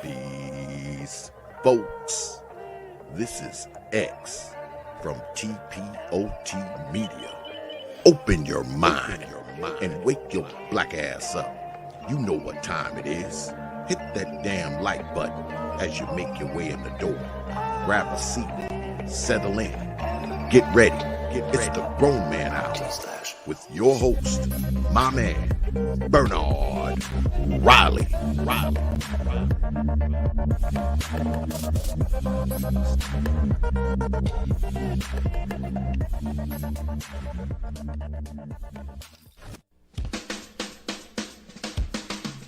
Peace, folks. This is X from TPOT Media. Open your mind and wake your black ass up. You know what time it is. Hit that damn like button as you make your way in the door. Grab a seat, settle in, get ready. It's the Grown Man Hour with your host, my man, Bernard Riley.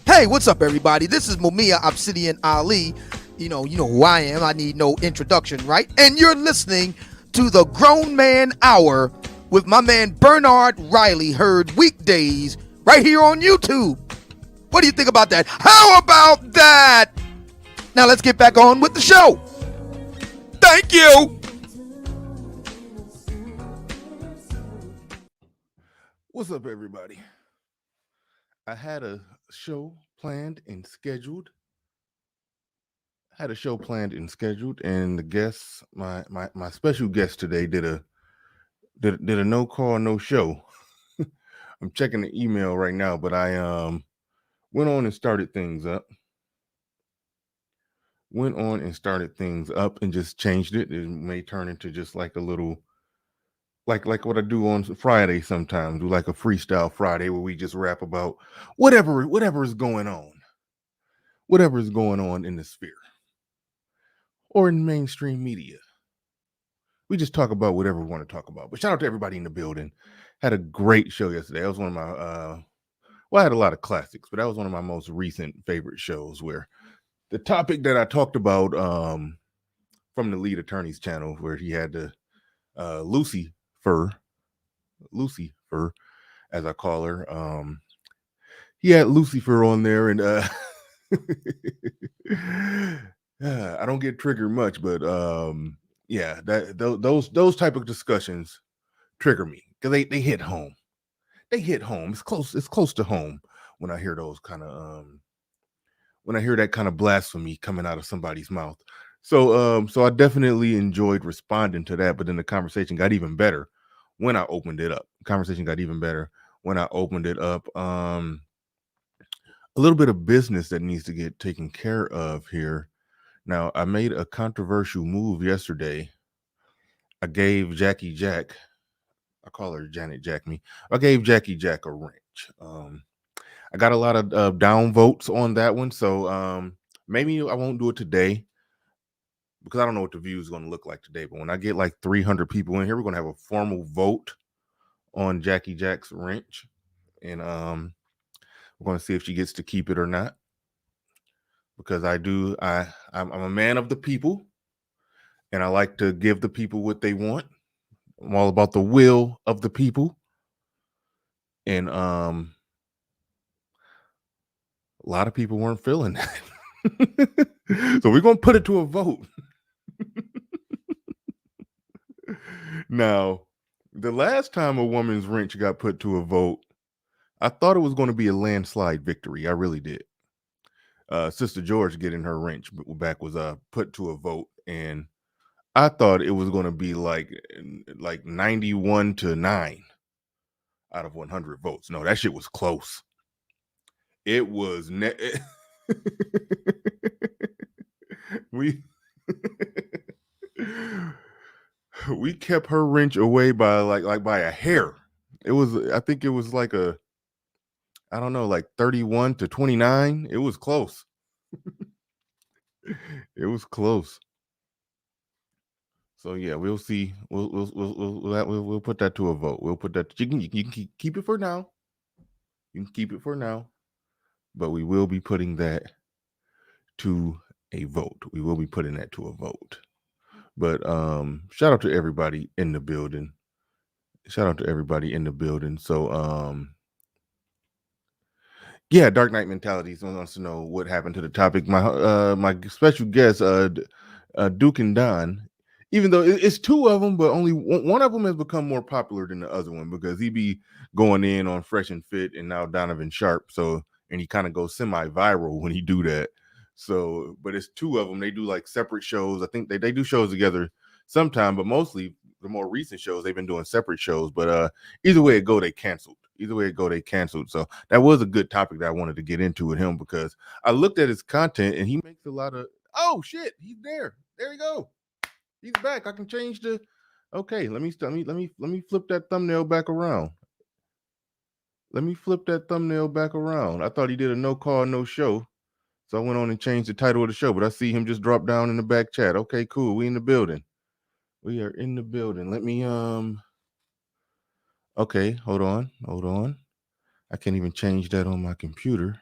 Hey, what's up, everybody? This is Mumia Obsidian Ali. You know who I am. I need no introduction, right? And you're listening to the Grown Man Hour with my man Bernard Riley, heard weekdays right here on YouTube. What do you think about that? How about that? Now let's get back on with the show. Thank you. What's up, everybody? I had a show planned and scheduled. And the guests, my special guest today did a no call, no show. I'm checking the email right now, but I went on and started things up. And just changed it. It may turn into just like a little, like what I do on Friday sometimes. Do like a freestyle Friday where we just rap about whatever is going on in the sphere or in mainstream media. We just talk about whatever we want to talk about. But shout out to everybody in the building. Had a great show yesterday. That was one of my I had a lot of classics, but that was one of my most recent favorite shows where the topic that I talked about from the lead attorney's channel, where he had the Lucifer, as I call her. He had Lucifer on there, and I don't get triggered much, but yeah, those type of discussions trigger me because they hit home. It's close to home when I hear those kind of when I hear that kind of blasphemy coming out of somebody's mouth. So I definitely enjoyed responding to that, but then the conversation got even better when I opened it up. A little bit of business that needs to get taken care of here. Now, I made a controversial move yesterday. I gave Jackie Jack, I call her Janet Jack me. I gave Jackie Jack a wrench. I got a lot of down votes on that one, so maybe I won't do it today because I don't know what the view is going to look like today. But when I get like 300 people in here, we're going to have a formal vote on Jackie Jack's wrench, and we're going to see if she gets to keep it or not. Because I'm a man of the people, and I like to give the people what they want. I'm all about the will of the people, and a lot of people weren't feeling that. So we're gonna put it to a vote. Now, the last time a woman's wrench got put to a vote, I thought it was going to be a landslide victory. I really did. Sister George getting her wrench back was put to a vote, and I thought it was going to be like 91 to 9 out of 100 votes. No, that shit was close. It was we we kept her wrench away by like by a hair. It was, I think it was like I don't know, like 31 to 29. It was close. It was close. So yeah, we'll see. We'll put that to a vote. We'll put that. You can keep it for now. You can keep it for now, but we will be putting that to a vote. We will be putting that to a vote. But shout out to everybody in the building. Shout out to everybody in the building. So yeah, Dark Knight Mentality wants to know what happened to the topic. My special guest, Duke and Don, even though it's two of them, but only one of them has become more popular than the other one because he be going in on Fresh and Fit and now Donovan Sharp. So, and he kind of goes semi-viral when he do that. So, but it's two of them. They do like separate shows. I think they do shows together sometime, but mostly the more recent shows they've been doing separate shows. But either way it go, they canceled. So that was a good topic that I wanted to get into with him because I looked at his content and he makes a lot of, oh shit, he's there. There you go. He's back. I can change the, okay, let me flip that thumbnail back around. I thought he did a no call, no show. So I went on and changed the title of the show, but I see him just drop down in the back chat. Okay, cool. We in the building. We are in the building. Let me, okay, hold on. I can't even change that on my computer.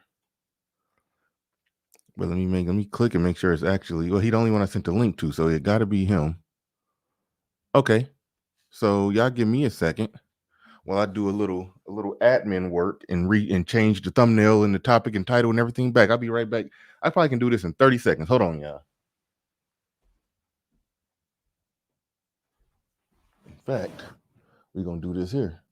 But let me click and make sure it's actually, well, he the only one I sent the link to, so it got to be him. Okay, so y'all give me a second while I do a little admin work and change the thumbnail and the topic and title and everything back. I'll be right back. I probably can do this in 30 seconds. Hold on, y'all. In fact, we're gonna do this here.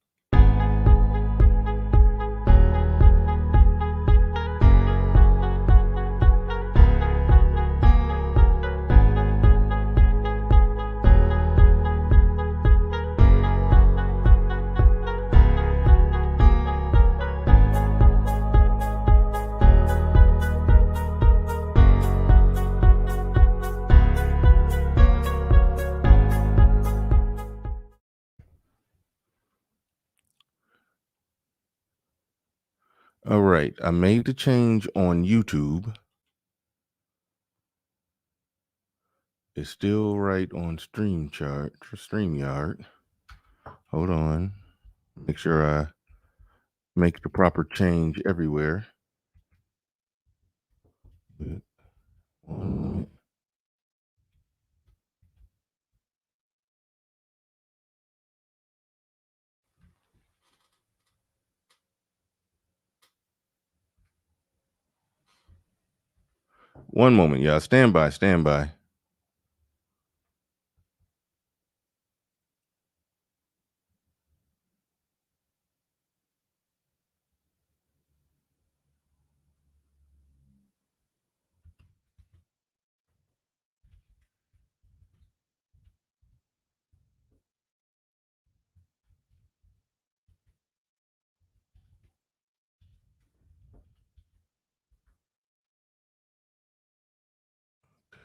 All right, I made the change on YouTube. It's still right on StreamYard. Hold on. Make sure I make the proper change everywhere. 1 minute. One moment, y'all. Stand by.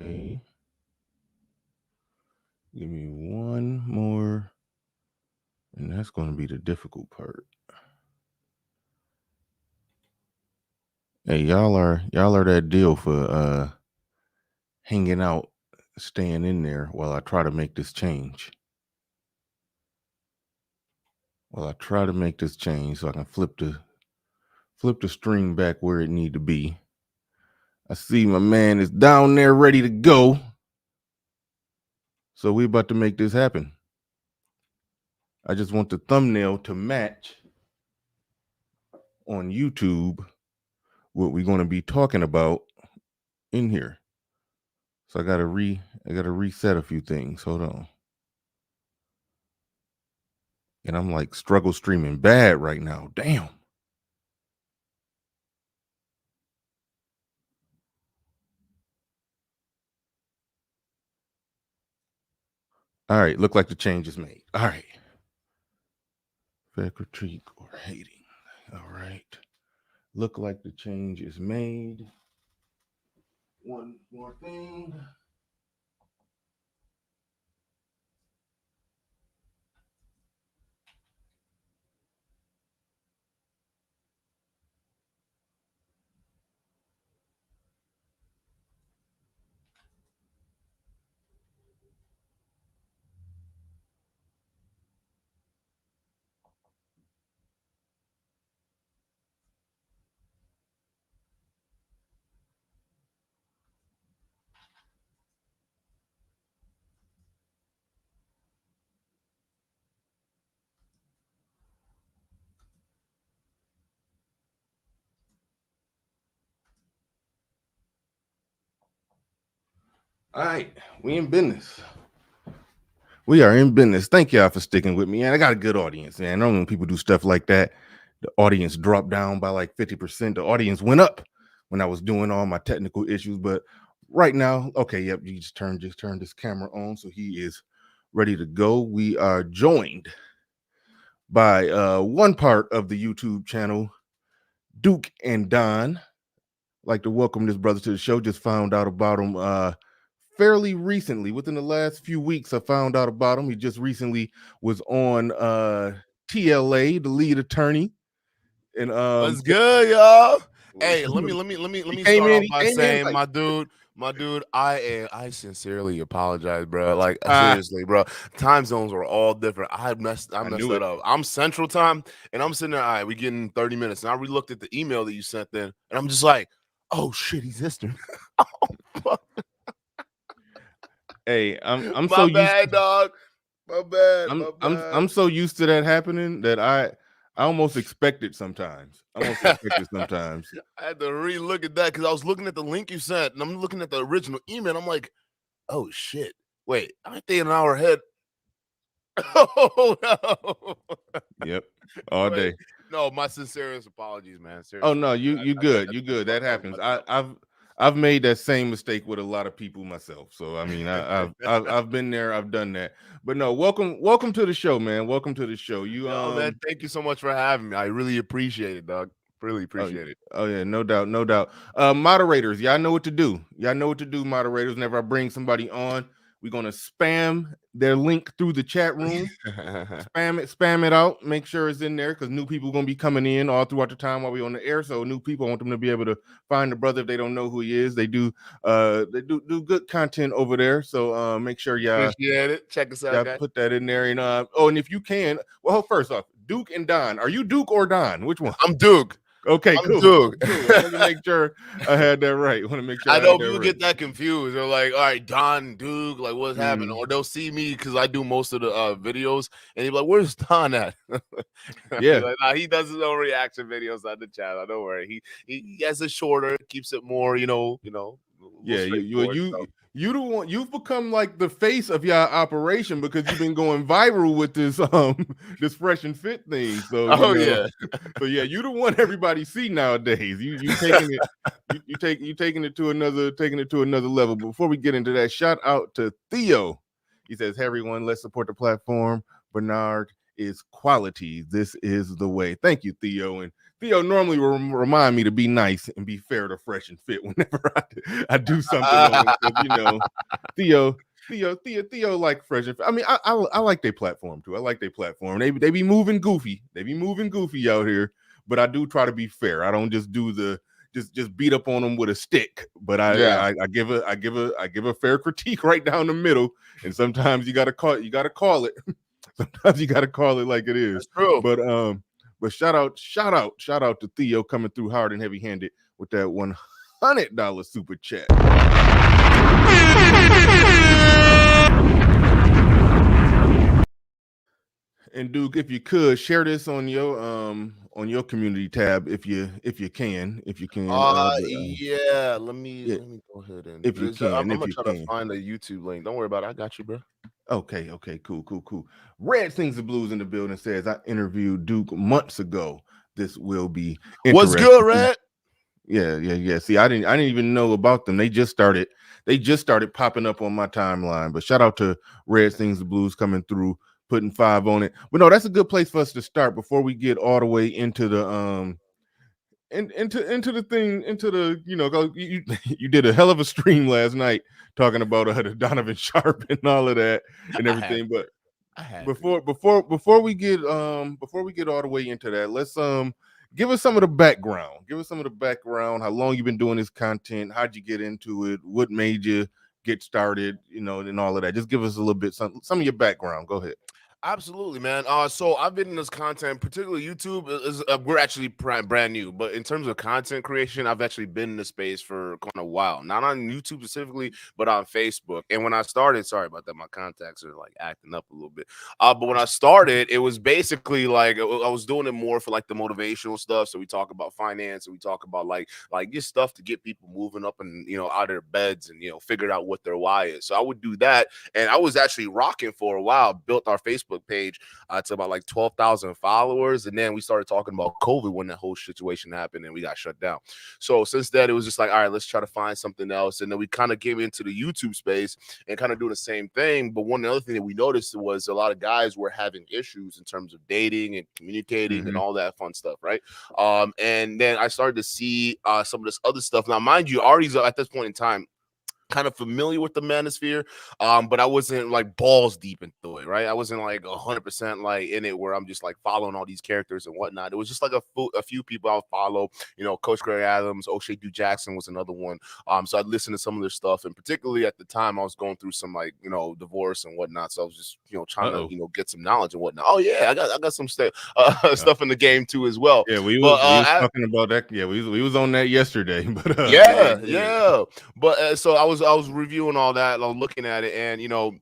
Okay. Give me one more, and that's going to be the difficult part. Hey, y'all are that deal for hanging out, staying in there while I try to make this change. So I can flip the stream back where it need to be. I see my man is down there ready to go. So we about to make this happen. I just want the thumbnail to match on YouTube what we're going to be talking about in here. So I gotta reset a few things. Hold on. And I'm like struggle streaming bad right now. Damn. All right, look like the change is made. All right. Fair critique or hating. All right. Look like the change is made. One more thing. All right, we in business. We are in business. Thank y'all for sticking with me. And I got a good audience, man. I don't know when people do stuff like that. The audience dropped down by like 50%. The audience went up when I was doing all my technical issues. But right now, okay, yep, you just turn this camera on. So he is ready to go. We are joined by one part of the YouTube channel, Duke and Don. Like to welcome this brother to the show. Just found out about him fairly recently. Within the last few weeks, I found out about him. He just recently was on TLA, the lead attorney. And what's good, y'all? Hey, let me start off by saying, like, my dude, I sincerely apologize, bro. Like, seriously, bro. Time zones were all different. I messed that up. I'm Central Time, and I'm sitting there. All right, we getting 30 minutes, and I re-looked at the email that you sent then, and I'm just like, oh shit, he's Eastern. Oh, fuck. Hey, I'm my so bad, used to, dog. My bad. I'm so used to that happening that I almost expect it sometimes. I had to re-look at that because I was looking at the link you sent, and I'm looking at the original email. I'm like, oh shit! Wait, aren't they an hour ahead? Oh no! Yep, all day. No, my sincerest apologies, man. Seriously. Oh no, you good. That happens. I've made that same mistake with a lot of people myself. So I mean, I've been there. I've done that. But no, welcome to the show, man. Welcome to the show. Man, thank you so much for having me. I really appreciate it, dog. Really appreciate it. Oh yeah, no doubt. Moderators, y'all know what to do. Moderators. Whenever I bring somebody on, we're gonna spam their link through the chat room. spam it out. Make sure it's in there because new people are gonna be coming in all throughout the time while we're on the air. So new people, I want them to be able to find the brother if they don't know who he is. They do good content over there. So make sure y'all appreciate it. Check us out, guys. Put that in there. And and if you can, well, first off, Duke and Don. Are you Duke or Don? Which one? I'm Duke. Okay, cool. Cool. I want to make sure I had that right. I know people get that confused. They're like, all right, Don, Duke, like what's happening? Or they'll see me because I do most of the videos and they're like, where's Don at? Yeah. Like, nah, he does his own reaction videos on the channel. Don't worry. He has it shorter, keeps it more, Yeah, you the one. You've become like the face of your operation because you've been going viral with this this fresh and fit thing. So yeah. So yeah, you the one everybody see nowadays. You taking it you taking it to another level. Before we get into that, shout out to Theo. He says, "Hey everyone, let's support the platform. Bernard is quality. This is the way." Thank you, Theo. And Theo normally will remind me to be nice and be fair to Fresh and Fit whenever I do something on it. Theo like Fresh and Fit. I mean, I like their platform too. I like their platform. They be moving goofy. They be moving goofy out here, but I do try to be fair. I don't just do the just beat up on them with a stick. But I give a fair critique right down the middle. And sometimes you gotta call it. Sometimes you gotta call it like it is. That's true. But shout out to Theo coming through hard and heavy handed with that $100 super chat. And Duke, if you could share this on your community tab, if you can. Yeah. Let me go ahead and if you can. I'm gonna try to find a YouTube link. Don't worry about it. I got you, bro. Okay, cool. Red Things the Blues in the building says I interviewed Duke months ago. This will be interesting. What's good, Red? Yeah. See, I didn't even know about them. They just started popping up on my timeline. But shout out to Red Sings the Blues coming through, putting 5 on it. But no, that's a good place for us to start before we get all the way into the into the thing, into the, you know, you did a hell of a stream last night talking about the Donovan Sharp and all of that and everything. But before we get all the way into that, let's give us some of the background. Give us some of the background. How long you been doing this content? How'd you get into it? What made you get started? You know, and all of that. Just give us a little bit some of your background. Go ahead. Absolutely, man. So I've been in this content, particularly YouTube. We're actually brand new, but in terms of content creation, I've actually been in the space for quite a while. Not on YouTube specifically, but on Facebook. And when I started, sorry about that, my contacts are like acting up a little bit. But when I started, it was basically like I was doing it more for like the motivational stuff. So we talk about finance, and we talk about like just stuff to get people moving up and, you know, out of their beds and, you know, figure out what their why is. So I would do that, and I was actually rocking for a while. Built our Facebook page to about like 12,000 followers, and then we started talking about COVID when that whole situation happened and we got shut down. So since then, it was just like, all right, let's try to find something else. And then we kind of came into the YouTube space and kind of doing the same thing. But one other thing that we noticed was a lot of guys were having issues in terms of dating and communicating and all that fun stuff, right? And then I started to see some of this other stuff. Now, mind you, Ari's at this point in time kind of familiar with the manosphere, but I wasn't like balls deep into it, right? I wasn't like 100% like in it where I'm just like following all these characters and whatnot. It was just like a few people I'll follow, you know. Coach Greg Adams, O'Shea Duke Jackson was another one. So I'd listen to some of their stuff, and particularly at the time I was going through some like, you know, divorce and whatnot. So I was just, you know, trying to, you know, get some knowledge and whatnot. Oh yeah, I got some stuff in the game too as well. Yeah, we was talking about that. Yeah, we was on that yesterday. But yeah. But so I was reviewing all that, and I was looking at it, and, you know,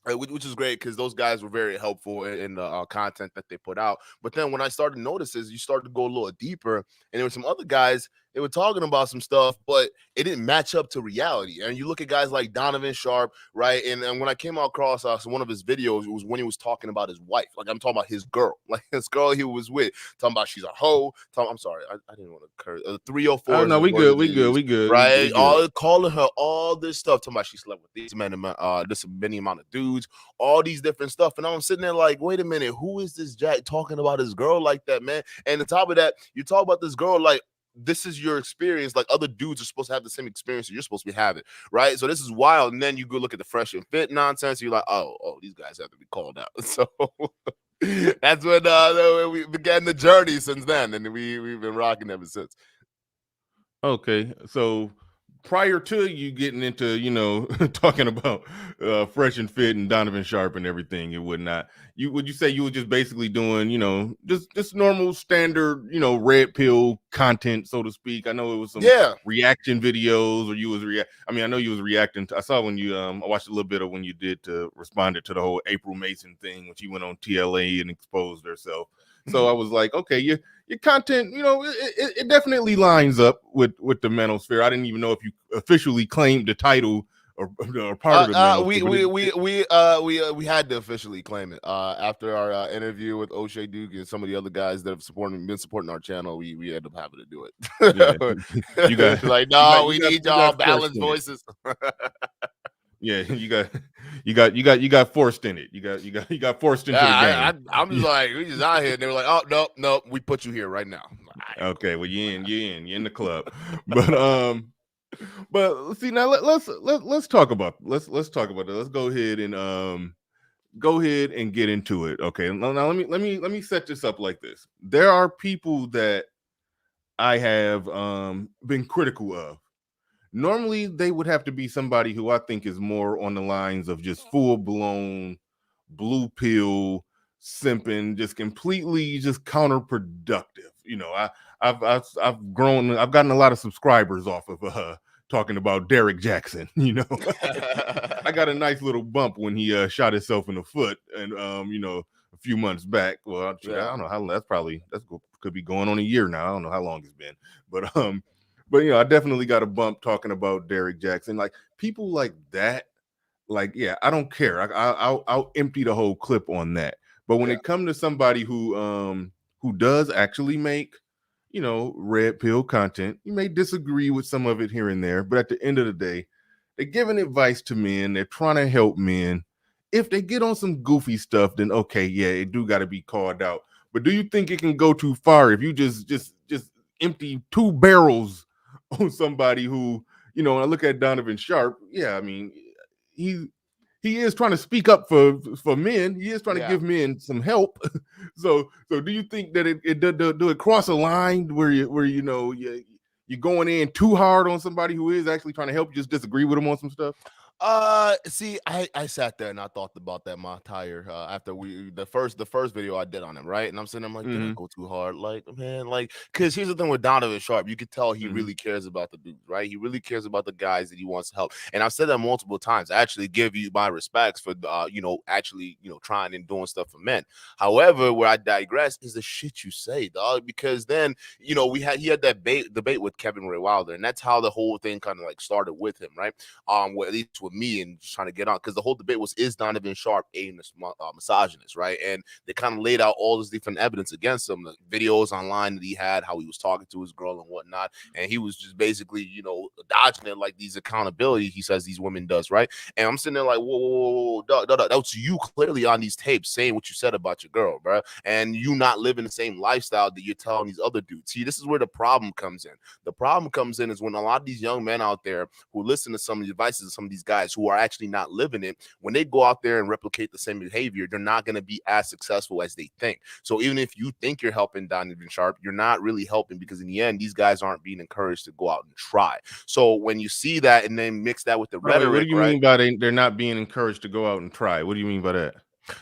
which is great because those guys were very helpful in the content that they put out. But then when I started to notice is you started to go a little deeper, and there were some other guys, they were talking about some stuff, but it didn't match up to reality. And you look at guys like Donovan Sharp, right? And when I came across one of his videos, it was when he was talking about his wife. Like, I'm talking about his girl, like his girl he was with, talking about she's a hoe. I'm sorry, I didn't want to curse. 304. Oh, no, we good. Right? All calling her all this stuff, talking about she slept with this many amount of dudes, all these different stuff. And I'm sitting there like, wait a minute, who is this Jack talking about his girl like that, man? And on top of that, you talk about this girl like this is your experience. Like, other dudes are supposed to have the same experience you're supposed to be having, right? So this is wild. And then you go look at the fresh and fit nonsense. You're like, oh, these guys have to be called out. So that's when we began the journey since then, and we've been rocking ever since. Okay, so prior to you getting into, you know, talking about Fresh and Fit and Donovan Sharp and everything and whatnot, would you say you were just basically doing, you know, just normal standard, you know, red pill content, so to speak? I know it was some reaction videos, or you was I know you was reacting to, I saw when you I watched a little bit of when you responded to the whole April Mason thing when she went on TLA and exposed herself. So I was like, okay, your content, you know, it definitely lines up with the manosphere. I didn't even know if you officially claimed the title or part of the manosphere. We had to officially claim it after our interview with O'Shea Duke and some of the other guys that have been supporting our channel. We ended up having to do it. Yeah. You guys like, no, we need y'all balanced voices. Yeah, you got forced in it. You got forced into the game. I'm just like, we just out here, and they were like, oh no, we put you here right now. Okay, well, you're in the club. But see, now let's talk about it. Let's talk about it. Let's go ahead and get into it. Okay, now let me set this up like this. There are people that I have been critical of. Normally, they would have to be somebody who I think is more on the lines of just full-blown blue pill simping, just completely just counterproductive. You know, I've gotten a lot of subscribers off of talking about Derek Jackson. You know, I got a nice little bump when he shot himself in the foot, and you know, a few months back. Well, I don't know how could be going on a year now. I don't know how long it's been, but you know, I definitely got a bump talking about Derek Jackson. Like, people like that, like, yeah, I don't care. I'll empty the whole clip on that. But when it comes to somebody who does actually make, red pill content. You may disagree with some of it here and there, but at the end of the day, they're giving advice to men. They're trying to help men. If they get on some goofy stuff, then okay, yeah, it do got to be called out. But do you think it can go too far if you just empty 2 barrels on somebody who, when I look at Donovan Sharp, yeah, I mean, he is trying to speak up for men. He is trying to give men some help. So do you think that it do it cross a line where you're going in too hard on somebody who is actually trying to help you, just disagree with them on some stuff? See, I sat there and I thought about that my entire after the first video I did on him, right? And I'm sitting, I'm like, did I go too hard? Like, man, like, because here's the thing with Donovan Sharp, you could tell he really cares about the dudes, right? He really cares about the guys that he wants to help. And I've said that multiple times. I actually give you my respects for actually trying and doing stuff for men. However, where I digress is the shit you say, dog, because then he had that debate with Kevin Ray Wilder, and that's how the whole thing kind of like started with him, right? Where at least with me and just trying to get on, because the whole debate was, is Donovan Sharp a misogynist, right? And they kind of laid out all this different evidence against him, the videos online that he had, how he was talking to his girl and whatnot, and he was just basically dodging it like these accountability he says these women does, right? And I'm sitting there like, whoa, that was you clearly on these tapes saying what you said about your girl, bro, and you not living the same lifestyle that you're telling these other dudes. See, this is where the problem comes in. The problem comes in is when a lot of these young men out there who listen to some of the advices of some of these guys who are actually not living it, when they go out there and replicate the same behavior, they're not going to be as successful as they think. So even if you think you're helping Donovan Sharp, you're not really helping, because in the end, these guys aren't being encouraged to go out and try. So when you see that and then mix that with the rhetoric, what do you mean by they're not being encouraged to go out and try? What do you mean by that?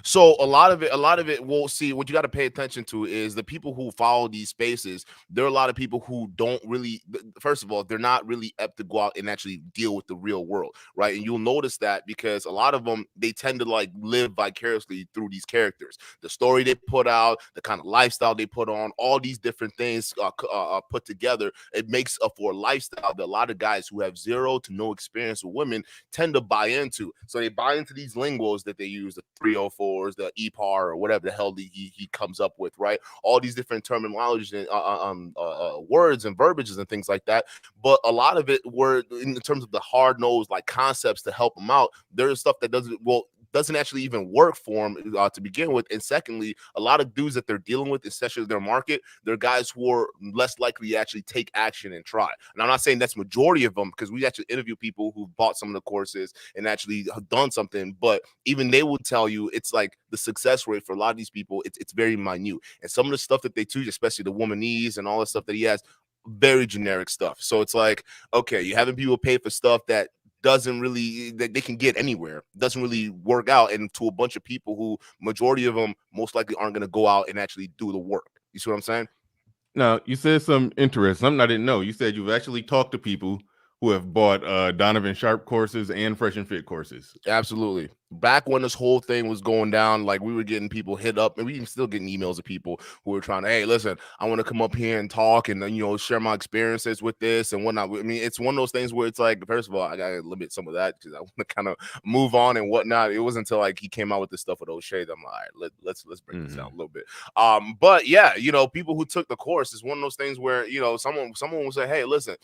So a lot of it, we'll see. What you got to pay attention to is the people who follow these spaces. There are a lot of people who don't really, first of all, they're not really apt to go out and actually deal with the real world, right? And you'll notice that because a lot of them, they tend to like live vicariously through these characters. The story they put out, the kind of lifestyle they put on, all these different things put together, it makes for a lifestyle that a lot of guys who have zero to no experience with women tend to buy into. So they buy into these linguos that they use, the 304s, the EPAR, or whatever the hell he comes up with, right? All these different terminologies and words and verbiages and things like that. But a lot of it were in terms of the hard-nosed like concepts to help them out. There's stuff that doesn't actually even work for them to begin with. And secondly, a lot of dudes that they're dealing with, especially their market, they're guys who are less likely to actually take action and try. And I'm not saying that's majority of them, because we actually interview people who bought some of the courses and actually have done something, but even they will tell you it's like the success rate for a lot of these people, it's very minute. And some of the stuff that they teach, especially the womanese and all the stuff that he has, very generic stuff. So it's like, okay, you're having people pay for stuff that doesn't really, that they can get anywhere, doesn't really work out, and to a bunch of people who majority of them most likely aren't going to go out and actually do the work. You see what I'm saying? Now, you said some interesting, something I didn't know. You said you've actually talked to people who have bought Donovan Sharp courses and Fresh and Fit courses. Absolutely. Back when this whole thing was going down, like we were getting people hit up, and we still getting emails of people who were trying to, hey, listen, I want to come up here and talk and share my experiences with this and whatnot. I mean, it's one of those things where it's like, first of all, I gotta limit some of that because I want to kind of move on and whatnot. It wasn't until like he came out with this stuff with O'Shea that I'm like, all right, let's break this down a little bit. But yeah, people who took the course is one of those things where someone will say, hey, listen,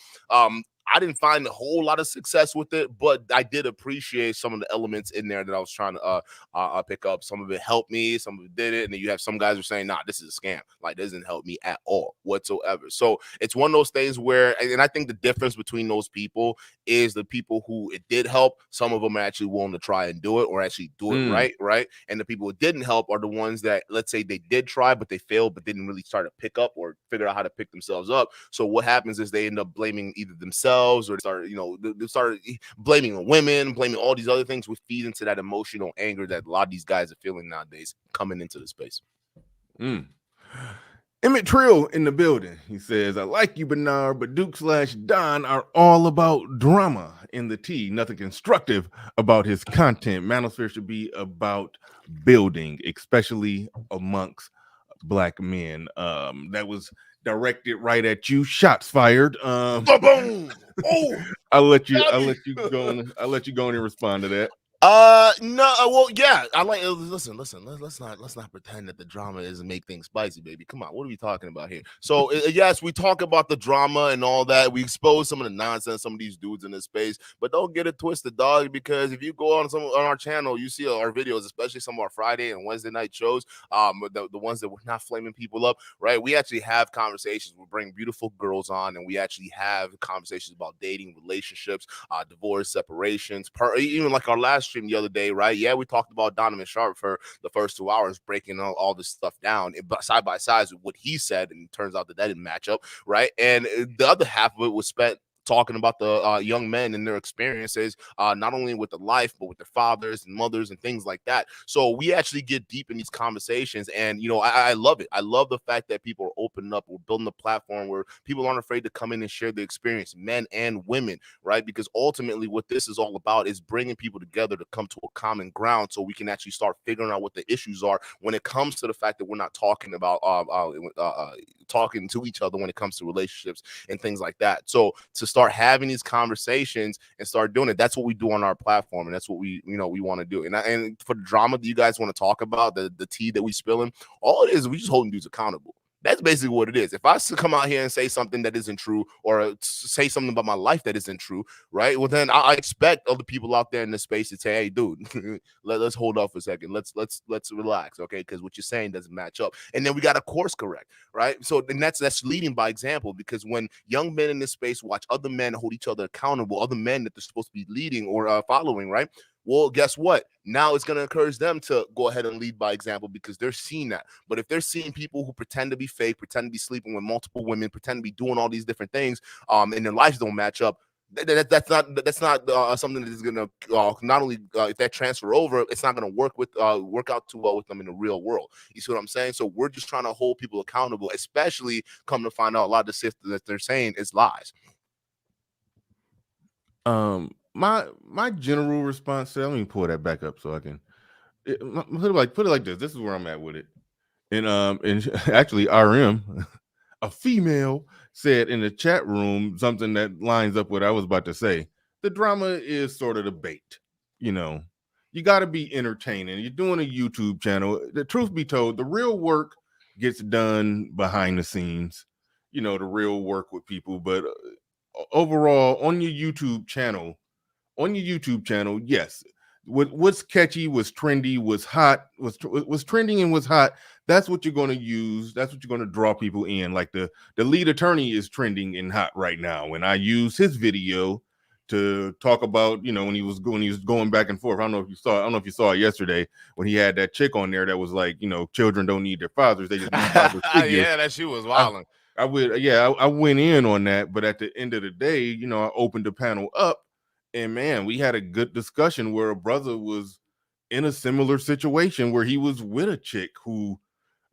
I didn't find a whole lot of success with it, but I did appreciate some of the elements in there that I was trying to pick up. Some of it helped me, some of it did it. And then you have some guys who are saying, nah, this is a scam. Like, it doesn't help me at all whatsoever. So it's one of those things where, and I think the difference between those people is the people who it did help. Some of them are actually willing to try and do it or actually do it right? And the people who didn't help are the ones that, let's say they did try, but they failed, but didn't really start to pick up or figure out how to pick themselves up. So what happens is they end up blaming either themselves or they start blaming the women, blaming all these other things, which feed into that emotional anger that a lot of these guys are feeling nowadays coming into the space. Emmett Trill in the building. He says, I like you, Bernard, but Duke/Don are all about drama in the tea. Nothing constructive about his content. Manosphere should be about building, especially amongst Black men. That was directed right at you. Shots fired. Boom! Oh, I'll let you go and respond to that. No, well, yeah, I like. Listen. Let's not pretend that the drama doesn't make things spicy, baby. Come on, what are we talking about here? So, yes, we talk about the drama and all that. We expose some of the nonsense some of these dudes in this space, but don't get it twisted, dog. Because if you go on our channel, you see our videos, especially some of our Friday and Wednesday night shows. The ones that we're not flaming people up, right? We actually have conversations. We bring beautiful girls on, and we actually have conversations about dating, relationships, divorce, separations, even like our last stream the other day, right? Yeah, we talked about Donovan Sharp for the first 2 hours, breaking all this stuff down side by side with what he said, and it turns out that didn't match up, right? And the other half of it was spent talking about the young men and their experiences, not only with the life, but with their fathers and mothers and things like that. So we actually get deep in these conversations. And, I love it. I love the fact that people are opening up. We're building a platform where people aren't afraid to come in and share the experience, men and women, right? Because ultimately what this is all about is bringing people together to come to a common ground so we can actually start figuring out what the issues are when it comes to the fact that we're not talking about talking to each other when it comes to relationships and things like that. So to start having these conversations and start doing it, that's what we do on our platform, and that's what we want to do. And for the drama that you guys want to talk about, the tea that we spilling, all it is we just holding dudes accountable. That's basically what it is. If I come out here and say something that isn't true, or say something about my life that isn't true, right? Well, then I expect other people out there in the space to say, "Hey, dude, let's hold off for a second. Let's relax, okay? Because what you're saying doesn't match up." And then we got to course correct, right? So then that's leading by example. Because when young men in this space watch other men hold each other accountable, other men that they're supposed to be leading or following, right? Well, guess what? Now it's going to encourage them to go ahead and lead by example, because they're seeing that. But if they're seeing people who pretend to be fake, pretend to be sleeping with multiple women, pretend to be doing all these different things, and their lives don't match up, that's not something that is going to not only if that transfer over, it's not going to work out too well with them in the real world. You see what I'm saying? So we're just trying to hold people accountable, especially come to find out a lot of the stuff that they're saying is lies. My general response to that, let me pull that back up so I can put it like this. This is where I'm at with it. And actually RM, a female, said in the chat room something that lines up what I was about to say. The drama is sort of the bait. You got to be entertaining. You're doing a YouTube channel. The truth be told, the real work gets done behind the scenes. The real work with people. But overall, on your YouTube channel, yes, what's catchy, was trendy, was hot, was trending and was hot. That's what you're going to use. That's what you're going to draw people in. Like the lead attorney is trending and hot right now. And I use his video to talk about, when he was going back and forth. I don't know if you saw it yesterday when he had that chick on there that was like, children don't need their fathers. They just need fathers. Yeah, that shit was wilding. I went in on that. But at the end of the day, I opened the panel up. And man, we had a good discussion where a brother was in a similar situation where he was with a chick who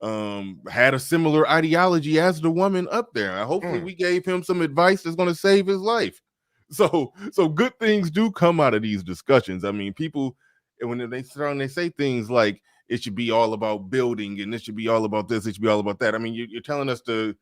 had a similar ideology as the woman up there. And hopefully we gave him some advice that's going to save his life. So good things do come out of these discussions. I mean, people, when they say things like it should be all about building and it should be all about this, it should be all about that. I mean, you're telling us to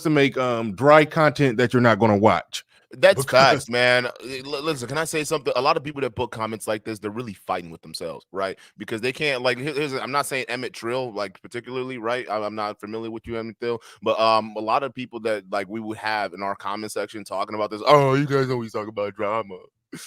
make dry content that you're not going to watch. That's facts, man. Listen, can I say something? A lot of people that put comments like this, they're really fighting with themselves, right? Because they can't, like, I'm not saying Emmett Till, like, particularly, right? I'm not familiar with you, Emmett Till, but a lot of people that, like, we would have in our comment section talking about this, oh, you guys always talk about drama.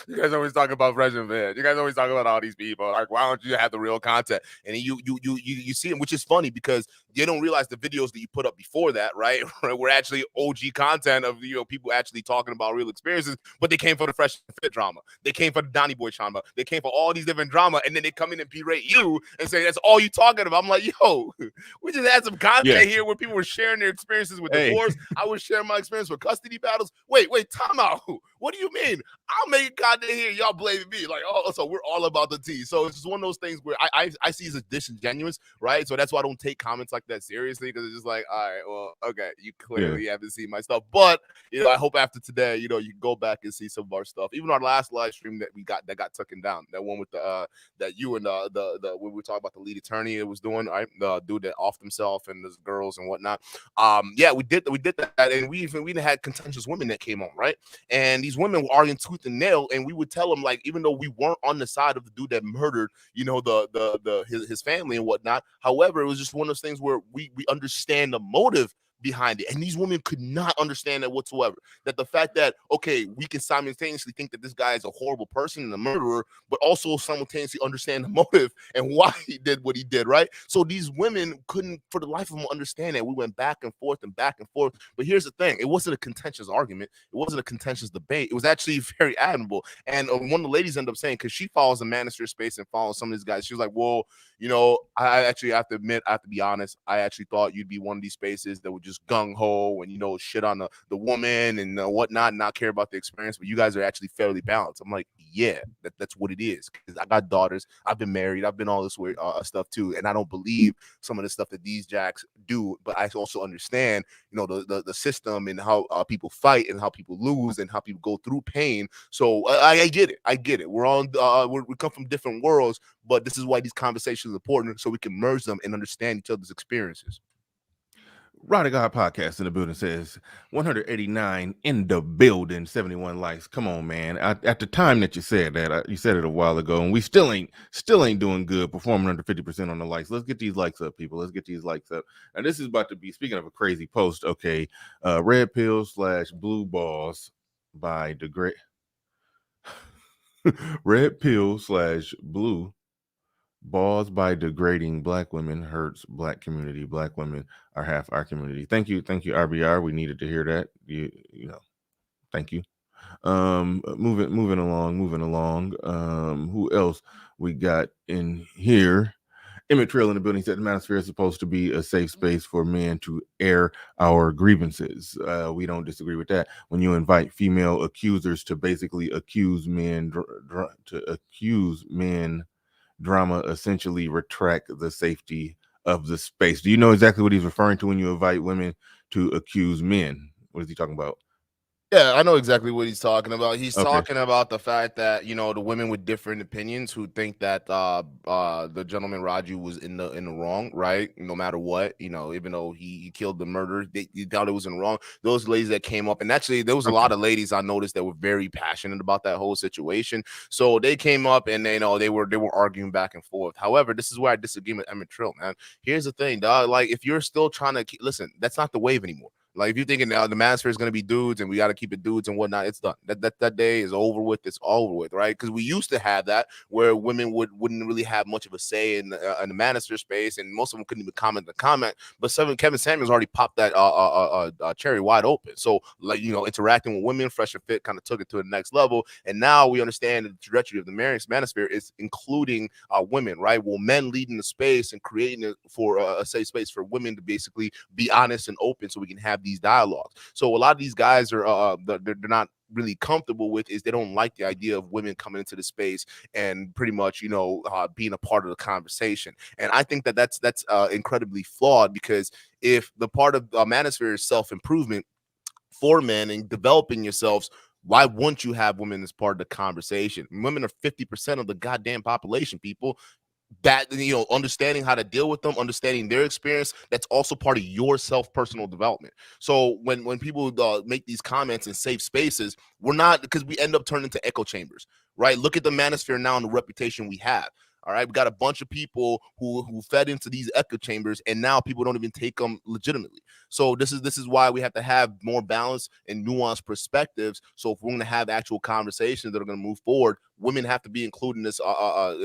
You guys always talk about Fresh and Fit. You guys always talk about all these people. Like, why don't you have the real content? And you see them, which is funny because you don't realize the videos that you put up before that, right? Were actually OG content of people actually talking about real experiences, but they came for the Fresh and Fit drama. They came for the Donny Boy drama. They came for all these different drama, and then they come in and berate you and say that's all you talking about. I'm like, yo, we just had some content here where people were sharing their experiences with divorce. I was sharing my experience with custody battles. Wait, time out. What do you mean? I'll make content here, y'all blaming me. Like, oh, so we're all about the tea. So it's just one of those things where I see as disingenuous, right? So that's why I don't take comments like that seriously, because it's just like, all right, well, okay, you clearly haven't seen my stuff. But I hope after today, you can go back and see some of our stuff. Even our last live stream that got taken down, that one with the that you and the when we were talking about the lead attorney it was doing, right? The dude that offed himself and the girls and whatnot. We did that, and we even had contentious women that came on, right? And these women were arguing tooth and nail, and we would tell them, like, even though we weren't on the side of the dude that murdered, you know, his family and whatnot. However, it was just one of those things where we understand the motive behind it, and these women could not understand that whatsoever. That the fact that, okay, we can simultaneously think that this guy is a horrible person and a murderer, but also simultaneously understand the motive and why he did what he did, right? So these women couldn't for the life of them understand that. We went back and forth and back and forth. But here's the thing, it wasn't a contentious argument, it wasn't a contentious debate, it was actually very admirable. And one of the ladies ended up saying, because she follows the manosphere space and follows some of these guys, she was like, well, you know, I actually have to admit, I have to be honest, I actually thought you'd be one of these spaces that would just gung-ho and, you know, shit on the woman and whatnot, and not care about the experience, but you guys are actually fairly balanced. I'm like, yeah, that's what it is. Because I got daughters, I've been married, I've been all this weird stuff too, and I don't believe some of the stuff that these jacks do, but I also understand, you know, the system and how people fight and how people lose and how people go through pain. So I get it. We're on we come from different worlds, but this is why these conversations are important, so we can merge them and understand each other's experiences. Rod of God podcast in the building says 189 in the building, 71 likes. Come on, man. At the time that you said that, you said it a while ago, and we still ain't doing good, performing under 50% on the likes. Let's get these likes up, people. Let's get these likes up. And this is about to be, speaking of a crazy post, okay, red pill / blue balls by degrade. Red pill / blue balls by degrading black women hurts black community. Black women are half our community. Thank you, RBR. We needed to hear that. You know, thank you. Moving along. Who else we got in here? Emmett Trail in the building said the manosphere is supposed to be a safe space for men to air our grievances. We don't disagree with that. When you invite female accusers to basically accuse men, drama essentially retract the safety of the space. Do you know exactly what he's referring to when you invite women to accuse men? What is he talking about? Yeah, I know exactly what he's talking about. He's talking about the fact that, you know, the women with different opinions who think that the gentleman Raju was in the wrong, right? No matter what, you know, even though he killed the murderer, they thought it was in wrong. Those ladies that came up, and actually there was a lot of ladies I noticed that were very passionate about that whole situation. So they came up and they were arguing back and forth. However, this is where I disagree with Emmett Trill, man. Here's the thing, dog. Like, if you're still trying to listen, that's not the wave anymore. Like, if you're thinking the manosphere is going to be dudes and we got to keep it dudes and whatnot, it's done. That day is over with. It's over with, right? Because we used to have that where women wouldn't really have much of a say in the manosphere space, and most of them couldn't even comment the comment. But Kevin Samuels already popped that cherry wide open. So, like, you know, interacting with women, Fresh and Fit kind of took it to the next level, and now we understand the trajectory of the manosphere is including women, right? Well, men leading the space and creating it for a safe space for women to basically be honest and open, so we can have these dialogues. So a lot of these guys are they're not really comfortable with is they don't like the idea of women coming into the space and pretty much, you know, being a part of the conversation. And I think that that's incredibly flawed, because if the part of manosphere is self-improvement for men and developing yourselves, why wouldn't you have women as part of the conversation? Women are 50% of the goddamn population, people. That, you know, understanding how to deal with them, understanding their experience, that's also part of your personal development. So when people make these comments in safe spaces, we're not, because we end up turning into echo chambers, right? Look at the manosphere now and the reputation we have. All right, we got a bunch of people who fed into these echo chambers, and now people don't even take them legitimately. So this is why we have to have more balance and nuanced perspectives. So if we're going to have actual conversations that are going to move forward, women have to be included in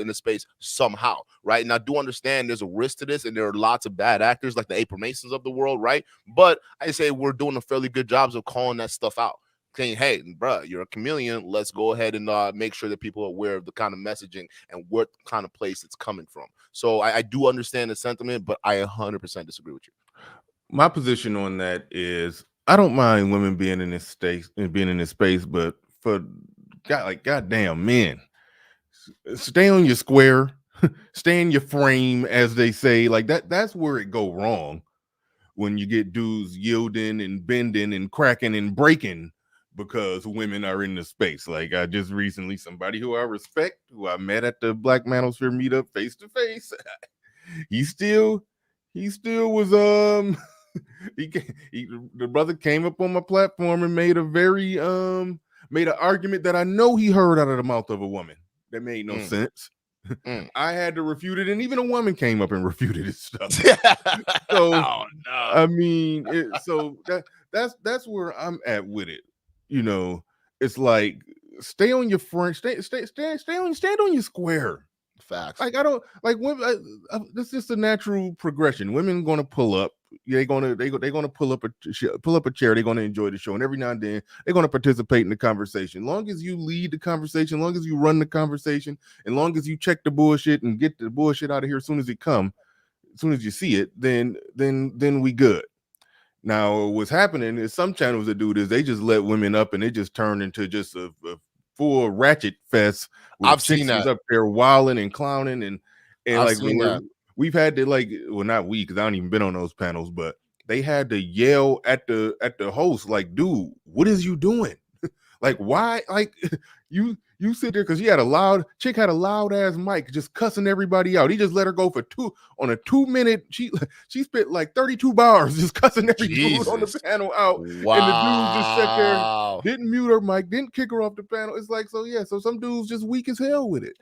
this space somehow, right? And I do understand there's a risk to this, and there are lots of bad actors like the April Masons of the world, right? But I say we're doing a fairly good job of calling that stuff out. Saying, hey, bro, you're a chameleon. Let's go ahead and make sure that people are aware of the kind of messaging and what kind of place it's coming from. So I do understand the sentiment, but I 100% disagree with you. My position on that is I don't mind women being in this space, but for goddamn men, stay on your square, stay in your frame, as they say. Like that's where it go wrong, when you get dudes yielding and bending and cracking and breaking because women are in the space. Like, I just recently, somebody who I respect, who I met at the Black Manosphere meetup face to face, he still was the brother came up on my platform and made a very made an argument that I know he heard out of the mouth of a woman that made no sense. I had to refute it, and even a woman came up and refuted his stuff. So, oh, no. I mean, that's where I'm at with it. You know, it's like stay on your front, stand on your square. Facts. Like I don't like women. This is the natural progression. Women going to pull up. They're gonna pull up a chair. They're gonna enjoy the show, and every now and then they're gonna participate in the conversation. Long as you lead the conversation, long as you run the conversation, and long as you check the bullshit and get the bullshit out of here as soon as you see it, then we good. Now, what's happening is some channels that do this, they just let women up and they just turn into just a full ratchet fest. I've seen that up there wilding and clowning and I've like we've had to not we, because I don't even been on those panels, but they had to yell at the host like, dude, what is you doing? Like, why? Like you sit there because had a loud ass mic just cussing everybody out. He just let her go for 2 minute. She spit like 32 bars just cussing every dude on the panel out. Wow. And the dude just sat there, didn't mute her mic, didn't kick her off the panel. It's like, so some dudes just weak as hell with it.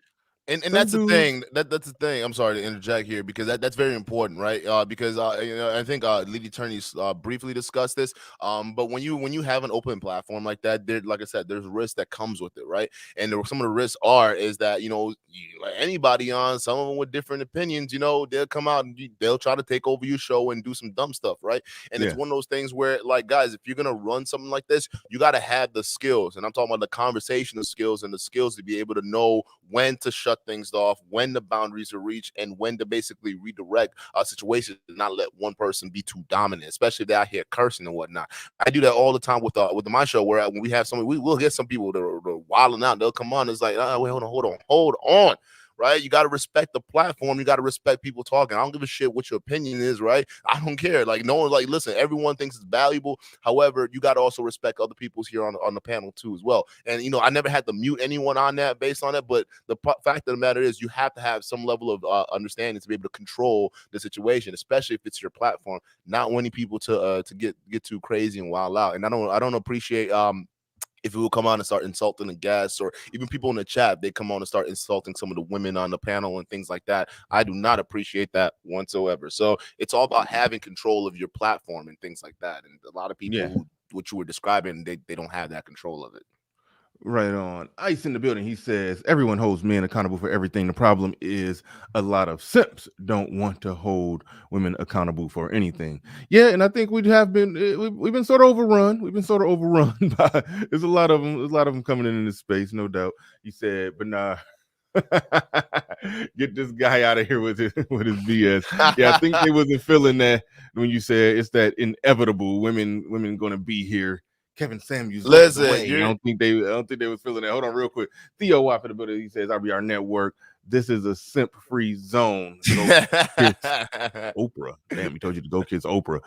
And that's the thing. That's the thing. I'm sorry to interject here because that's very important, right? Because I think Lady Attorneys briefly discussed this. But when you have an open platform like that, like I said, there's risk that comes with it, right? And some of the risks is that like anybody on, some of them with different opinions, they'll come out and they'll try to take over your show and do some dumb stuff, right? And it's one of those things where, like, guys, if you're gonna run something like this, you got to have the skills, and I'm talking about the conversational skills and the skills to be able to know when to shut things off, when the boundaries are reached, and when to basically redirect situations and not let one person be too dominant, especially if they're out here cursing and whatnot. I do that all the time with my show, where when we have somebody, we'll get some people that are wilding out. They'll come on. It's like, wait, hold on. Right? You got to respect the platform. You got to respect people talking. I don't give a shit what your opinion is, right? I don't care. Like, no one, like, listen, everyone thinks it's valuable. However, you got to also respect other people's here on the panel too as well. And, I never had to mute anyone on that based on that. But the fact of the matter is you have to have some level of understanding to be able to control the situation, especially if it's your platform, not wanting people to get too crazy and wild out. And I don't appreciate if it will come on and start insulting the guests, or even people in the chat, they come on and start insulting some of the women on the panel and things like that. I do not appreciate that whatsoever. So it's all about having control of your platform and things like that. And a lot of people what you were describing, they don't have that control of it. Right on. Ice in the building. He says everyone holds men accountable for everything. The problem is a lot of simps don't want to hold women accountable for anything. Yeah, and I think we've been sort of overrun. We've been sort of overrun by there's a lot of them coming in this space, no doubt. He said, but nah. Get this guy out of here with his BS. Yeah, I think they wasn't feeling that when you said it's that inevitable women gonna be here. Kevin Samuels. Listen, I don't think they was feeling that. Hold on, real quick. Theo Watt for the building. He says, RBR Network. This is a simp-free zone. Oprah. Damn, he told you to go kiss Oprah.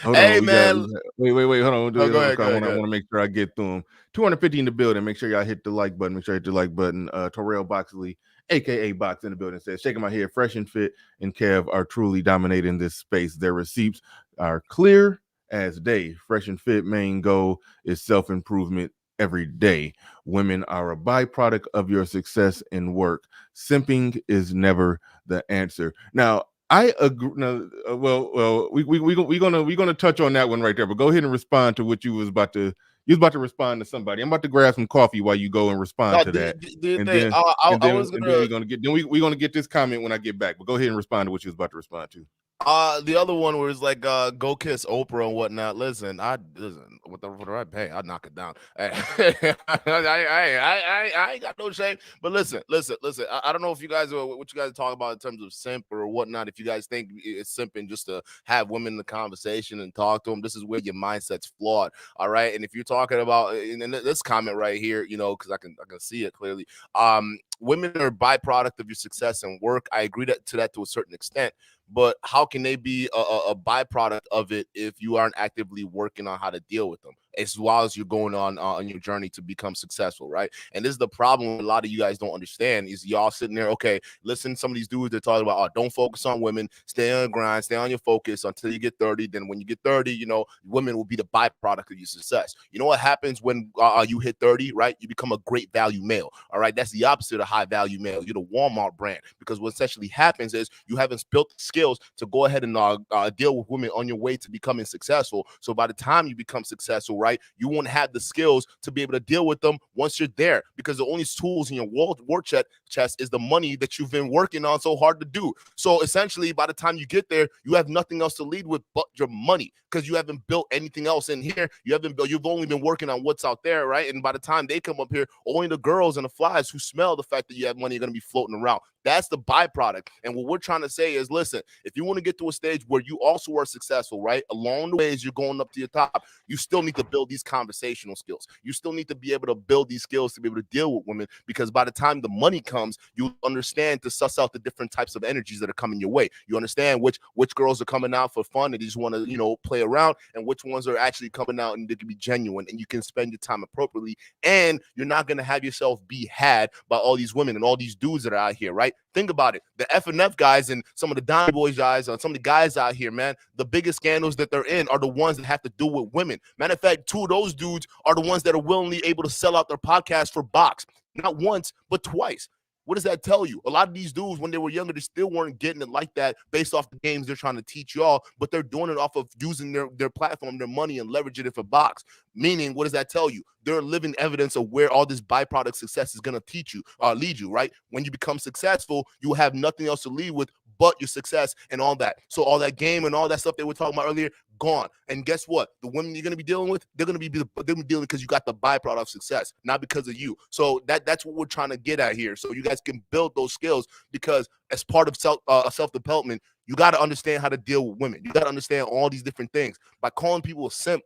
Hey, man. Wait. Hold on. Go ahead. I want to make sure I get through them. 250 in the building. Make sure y'all hit the like button. Terrell Boxley, a.k.a. Box in the building, says, shaking my head, Fresh and Fit and Kev are truly dominating this space. Their receipts are clear as day. Fresh and Fit main goal is self-improvement every day. Women are a byproduct of your success in work. Simping is never the answer. Now, I agree. Now, we're gonna touch on that one right there. But go ahead and respond to what you was about to respond to somebody. I'm about to grab some coffee while you go and respond to that. We're gonna get this comment when I get back. But go ahead and respond to what you was about to respond to. The other one was like go kiss Oprah and whatnot. Listen, with the right pay, I'd knock it down. I ain't got no shame. But listen. I don't know if you guys what you guys talk about in terms of simp or whatnot. If you guys think it's simping just to have women in the conversation and talk to them, this is where your mindset's flawed. All right. And if you're talking about and this comment right here, because I can see it clearly. Women are a byproduct of your success and work. I agree to that to a certain extent. But how can they be a byproduct of it if you aren't actively working on how to deal with them? as well as you're going on your journey to become successful, right? And this is the problem a lot of you guys don't understand is y'all sitting there, okay, listen, some of these dudes they're talking about, don't focus on women, stay on the grind, stay on your focus until you get 30. Then when you get 30, you know, women will be the byproduct of your success. You know what happens when you hit 30, right? You become a great value male. All right, that's the opposite of high value male. You're the Walmart brand, because what essentially happens is you haven't built the skills to go ahead and deal with women on your way to becoming successful. So by the time you become successful, right, you won't have the skills to be able to deal with them once you're there, because the only tools in your war chest is the money that you've been working on so hard to do. So essentially, by the time you get there, you have nothing else to lead with but your money, because you haven't built anything else in here. You've only been working on what's out there, right? And by the time they come up here, only the girls and the flies who smell the fact that you have money are going to be floating around. That's the byproduct. And what we're trying to say is, listen, if you want to get to a stage where you also are successful, right, along the way as you're going up to your top, you still need to build these conversational skills. You still need to be able to build these skills to be able to deal with women, because by the time the money comes, you understand to suss out the different types of energies that are coming your way. You understand which girls are coming out for fun and they just want to, you know, play around, and which ones are actually coming out and they can be genuine, and you can spend your time appropriately, and you're not going to have yourself be had by all these women and all these dudes that are out here, right? Think about it. The F&F guys and some of the Donny Boys guys, some of the guys out here, man, the biggest scandals that they're in are the ones that have to do with women. Matter of fact, two of those dudes are the ones that are willingly able to sell out their podcast for box. Not once, but twice. What does that tell you? A lot of these dudes, when they were younger, they still weren't getting it like that based off the games they're trying to teach y'all, but they're doing it off of using their platform, their money, and leveraging it for box. Meaning, what does that tell you? They're living evidence of where all this byproduct success is going to lead you, right? When you become successful, you have nothing else to lead with but your success and all that. So all that game and all that stuff they were talking about earlier, gone. And guess what? The women you're going to be dealing with, they're going to be dealing because you got the byproduct of success, not because of you. So that's what we're trying to get at here. So you guys can build those skills, because as part of self-development, you got to understand how to deal with women. You got to understand all these different things. By calling people a simp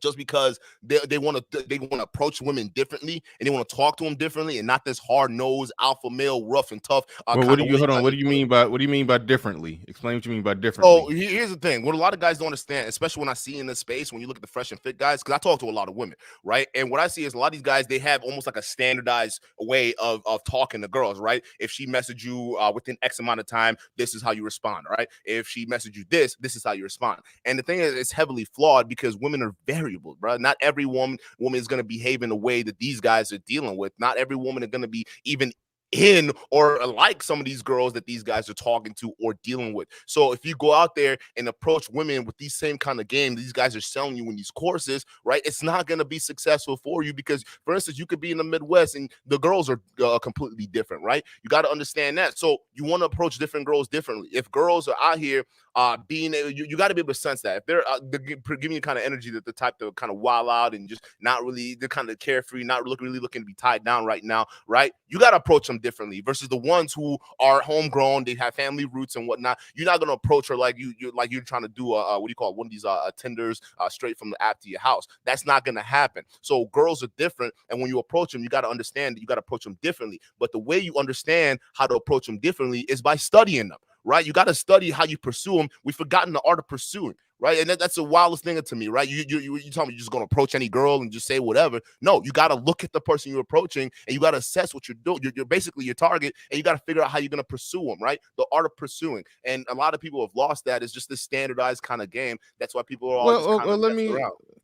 just because they want to approach women differently and they want to talk to them differently, and not this hard-nosed alpha male, rough and tough. Well, what do you mean by differently? Explain what you mean by differently. So here's the thing: what a lot of guys don't understand, especially when I see in this space, when you look at the fresh and fit guys, because I talk to a lot of women, right? And what I see is a lot of these guys, they have almost like a standardized way of talking to girls, right? If she messaged you within X amount of time, this is how you respond, right? If she messaged you this is how you respond. And the thing is, it's heavily flawed, because women are variable, bro. Not every woman is going to behave in the way that these guys are dealing with. Not every woman is going to be even in or like some of these girls that these guys are talking to or dealing with. So if you go out there and approach women with these same kind of game these guys are selling you in these courses, right, it's not going to be successful for you, because, for instance, you could be in the Midwest and the girls are completely different, right? You got to understand that. So you want to approach different girls differently. If girls are out here you got to be able to sense that if they're giving you kind of energy that the type to kind of wild out and just not really, they're kind of carefree, not really looking to be tied down right now, right? You got to approach them differently versus the ones who are homegrown, they have family roots and whatnot. You're not going to approach her like you're trying to do what do you call it, one of these tenders straight from the app to your house. That's not going to happen. So girls are different, and when you approach them, you got to understand that you got to approach them differently. But the way you understand how to approach them differently is by studying them. Right, you got to study how you pursue them. We've forgotten the art of pursuing, right? And that's the wildest thing to me, right? You tell me you're just gonna approach any girl and just say whatever. No, you got to look at the person you're approaching, and you got to assess what you're doing. You're basically your target, and you got to figure out how you're gonna pursue them, right? The art of pursuing, and a lot of people have lost that. It's just this standardized kind of game. That's why people are all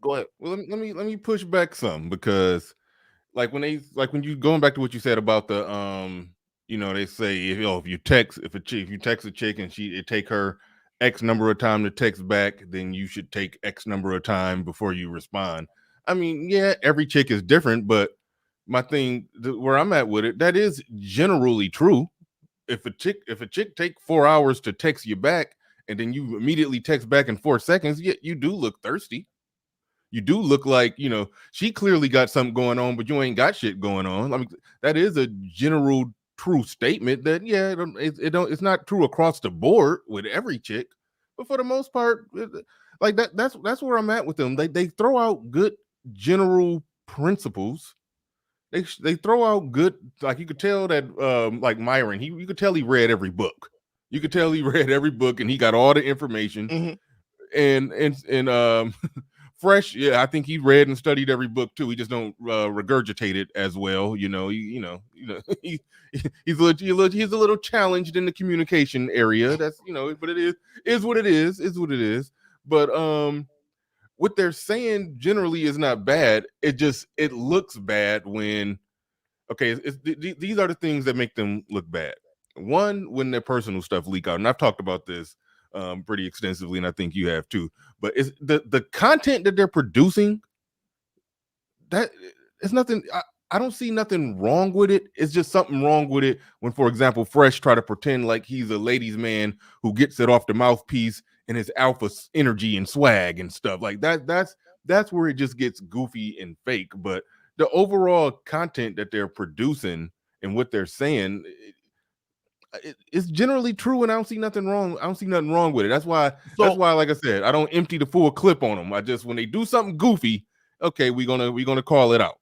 go ahead. Well, let me push back some, because like when you going back to what you said about the they say if you text a chick and it take her X number of time to text back, then you should take X number of time before you respond. I mean, yeah, every chick is different, but my thing, where I'm at with it, that is generally true. If a chick take 4 hours to text you back, and then you immediately text back in 4 seconds, you do look thirsty. You do look like, she clearly got something going on, but you ain't got shit going on. I mean, that is a general true statement that it's not true across the board with every chick, but for the most part, like that's where I'm at with them. They throw out good general principles. They throw out good, like you could tell that like Myron, you could tell he read every book. You could tell he read every book and he got all the information. Mm-hmm. And Fresh, yeah, I think he read and studied every book too. He just don't regurgitate it as well. He's a little challenged in the communication area. That's but it is what it is. But what they're saying generally is not bad. It looks bad when these are the things that make them look bad. One, when their personal stuff leak out, and I've talked about this pretty extensively, and I think you have too. But it's the content that they're producing. That it's nothing. I don't see nothing wrong with it. It's just something wrong with it when, for example, Fresh try to pretend like he's a ladies' man who gets it off the mouthpiece and his alpha energy and swag and stuff like that. That's where it just gets goofy and fake. But the overall content that they're producing and what they're saying, it's generally true, and I don't see nothing wrong. I don't see nothing wrong with it. That's why, like I said, I don't empty the full clip on them. I just, when they do something goofy, okay, we're gonna call it out.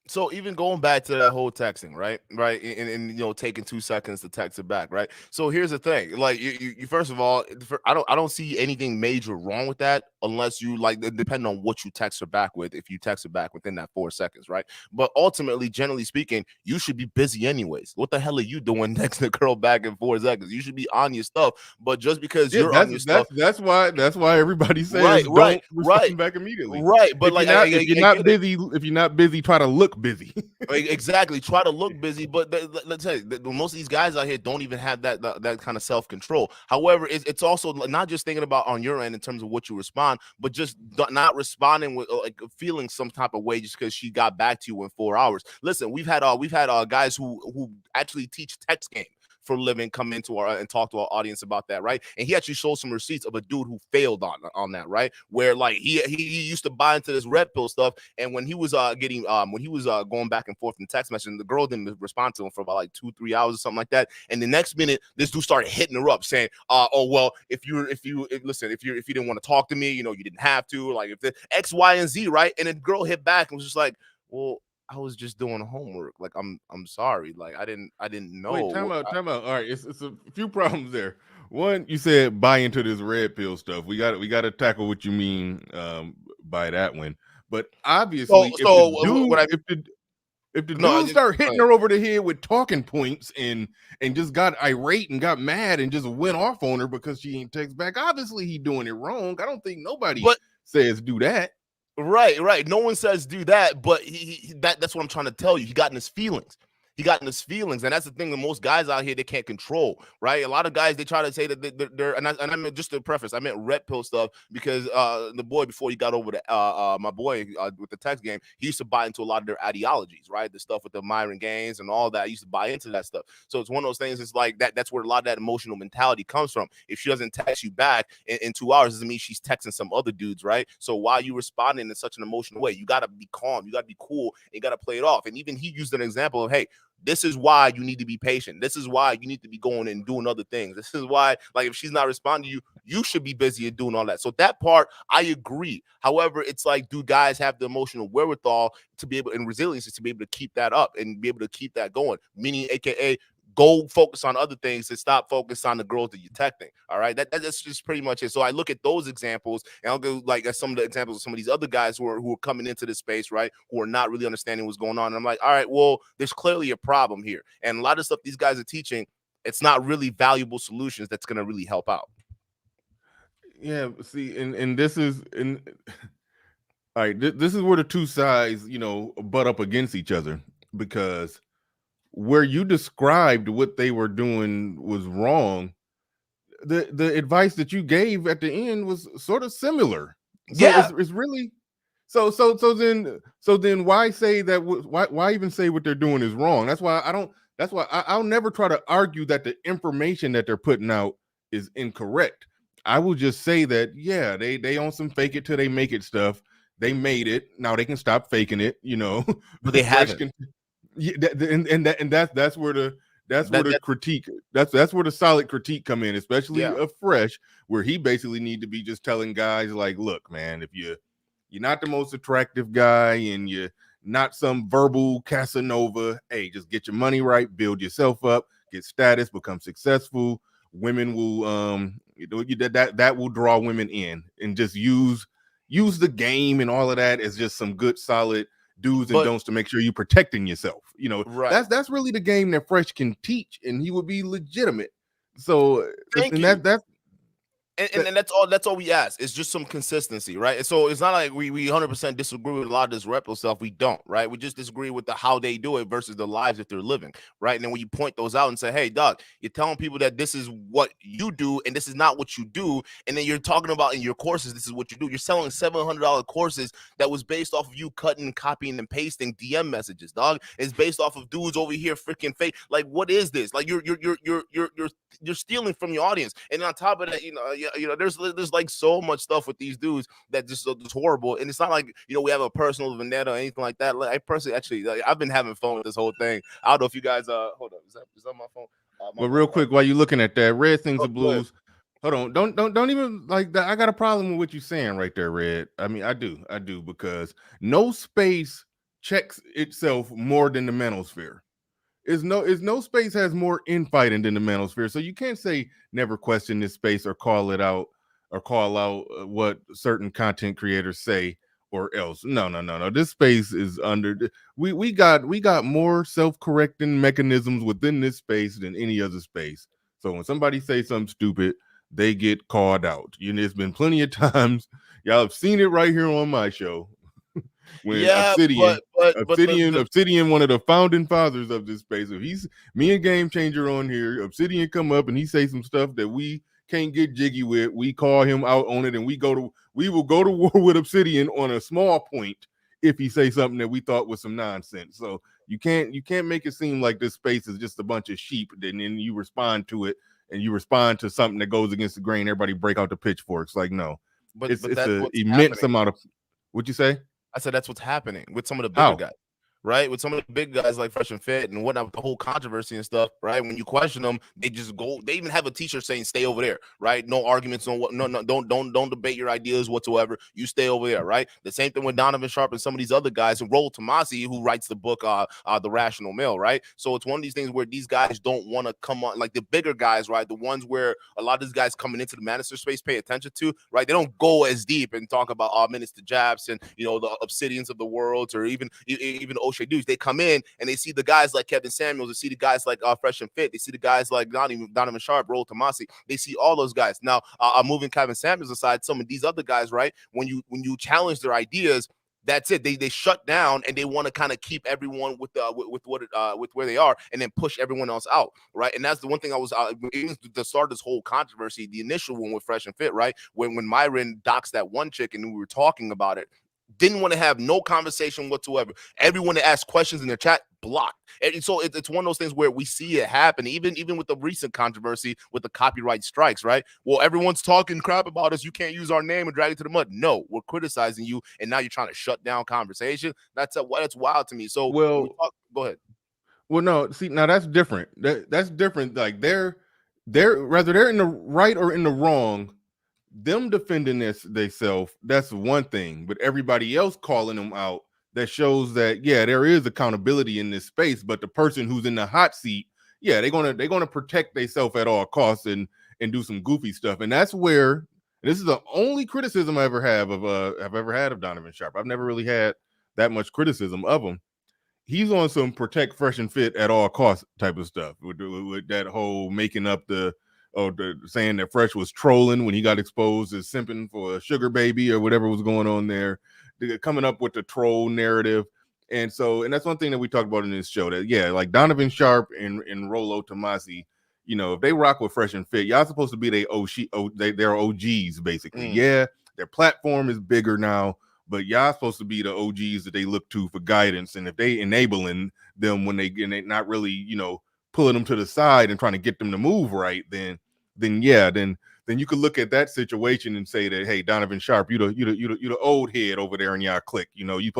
So even going back to that whole texting, right, and taking 2 seconds to text it back, right? So here's the thing, like you first of all, I don't see anything major wrong with that, unless you depending on what you text her back with. If you text her back within that 4 seconds, right? But ultimately, generally speaking, you should be busy anyways. What the hell are you doing texting a girl back in 4 seconds? You should be on your stuff. But just because you're on your stuff, that's why everybody says don't respond back immediately, right? But if you're not busy, try to look busy. Exactly, try to look busy. But let's say most of these guys out here don't even have that kind of self-control. However, it's also not just thinking about on your end in terms of what you respond, but just not responding with feeling some type of way just because she got back to you in 4 hours. Listen, we've had guys who actually teach text game for a living come into our and talk to our audience about that, right? And he actually showed some receipts of a dude who failed on that, right? Where he used to buy into this red pill stuff, and when he was going back and forth in text messaging, the girl didn't respond to him for about 2-3 hours or something like that. And the next minute, this dude started hitting her up, saying, "Oh well, if you didn't want to talk to me, you didn't have to, like if the X, Y, and Z, right?" And the girl hit back and was just like, "Well, I was just doing homework. Like, I'm sorry. Like, I didn't know." Wait, time out. All right, it's a few problems there. One, you said buy into this red pill stuff. We got to tackle what you mean by that one. But obviously, if the dude start hitting her over the head with talking points and just got irate and got mad and just went off on her because she ain't text back, obviously he doing it wrong. I don't think nobody says do that. Right. No one says do that, but that's what I'm trying to tell you. He got in his feelings. And that's the thing that most guys out here, they can't control, right? A lot of guys, they try to say that they're and I meant, just to preface, I meant red pill stuff because the boy, before he got over to my boy with the text game, he used to buy into a lot of their ideologies, right? The stuff with the Myron Gaines and all that. I used to buy into that stuff. So it's one of those things. It's like that's where a lot of that emotional mentality comes from. If she doesn't text you back in 2 hours, doesn't mean she's texting some other dudes, right? So while you responding in such an emotional way, you got to be calm, you got to be cool, and you got to play it off. And even he used an example of, hey, this is why you need to be patient. This is why you need to be going and doing other things. This is why, like, if she's not responding to you, you should be busy and doing all that. So that part, I agree. However, it's like, do guys have the emotional wherewithal to be able, and resilience to be able to keep that up and be able to keep that going? Meaning, AKA, go focus on other things and stop focus on the girls that you're texting. All right, that's just pretty much it. So I look at those examples, and I'll go at some of the examples of some of these other guys who are coming into this space, right, who are not really understanding what's going on. And I'm like, all right, well, there's clearly a problem here, and a lot of stuff these guys are teaching, it's not really valuable solutions that's going to really help out. Yeah, see, and this is all right. This is where the two sides, butt up against each other, because where you described what they were doing was wrong, the advice that you gave at the end was sort of similar. So it's really so then why say that? Why even say what they're doing is wrong? That's why I'll never try to argue that the information that they're putting out is incorrect. I will just say that, yeah, they on some fake it till they make it stuff. They made it. Now they can stop faking it, but they haven't. Yeah, that's where the critique, that's where the solid critique come in, especially of Fresh, where he basically need to be just telling guys like, look, man, if you're not the most attractive guy and you're not some verbal Casanova, hey, just get your money right, build yourself up, get status, become successful. Women will that will draw women in, and just use use the game and all of that as just some good solid do's and don'ts to make sure you're protecting yourself. You know, that's really the game that Fresh can teach, and he would be legitimate. So And that's all we ask. It's just some consistency, right? So it's not like we 100% disagree with a lot of this reptile stuff. We don't, right? We just disagree with how they do it versus the lives that they're living, right? And then when you point those out and say, hey, dog, you're telling people that this is what you do and this is not what you do, and then you're talking about in your courses, this is what you do. You're selling $700 courses that was based off of you cutting, copying, and pasting DM messages, dog. It's based off of dudes over here freaking fake. Like, what is this? Like, you're stealing from your audience, and on top of that, you know, there's like so much stuff with these dudes that just horrible. And it's not like, you know, we have a personal vendetta or anything like that. Like, I personally, actually, like, I've been having fun with this whole thing. I don't know if you guys hold up, is that my phone? Well, real quick, while you're looking at that, Red Things of Blues. Hold on, don't even like that. I got a problem with what you're saying right there, Red. I mean, I do, because no space checks itself more than the manosphere. Is no space has more infighting than the manosphere. So you can't say never question this space or call it out or call out what certain content creators say or else. No. This space is under. We got more self-correcting mechanisms within this space than any other space. So when somebody says something stupid, they get called out. You know, there's been plenty of times. Y'all have seen it right here on my show. When Obsidian, one of the founding fathers of this space. If he's me and Game Changer on here, Obsidian come up and he say some stuff that we can't get jiggy with. We call him out on it, and we will go to war with Obsidian on a small point if he say something that we thought was some nonsense. So you can't make it seem like this space is just a bunch of sheep, and then you respond to it, and you respond to something that goes against the grain. Everybody break out the pitchforks. Like, no, it's an immense amount of. What'd you say? I said that's what's happening with some of the bigger guys, right? With some of the big guys like Fresh and Fit and whatnot, with the whole controversy and stuff, right? When you question them, they just go. They even have a T-shirt saying "Stay over there," right? No arguments on what. No, don't debate your ideas whatsoever. You stay over there, right? The same thing with Donovan Sharp and some of these other guys, and Roll Tomasi, who writes the book, The Rational Male, right? So it's one of these things where these guys don't want to come on, like the bigger guys, right? The ones where a lot of these guys coming into the manosphere space pay attention to, right? They don't go as deep and talk about Minister Japs and, you know, the Obsidians of the world, or even O'Shea dudes. They come in and they see the guys like Kevin Samuels, they see the guys like Fresh and Fit, they see the guys like Donovan Sharp, Roll Tomasi, they see all those guys. Now, moving Kevin Samuels aside, some of these other guys, right? When you challenge their ideas, that's it. They shut down, and they want to kind of keep everyone with where they are, and then push everyone else out, right? And that's the one thing I was even to start this whole controversy, the initial one with Fresh and Fit, right? When Myron doxed that one chick, and we were talking about it, didn't want to have no conversation whatsoever. Everyone that asked questions in their chat blocked. And so it's one of those things where we see it happen, even with the recent controversy with the copyright strikes, right? Well, everyone's talking crap about us. You can't use our name and drag it to the mud. No, we're criticizing you, and now you're trying to shut down conversation. That's wild to me. So, go ahead. Well, no, see, now that's different. That's different. Like they're whether they're in the right or in the wrong. Them defending themselves, that's one thing, but everybody else calling them out, that shows that, yeah, there is accountability in this space, but the person who's in the hot seat, yeah, they're gonna protect themselves at all costs and do some goofy stuff. And that's where this is the only criticism I ever had of Donovan Sharp. I've never really had that much criticism of him. He's on some protect Fresh and Fit at all costs type of stuff with that whole making up saying that Fresh was trolling when he got exposed as simping for a sugar baby or whatever was going on there. They're coming up with the troll narrative. And that's one thing that we talked about in this show, that, yeah, like Donovan Sharp and Rollo Tomasi, you know, if they rock with Fresh and Fit, y'all supposed to be they're OGs, basically. Yeah, their platform is bigger now, but y'all supposed to be the OGs that they look to for guidance. And if they enabling them when they're not really, you know, pulling them to the side and trying to get them to move right, then you could look at that situation and say that, hey, Donovan Sharp, you the old head over there in y'all clique. You know, you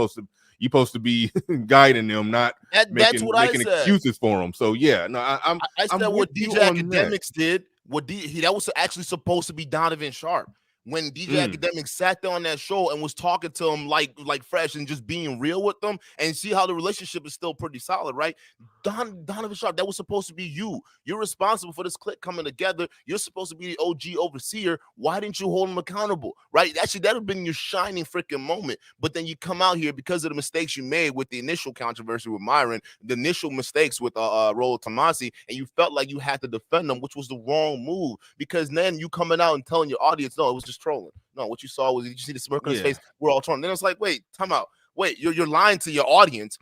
supposed to be guiding them, not making excuses for them. So yeah, no, I said what DJ Academics did. That was actually supposed to be Donovan Sharp. when DJ Academic sat there on that show and was talking to him like fresh and just being real with them, and see how the relationship is still pretty solid, right? Donovan Sharp, that was supposed to be you. You're responsible for this clique coming together. You're supposed to be the OG overseer. Why didn't you hold him accountable, right? Actually, that would have been your shining freaking moment. But then you come out here because of the mistakes you made with the initial controversy with Myron, the initial mistakes with Rollo Tomasi, and you felt like you had to defend them, which was the wrong move, because then you coming out and telling your audience, no, it was just trolling. No, what you saw was, did you see the smirk on his face? We're all trolling. Then it's like, wait, time out. Wait, you're lying to your audience.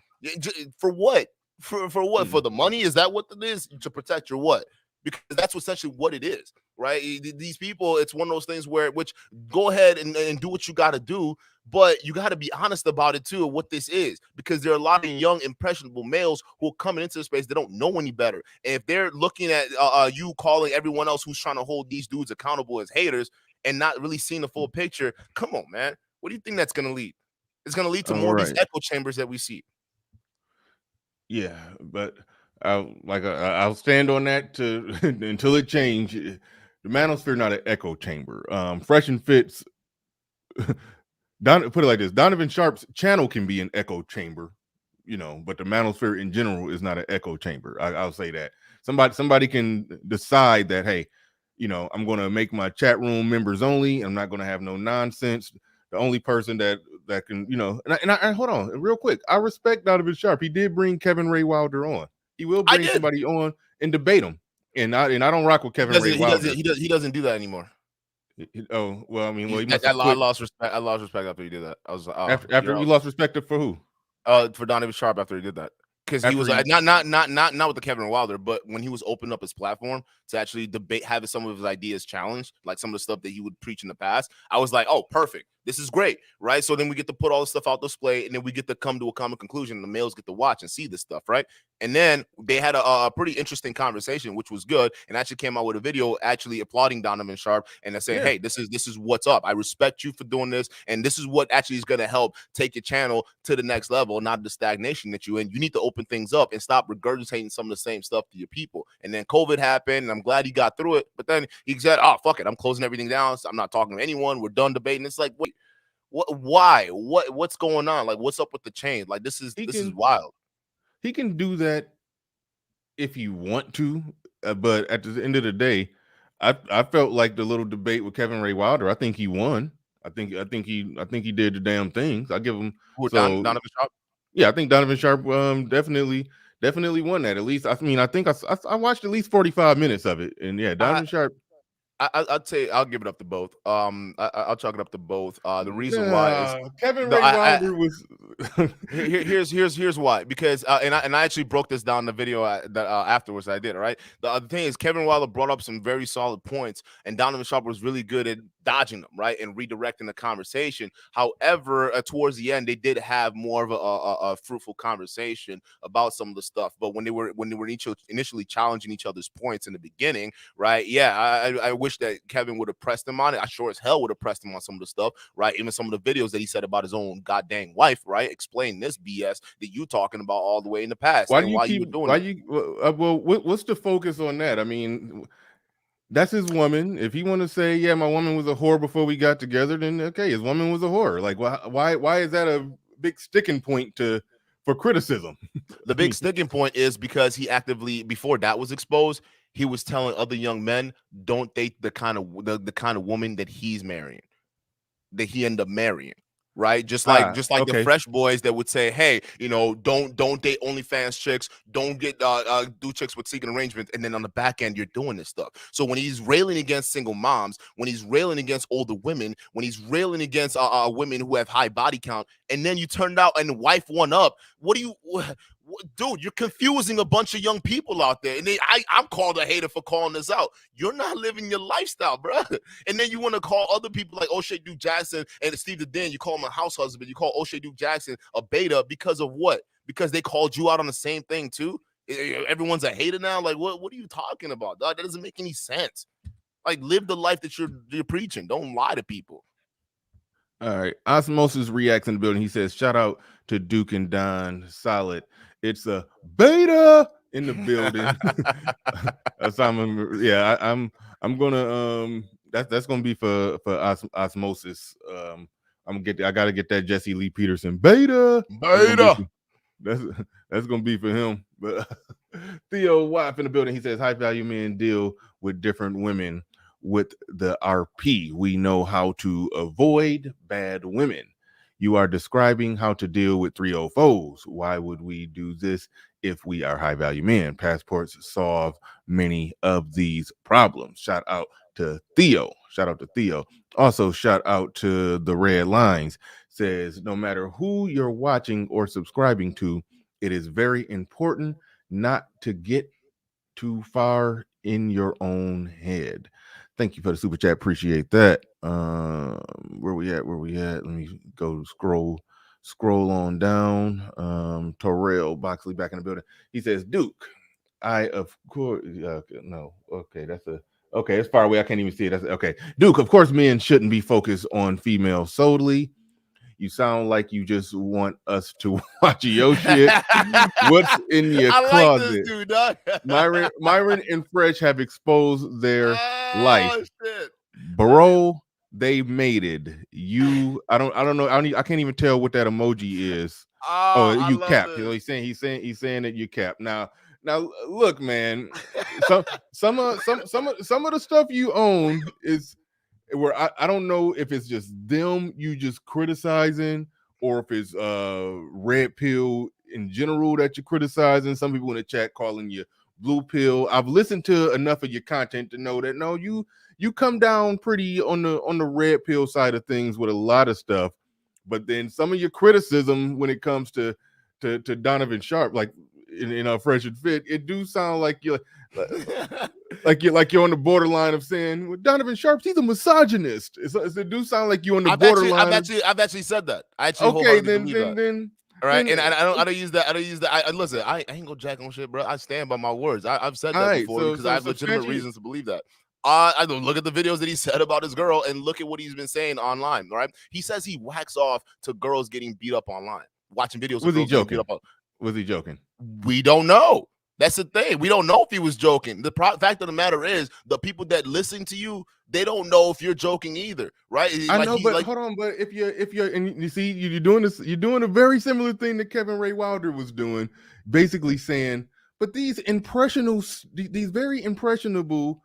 For what? For what? For the money? Is that what it is? To protect your what? Because that's essentially what it is, right? These people, it's one of those things where, which go ahead and do what you got to do, but you got to be honest about it too, what this is, because there are a lot of young, impressionable males who are coming into the space that don't know any better. And if they're looking at you calling everyone else who's trying to hold these dudes accountable as haters and not really seeing the full picture, come on, man. What do you think that's going to lead? It's going to lead to more of these echo chambers that we see. Yeah, but I'll stand on that until it changes. The Manosphere not an echo chamber. Fresh and Fitz. Put it like this: Donovan Sharp's channel can be an echo chamber, but the Manosphere in general is not an echo chamber. I'll say that. Somebody can decide that, hey, I'm going to make my chat room members only. I'm not going to have no nonsense. The only person that can, and I hold on real quick. I respect Donovan Sharp. He did bring Kevin Ray Wilder on. He will bring somebody on and debate him. And I don't rock with Kevin Ray Wilder. He doesn't do that anymore. Oh, well, I mean, I lost respect. I lost respect after he did that. I was after you lost respect for who? For Donovan Sharp after he did that. Because he was not with the Kevin Wilder, but when he was opening up his platform to actually debate, having some of his ideas challenged, like some of the stuff that he would preach in the past, I was like, oh, perfect. This is great, right? So then we get to put all the stuff out display, and then we get to come to a common conclusion, and the males get to watch and see this stuff, right? And then they had a pretty interesting conversation, which was good, and actually came out with a video actually applauding Donovan Sharp and saying, hey, this is what's up. I respect you for doing this, and this is what actually is going to help take your channel to the next level, not the stagnation that you're in. You need to open things up and stop regurgitating some of the same stuff to your people. And then COVID happened, and I'm glad he got through it, but then he said, oh, fuck it, I'm closing everything down. So I'm not talking to anyone. We're done debating. It's like, wait. Why? What's going on? Like, what's up with the change? Like, this is wild. He can do that if you want to, but at the end of the day, I felt like the little debate with Kevin Ray Wilder. I think he won. I think he did the damn things. I give him Donovan Sharp. Yeah, I think Donovan Sharp definitely won that. At least I think I watched at least 45 minutes of it, and yeah, Donovan Sharp. I'd say I'll give it up to both. I'll chalk it up to both. The reason why is Kevin Ray Wilder was here's why, because and I actually broke this down in the video that afterwards I did. All right, the other thing is Kevin Wilder brought up some very solid points, and Donovan Sharp was really good at dodging them, right, and redirecting the conversation. However, towards the end, they did have more of a fruitful conversation about some of the stuff. But when they were initially challenging each other's points in the beginning, right? Yeah, I wish that Kevin would have pressed him on it. I sure as hell would have pressed him on some of the stuff, right? Even some of the videos that he said about his own goddamn wife, right? Explain this BS that you talking about all the way in the past. What's the focus on that? I mean, that's his woman. If he want to say, yeah, my woman was a whore before we got together, then okay, his woman was a whore. Like, why is that a big sticking point for criticism? The big sticking point is because he actively, before that was exposed, he was telling other young men, don't date the kind of woman that he's marrying, that he ended up marrying. Right, just like the fresh boys that would say, hey, don't date OnlyFans chicks, don't get do chicks with secret arrangements, and then on the back end you're doing this stuff. So when he's railing against single moms, when he's railing against older women, when he's railing against women who have high body count, and then you turned out and wife one up, dude, you're confusing a bunch of young people out there. And I'm called a hater for calling this out. You're not living your lifestyle, bro. And then you want to call other people like O'Shea Duke Jackson and Steve the Den, you call him a house husband, you call O'Shea Duke Jackson a beta because of what? Because they called you out on the same thing too? Everyone's a hater now? Like, what are you talking about, dog? That doesn't make any sense. Like, live the life that you're preaching. Don't lie to people. All right. Osmosis reacts in the building. He says, shout out to Duke and Don. Solid. It's a beta in the building. I'm gonna that's gonna be for osmosis. I gotta get that Jesse Lee Peterson beta. That's gonna be for him. But Theo Watt in the building. He says high value men deal with different women with the RP. We know how to avoid bad women. You are describing how to deal with 304s. Why would we do this if we are high value men? Passports solve many of these problems. Shout out to Theo. Also, shout out to the Red Lines. Says no matter who you're watching or subscribing to, it is very important not to get too far in your own head. Thank you for the super chat. Appreciate that. Where we at? Let me go scroll on down. Terrell Boxley back in the building. He says, Duke, I of course no. Okay, it's far away. I can't even see it. That's okay. Duke, of course, men shouldn't be focused on females solely. You sound like you just want us to watch your shit. What's in your closet? Like this dude, dog. Myron and Fresh have exposed their life. Shit. Bro, they mated. I don't know. I can't even tell what that emoji is. You cap. You know, he's saying that you cap. Now look, man. Some of the stuff you own is where I don't know if it's just them you just criticizing or if it's red pill in general that you're criticizing. Some people in the chat calling you blue pill. I've listened to enough of your content to know that no, you come down pretty on the red pill side of things with a lot of stuff. But then some of your criticism when it comes to Donovan Sharp, like in Fresh and Fit, it do sound like you're on the borderline of saying, well, Donovan Sharp, he's a misogynist. It do sound like you're on the borderline. I've actually said that. I actually then all right, and I don't use that. Listen, I ain't gonna jack on shit, bro. I stand by my words. I've said that before because I have legitimate reasons to believe that. I don't look at the videos that he said about his girl and look at what he's been saying online. Right? He says he whacks off to girls getting beat up online, watching videos. Was he joking? Was he joking? We don't know. That's the thing. We don't know if he was joking. The fact of the matter is, the people that listen to you, they don't know if you're joking either, right? I know, but hold on. But if you're, and you see, you're doing a very similar thing that Kevin Ray Wilder was doing, basically saying, but these very impressionable,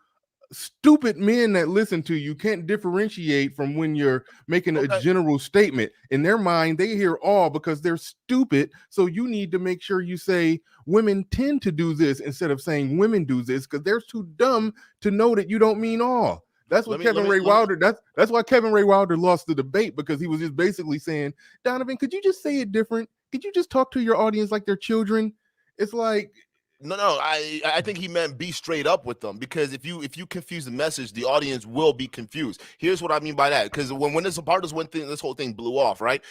stupid men that listen to you can't differentiate from when you're making a general statement. In their mind, they hear all because they're stupid. So you need to make sure you say women tend to do this instead of saying women do this because they're too dumb to know that you don't mean all. That's what Kevin Ray Wilder. That's why Kevin Ray Wilder lost the debate, because he was just basically saying, Donovan, could you just say it different? Could you just talk to your audience like they're children? It's like, No, I think he meant be straight up with them, because if you confuse the message, the audience will be confused. Here's what I mean by that, because when this whole thing blew off, right?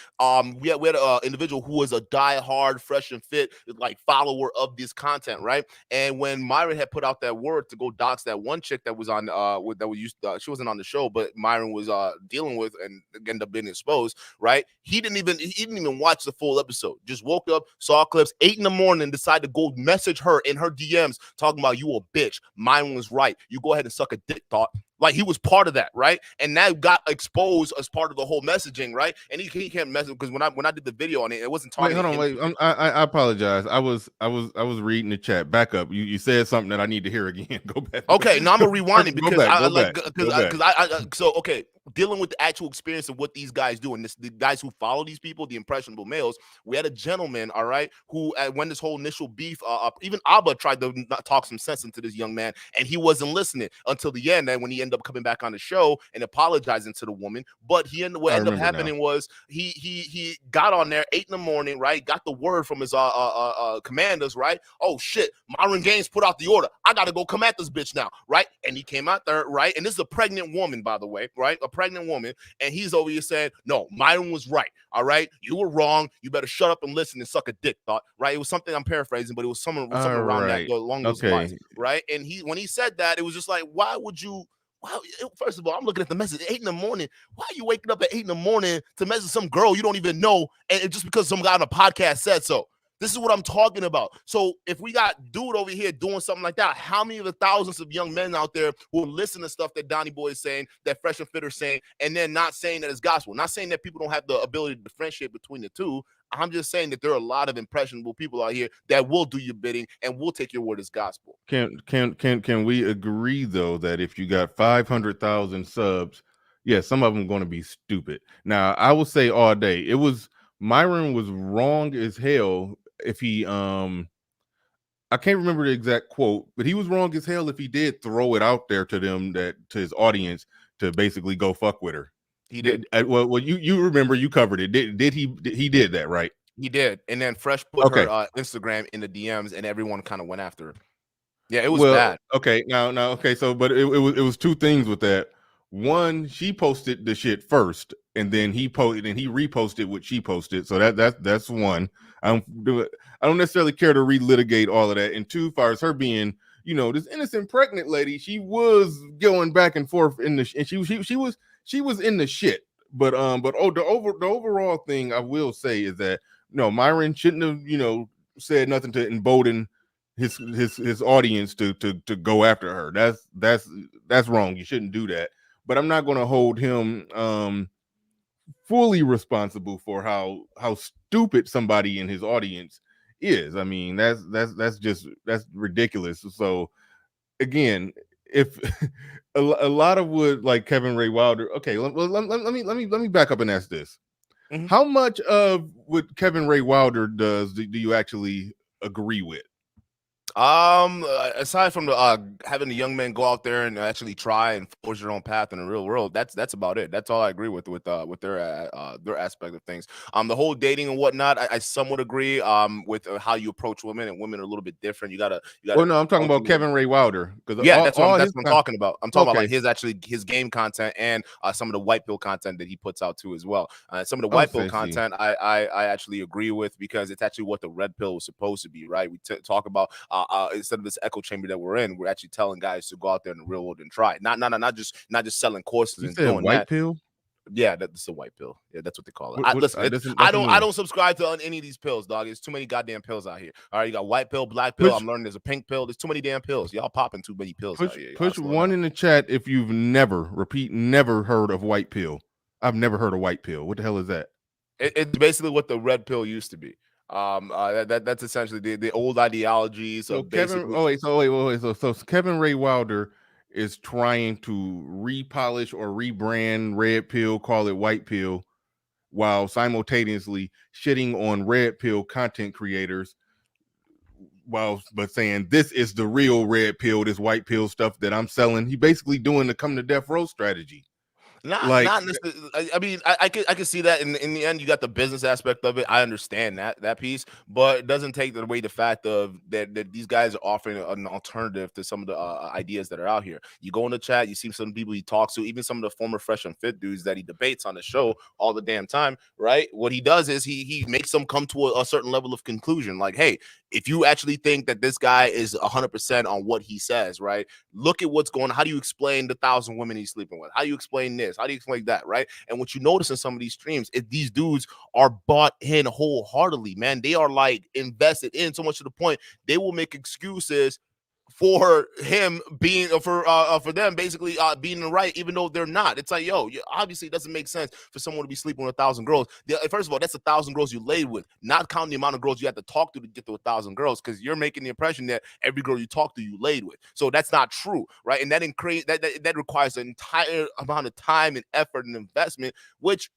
We had an individual who was a diehard Fresh and Fit like follower of this content, right? And when Myron had put out that word to go dox that one chick that was on she wasn't on the show, but Myron was dealing with and ended up being exposed, right? He didn't even watch the full episode. Just woke up, saw clips, 8 a.m, decided to go message her in her DMs talking about you a bitch. Mine was right. You go ahead and suck a dick, thought. Like, he was part of that, right? And that got exposed as part of the whole messaging, right? And he can't mess because when I did the video on it, it wasn't talking. I apologize. I was reading the chat. Back up. You said something that I need to hear again. Go back. Okay, now I'm gonna rewind it because dealing with the actual experience of what these guys do, and the guys who follow these people, the impressionable males. We had a gentleman, all right, who when this whole initial beef, even Abba tried to talk some sense into this young man, and he wasn't listening until the end. And when he ended up coming back on the show and apologizing to the woman, but what ended up happening was he got on there 8 a.m, right? Got the word from his commanders, right? Oh shit, Myron Gaines put out the order. I gotta go come at this bitch now, right? And he came out there, right? And this is a pregnant woman, by the way, right? A pregnant woman, and he's over here saying, no, Myron was right, all right? You were wrong. You better shut up and listen and suck a dick, thought, right? It was something, I'm paraphrasing, but it was something around that along those lines, right? And when he said that, it was just like, why would you? Wow, first of all, I'm looking at the message 8 a.m. Why are you waking up at 8 a.m. to message some girl you don't even know, and just because some guy on a podcast said so? This is what I'm talking about. So if we got dude over here doing something like that, how many of the thousands of young men out there who listen to stuff that Donnie Boy is saying, that Fresh and Fit are saying, and then not saying that it's gospel? Not saying that people don't have the ability to differentiate between the two. I'm just saying that there are a lot of impressionable people out here that will do your bidding and will take your word as gospel. Can we agree though that if you got 500,000 subs, yeah, some of them are going to be stupid. Now, I will say all day, Myron was wrong as hell if he I can't remember the exact quote, but he was wrong as hell if he did throw it out there to them, to his audience, to basically go fuck with her. He did. Well, you remember, you covered it. Did he did that, right? He did. And then Fresh put her Instagram in the DMs, and everyone kind of went after her. Yeah, it was bad. Okay, now, okay, so but it was two things with that. One, she posted the shit first, and then he posted and he reposted what she posted. So that's one. I don't necessarily care to relitigate all of that. And two, as far as her being, this innocent pregnant lady, she was going back and forth and she was in the shit. But the overall thing I will say is that Myron shouldn't have said nothing to embolden his audience to go after her. That's wrong. You shouldn't do that. But I'm not going to hold him fully responsible for how stupid somebody in his audience is. I mean, that's ridiculous. So again, if a lot of what, like Kevin Ray Wilder, okay, let me back up and ask this. Mm-hmm. How much of what Kevin Ray Wilder does do you actually agree with? Aside from the having the young men go out there and actually try and forge their own path in the real world, that's about it. That's all I agree with their aspect of things. The whole dating and whatnot, I somewhat agree with how you approach women, and women are a little bit different. You gotta. Well, no, I'm talking about Kevin Ray Wilder. Yeah, that's what I'm talking about. I'm talking about like his game content and some of the white pill content that he puts out too as well. Some of the white pill content I actually agree with, because it's actually what the red pill was supposed to be, right? We talk about instead of this echo chamber that we're in, we're actually telling guys to go out there in the real world and try. Not just selling courses and doing white pill. Yeah, that's a white pill. Yeah, that's what they call it. I don't subscribe to any of these pills, dog. There's too many goddamn pills out here. All right, you got white pill, black pill. I'm learning there's a pink pill. There's too many damn pills. Y'all popping too many pills out here. Push one in the chat if you've never heard of white pill. I've never heard of white pill. What the hell is that? It's basically what the red pill used to be. That's essentially the old ideologies. So So Kevin Ray Wilder is trying to repolish or rebrand red pill, call it white pill, while simultaneously shitting on red pill content creators, but saying this is the real red pill, this white pill stuff that I'm selling. He basically doing the come to death row strategy. Not necessarily. I mean, I could see that in the end. You got the business aspect of it. I understand that piece, but it doesn't take away the fact of that these guys are offering an alternative to some of the ideas that are out here. You go in the chat, you see some people he talks to, even some of the former Fresh and Fit dudes that he debates on the show all the damn time, right? What he does is he makes them come to a certain level of conclusion. Like, hey, if you actually think that this guy is 100% on what he says, right? Look at what's going on. How do you explain the 1,000 women he's sleeping with? How do you explain this? How do you explain that, right? And what you notice in some of these streams is these dudes are bought in wholeheartedly, man. They are like invested in so much to the point they will make excuses for him being for them basically being right, even though they're not. It's like, yo, obviously it doesn't make sense for someone to be sleeping with 1,000 girls. First of all, that's 1,000 girls you laid with, not counting the amount of girls you have to talk to get to 1,000 girls, because you're making the impression that every girl you talk to you laid with. So that's not true, right? And that requires an entire amount of time and effort and investment, which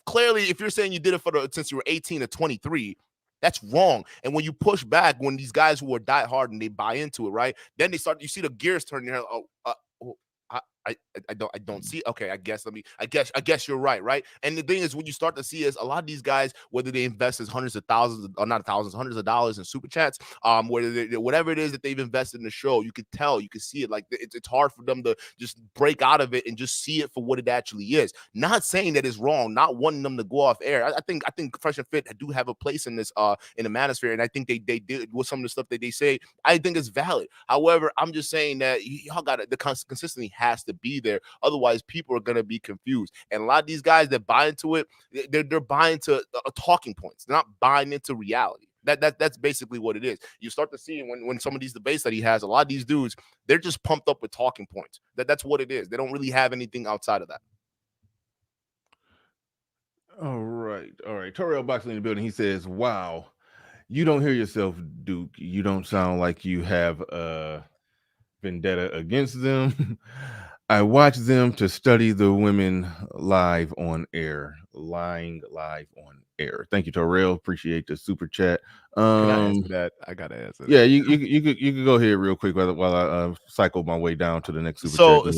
clearly, if you're saying you did it since you were 18 to 23, that's wrong. And when you push back, when these guys who are die hard and they buy into it, right? Then you see the gears turning. I don't see. Okay, I guess you're right. And the thing is, what you start to see is a lot of these guys, whether they invest as hundreds of thousands, or not thousands, hundreds of dollars in super chats, whatever it is that they've invested in the show, you could tell, you could see it. Like it's hard for them to just break out of it and just see it for what it actually is. Not saying that it's wrong, not wanting them to go off air. I think Fresh and Fit do have a place in this in the manosphere, and I think they did with some of the stuff that they say. I think it's valid. However, I'm just saying that y'all got the consistency has to be there. Otherwise, people are going to be confused. And a lot of these guys that buy into it, they're buying into talking points. They're not buying into reality. That's basically what it is. You start to see when some of these debates that he has, a lot of these dudes, they're just pumped up with talking points. That's what it is. They don't really have anything outside of that. All right. Toriel Boxley in the building. He says, "Wow, you don't hear yourself, Duke. You don't sound like you have a vendetta against them." I watch them to study the women live on air, lying live on air. Thank you, Terrell. Appreciate the super chat. Can I answer that? I gotta answer. Yeah, you could go ahead real quick while I cycle my way down to the next super chat.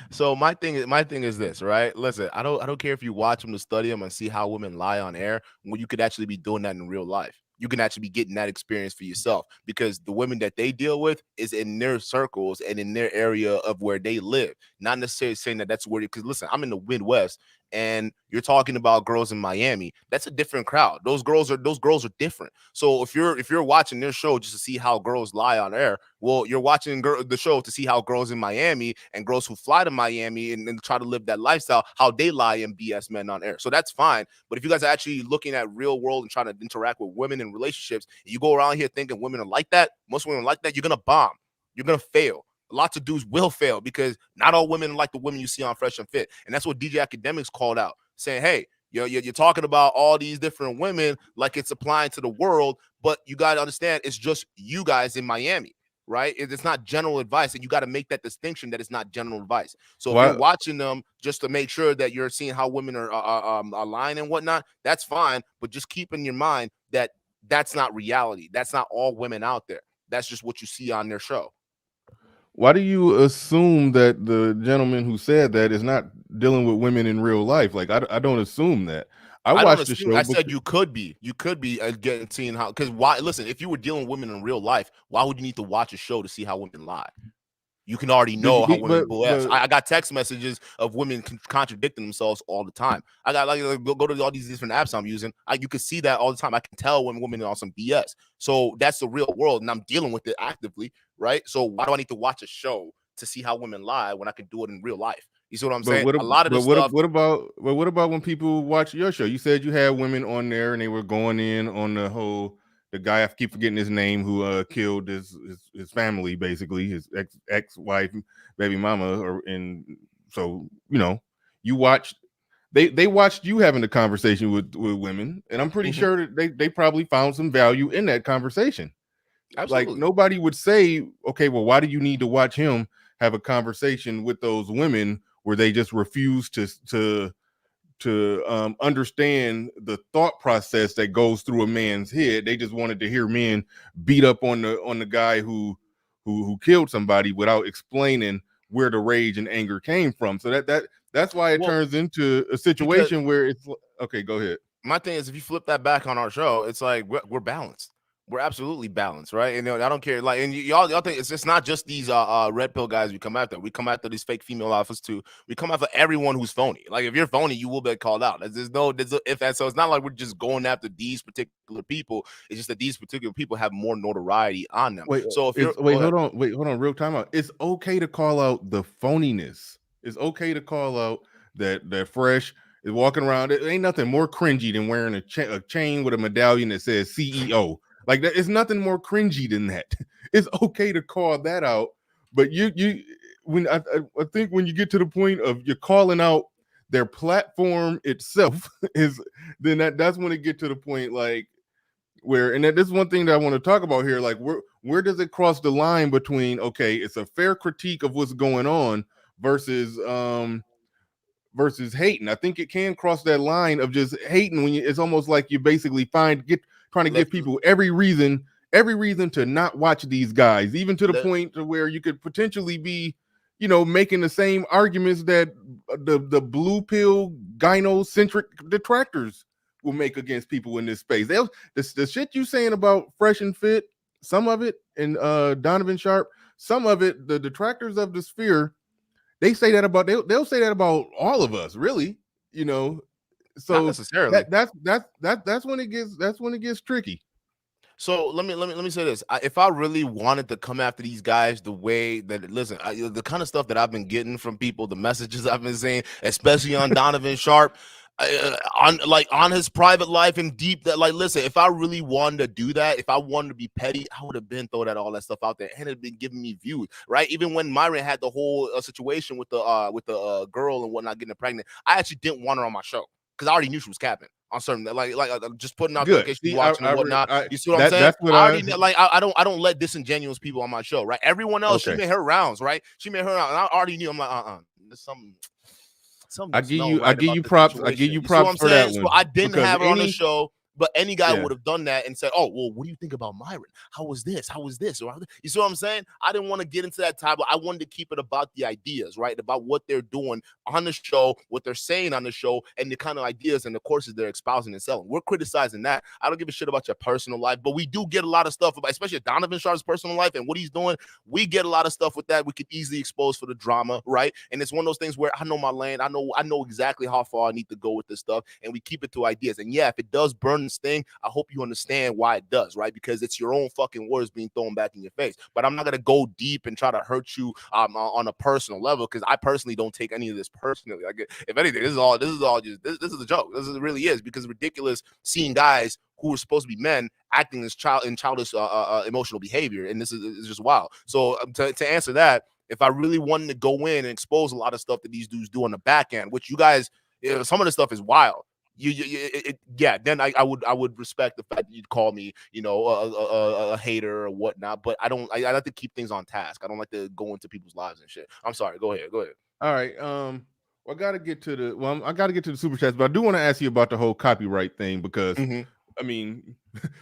So my thing is this, right? Listen, I don't care if you watch them to study them and see how women lie on air when you could actually be doing that in real life. You can actually be getting that experience for yourself, because the women that they deal with is in their circles and in their area of where they live. Not necessarily saying that that's where, because listen, I'm in the Midwest and you're talking about girls in Miami. That's a different crowd. Those girls are different. So if you're watching their show just to see how girls lie on air, well, you're watching the show to see how girls in Miami and girls who fly to Miami and try to live that lifestyle, how they lie and BS men on air. So that's fine. But if you guys are actually looking at real world and trying to interact with women in relationships, and you go around here thinking women are like that, most women are like that, you're gonna bomb. You're gonna fail. Lots of dudes will fail because not all women are like the women you see on Fresh and Fit. And that's what DJ Academics called out, saying, hey, you're talking about all these different women like it's applying to the world, but you got to understand it's just you guys in Miami, right? It's not general advice, and you got to make that distinction that it's not general advice. So if you're watching them just to make sure that you're seeing how women are lying and whatnot, that's fine, but just keep in your mind that that's not reality. That's not all women out there. That's just what you see on their show. Why do you assume that the gentleman who said that is not dealing with women in real life? Like, I don't assume that. I watched the show. I said you could be getting seeing how, because why? Listen, if you were dealing with women in real life, why would you need to watch a show to see how women lie? You can already know how women BS. I got text messages of women contradicting themselves all the time. I got go to all these different apps I'm using. You can see that all the time. I can tell when women are on some BS. So that's the real world, and I'm dealing with it actively, right? So why do I need to watch a show to see how women lie when I can do it in real life? You see what I'm saying? A lot of this stuff. What about when people watch your show? You said you had women on there and they were going in on the guy, I keep forgetting his name, who killed his family, basically his ex-wife, baby mama, so you watched. They watched you having a conversation with women, and I'm pretty sure that they probably found some value in that conversation. Absolutely. Like, nobody would say, okay, well, why do you need to watch him have a conversation with those women where they just refuse to understand the thought process that goes through a man's head. They just wanted to hear men beat up on the guy who killed somebody without explaining where the rage and anger came from. So that's why it turns into a situation where it's okay. Go ahead. My thing is, if you flip that back on our show, it's like we're balanced. We're absolutely balanced, right? And I don't care. Like, and y'all think it's not just these red pill guys we come after. We come after these fake female alphas too. We come after everyone who's phony. Like, if you're phony, you will be called out. There's if and so. It's not like we're just going after these particular people. It's just that these particular people have more notoriety on them. Hold on, real time out. It's okay to call out the phoniness. It's okay to call out that Fresh is walking around. It ain't nothing more cringy than wearing a chain with a medallion that says CEO. Like, that is nothing more cringy than that. It's okay to call that out, but I think when you get to the point of you're calling out their platform itself, that's when it get to the point like where, and this is one thing that I want to talk about here. Like, where does it cross the line between, okay, it's a fair critique of what's going on versus hating? I think it can cross that line of just hating when it's almost like you basically trying to give people every reason to not watch these guys, even to the point to where you could potentially be, making the same arguments that the blue pill gynocentric detractors will make against people in this space. The shit you saying about Fresh and Fit, some of it, and Donovan Sharp, some of it, the detractors of the sphere, they say that about they'll say that about all of us, really, So not necessarily. That's when it gets tricky. So let me say this. If I really wanted to come after these guys the way that, listen, the kind of stuff that I've been getting from people, the messages I've been saying, especially on Donovan Sharp, on his private life and deep that, like, listen, if I really wanted to do that, if I wanted to be petty, I would have been throw that all that stuff out there and it'd been giving me views, right? Even when Myron had the whole situation with the girl and whatnot getting pregnant, I actually didn't want her on my show because I already knew she was capping on certain, like just putting out there in case she's watching and whatnot. You see what I'm saying? That's what I already like I don't let disingenuous people on my show, right? Everyone else, Okay. she made her rounds, right? She made her rounds, and I already knew. I'm like, there's something. I give you props for that one. So I didn't because have her on the show, but any guy Yeah. would have done that and said, "Oh, well, what do you think about Myron? How was this? How was this?" Or you see what I'm saying? I didn't want to get into that type, but I wanted to keep it about the ideas, right? About what they're doing on the show, what they're saying on the show, and the kind of ideas and the courses they're espousing and selling. We're criticizing that. I don't give a shit about your personal life, but we do get a lot of stuff about, especially Donovan Sharp's personal life and what he's doing. We get a lot of stuff with that. We could easily expose for the drama, right? And it's one of those things where I know my lane. I know exactly how far I need to go with this stuff, and we keep it to ideas. And yeah, if it does burn this thing, I hope you understand why it does, right? Because it's your own fucking words being thrown back in your face. But I'm not gonna go deep and try to hurt you on a personal level, because I personally don't take any of this personally. Like, if anything, this is all just this is a joke. This really is, because it's ridiculous seeing guys who are supposed to be men acting as childish emotional behavior, and this is just wild. So to answer that, if I really wanted to go in and expose a lot of stuff that these dudes do on the back end, which you guys, some of the stuff is wild. Then I would respect the fact that you'd call me, a hater or whatnot. But I like to keep things on task. I don't like to go into people's lives and shit. I'm sorry. Go ahead. All right. I got to get to the super chats, but I do want to ask you about the whole copyright thing, because I mean,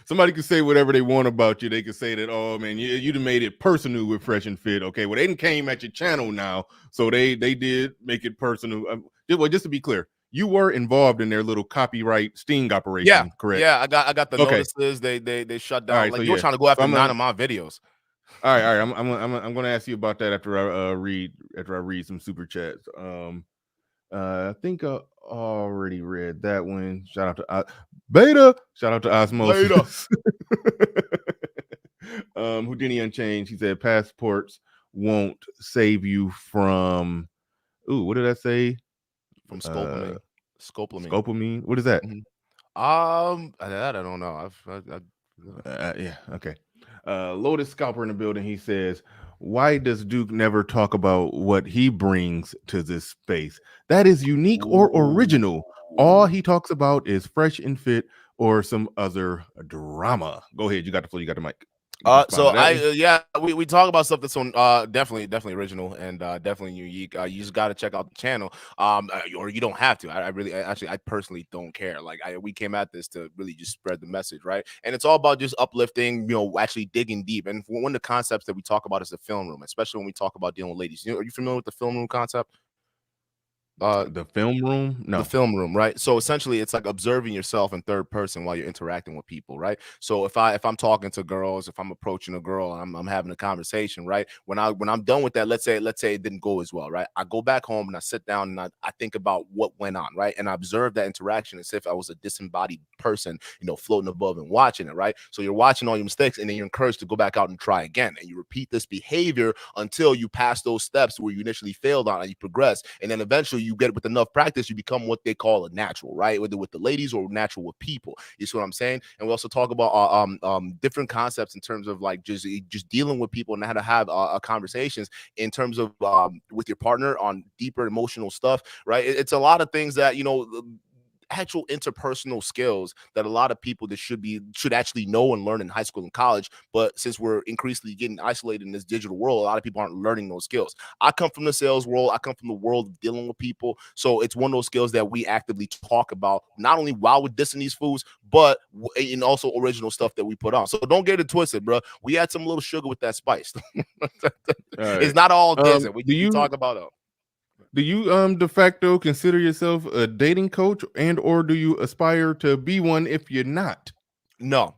somebody can say whatever they want about you. They can say that, oh man, you done made it personal with Fresh and Fit. Okay, well, they didn't came at your channel now, so they did make it personal. Just to be clear, you were involved in their little copyright sting operation, correct? Yeah, I got the notices. They shut down. Right, like, you were trying to go after 9 of my videos. All right. I'm going to ask you about that after I read some super chats. I think I already read that one. Shout out to Beta. Shout out to Osmosis. Houdini Unchanged. He said passports won't save you from. Ooh, what did I say? From scopolamine. Scopolamine. What is that? I don't know. Yeah. Okay. Lotus Scalper in the building. He says, why does Duke never talk about what he brings to this space that is unique or original? All he talks about is Fresh and Fit or some other drama. Go ahead. You got the floor. You got the mic. We talk about stuff that's on definitely original and definitely unique. You just got to check out the channel, or you don't have to. I personally don't care. Like, we came at this to really just spread the message, right? And it's all about just uplifting, actually digging deep. And one of the concepts that we talk about is the film room, especially when we talk about dealing with ladies. Are you familiar with the film room concept? The film room? No. The film room, right? So essentially it's like observing yourself in third person while you're interacting with people, right? So if I'm talking to girls, if I'm approaching a girl, I'm having a conversation, right? When I'm done with that, let's say it didn't go as well, right? I go back home and I sit down and I think about what went on, right? And I observe that interaction as if I was a disembodied person, floating above and watching it, right? So you're watching all your mistakes, and then you're encouraged to go back out and try again, and you repeat this behavior until you pass those steps where you initially failed on, and you progress, and then eventually you get, with enough practice, you become what they call a natural, right? Whether with the ladies or natural with people. You see what I'm saying? And we also talk about different concepts in terms of like just dealing with people and how to have conversations in terms of with your partner on deeper emotional stuff, right? It's a lot of things that actual interpersonal skills that a lot of people that should actually know and learn in high school and college. But since we're increasingly getting isolated in this digital world, a lot of people aren't learning those skills. I come from the sales world. I come from the world of dealing with people. So it's one of those skills that we actively talk about, not only while we're dissing these foods, but in also original stuff that we put on. So don't get it twisted, bro. We add some little sugar with that spice. It's not all dissing. We talk about it. Do you de facto consider yourself a dating coach, and or do you aspire to be one if you're not? No.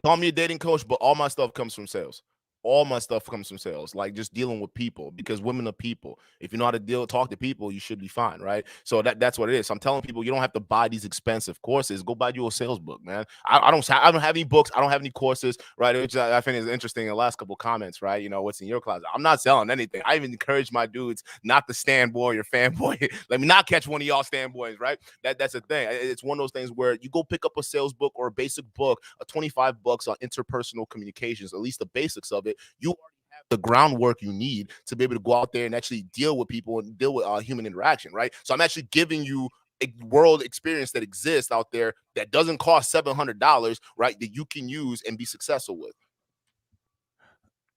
Call me a dating coach, but all my stuff comes from sales. all my stuff comes from sales, like just dealing with people, because women are people. If you know how to talk to people, you should be fine, right? So that's what it is. So I'm telling people, you don't have to buy these expensive courses. Go buy you a sales book, man. I don't have any books. I don't have any courses, right? Which I find is interesting in the last couple comments, right? You know, what's in your closet? I'm not selling anything. I even encourage my dudes not to stand boy or fanboy. Let me not catch one of y'all stand boys, right? That's the thing. It's one of those things where you go pick up a sales book or a basic book, $25 on interpersonal communications, at least the basics of it. You already have the groundwork you need to be able to go out there and actually deal with people and deal with human interaction, right? So I'm actually giving you a world experience that exists out there that doesn't cost $700, right? That you can use and be successful with.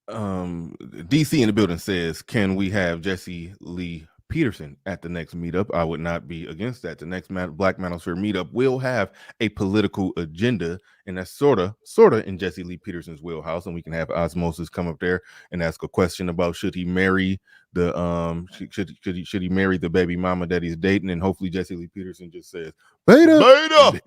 DC in the building says, can we have Jesse Lee Peterson at the next meetup? I would not be against that. The next Black Manosphere meetup will have a political agenda, and that's sort of in Jesse Lee Peterson's wheelhouse. And we can have Osmosis come up there and ask a question about should he marry the should he marry the baby mama that he's dating, and hopefully Jesse Lee Peterson just says beta.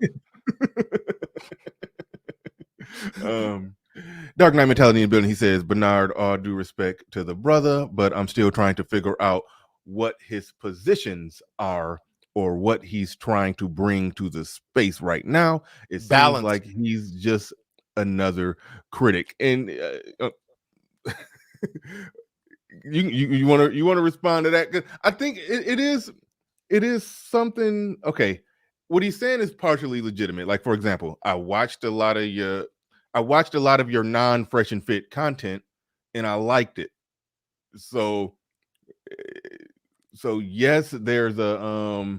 Dark Knight Mentality in the building. He says, Bernard, all due respect to the brother, but I'm still trying to figure out what his positions are or what he's trying to bring to the space right now. It seems like he's just another critic. And you want to respond to that? Because I think it is something. Okay, what he's saying is partially legitimate. Like, for example, I watched a lot of your non-fresh and fit content, and I liked it. So yes, there's a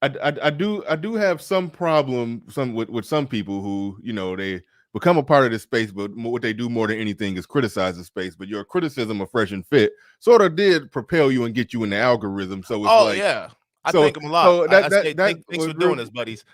I do have some problem with some people who, you know, they become a part of this space, but what they do more than anything is criticize the space. But your criticism of Fresh and Fit sort of did propel you and get you in the algorithm. So it's I thank him a lot. So thanks for doing this, buddies.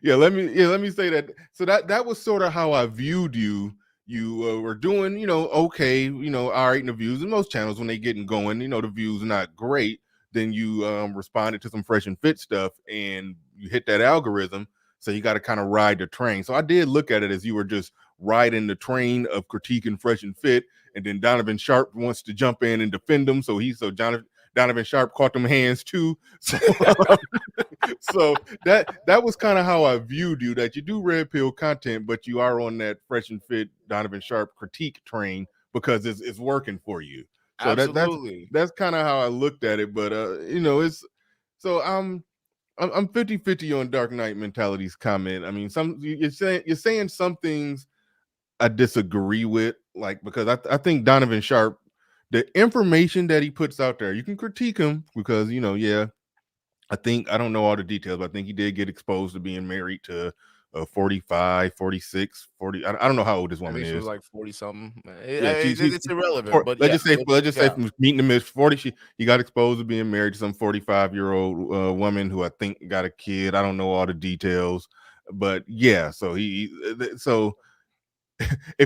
yeah, let me say that. So that was sort of how I viewed you. You were doing, you know, okay, you know, all right in the views. And most channels, when they getting going, you know, the views are not great. Then you responded to some Fresh and Fit stuff, and you hit that algorithm. So you got to kind of ride the train. So I did look at it as you were just riding the train of critiquing Fresh and Fit, and then Donovan Sharp wants to jump in and defend them. So Donovan Sharp caught them hands too. So that was kind of how I viewed you, that you do red pill content, but you are on that Fresh and Fit Donovan Sharp critique train because it's working for you. So that's kind of how I looked at it. But you know, I'm 50-50 on Dark Knight Mentality's comment. I mean, you're saying some things I disagree with, like, because I think Donovan Sharp, the information that he puts out there, you can critique him because, you know, I don't know all the details, but I think he did get exposed to being married to 45, 46, 40. I don't know how old this woman is. She was like 40 something. It's irrelevant. But let's just say from meeting the mid 40, he got exposed to being married to some 45-year-old woman who I think got a kid. I don't know all the details, but yeah. So if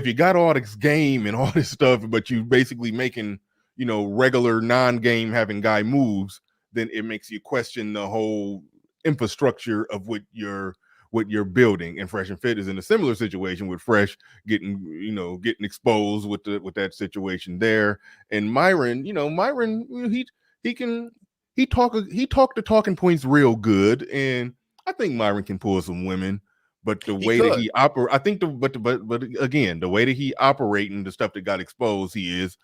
you got all this game and all this stuff, but you basically making, you know, regular non-game having guy moves, then it makes you question the whole infrastructure of what you're building. And Fresh and Fit is in a similar situation with Fresh getting exposed with that situation there. And Myron, he talked the talking points real good, and I think Myron can pull some women. But the way that he operate, I think but again, the way that he operating the stuff that got exposed, he's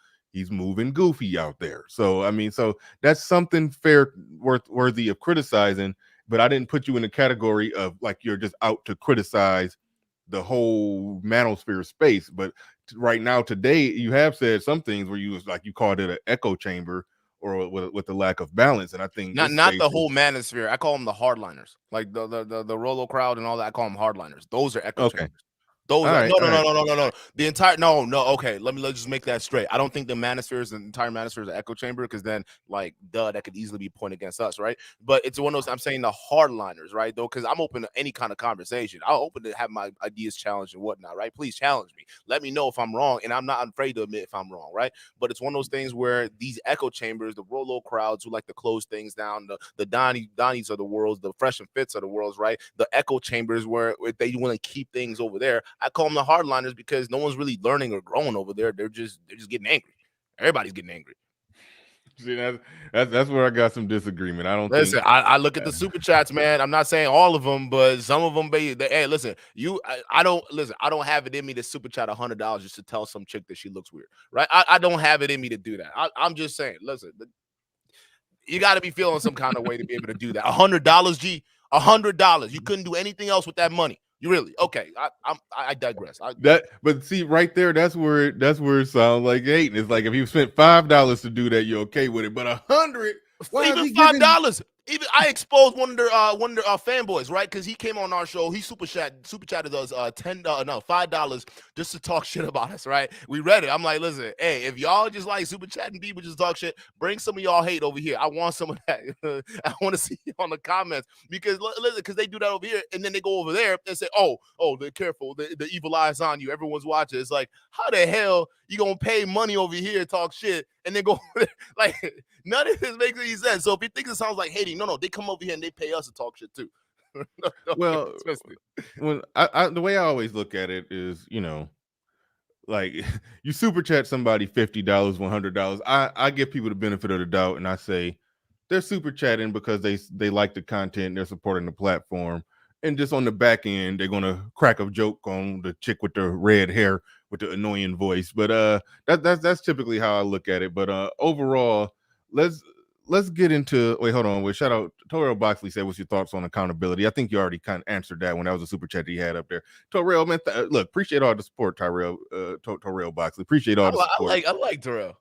moving goofy out there. So I mean, so that's something worthy of criticizing. But I didn't put you in the category of like you're just out to criticize the whole manosphere space. But right now, today, you have said some things where you called it an echo chamber, or with the lack of balance. And I think not the whole manosphere. I call them the hardliners, like the Rolo crowd and all that. I call them hardliners. Those are echo chambers. Those are, no. The entire okay. Let's just make that straight. I don't think the entire manosphere is an echo chamber, because then that could easily be pointed against us, right? But it's one of those. I'm saying the hardliners, right? Though, because I'm open to any kind of conversation. I'm open to have my ideas challenged and whatnot, right? Please challenge me. Let me know if I'm wrong, and I'm not afraid to admit if I'm wrong, right? But it's one of those things where these echo chambers, the Rolo crowds who like to close things down, the Donnies of the world, the Fresh and Fits of the world, right? The echo chambers where they want to keep things over there. I call them the hardliners because no one's really learning or growing over there. They're just getting angry. Everybody's getting angry. See, that's where I got some disagreement. I don't listen. think I look at the super chats, man. I'm not saying all of them, but some of them. Hey, listen, I don't listen. I don't have it in me to super chat $100 just to tell some chick that she looks weird, right? I don't have it in me to do that. I'm just saying, listen, you got to be feeling some kind of way to be able to do that. $100, G, $100. You couldn't do anything else with that money. You really okay? I digress. But see, right there, that's where it sounds like hating. It's like if you spent $5 to do that, you're okay with it. But $100, even $5. Even I exposed one of their fanboys, right? Because he came on our show. He super chatted us $5 just to talk shit about us, right? We read it. I'm like, listen, hey, if y'all just like super chatting people just talk shit, bring some of y'all hate over here. I want some of that. I want to see you on the comments because listen, because they do that over here and then they go over there and say, oh, they're careful. The evil eye's on you. Everyone's watching. It's like, how the hell you gonna pay money over here, talk shit, and then go like none of this makes any sense. So if you think it sounds like hating, no, they come over here and they pay us to talk shit too. Well, when the way I always look at it is, like you super chat somebody $50, $100. I give people the benefit of the doubt and I say they're super chatting because they like the content, they're supporting the platform, and just on the back end they're gonna crack a joke on the chick with the red hair with the annoying voice. But that's typically how I look at it. But overall, let's get into hold on. Shout out Torrell Boxley said, what's your thoughts on accountability? I think you already kind of answered that when that was a super chat that he had up there. Torrell, man, look, appreciate all the support, Torrell Boxley. Appreciate all the support. I like Torrell.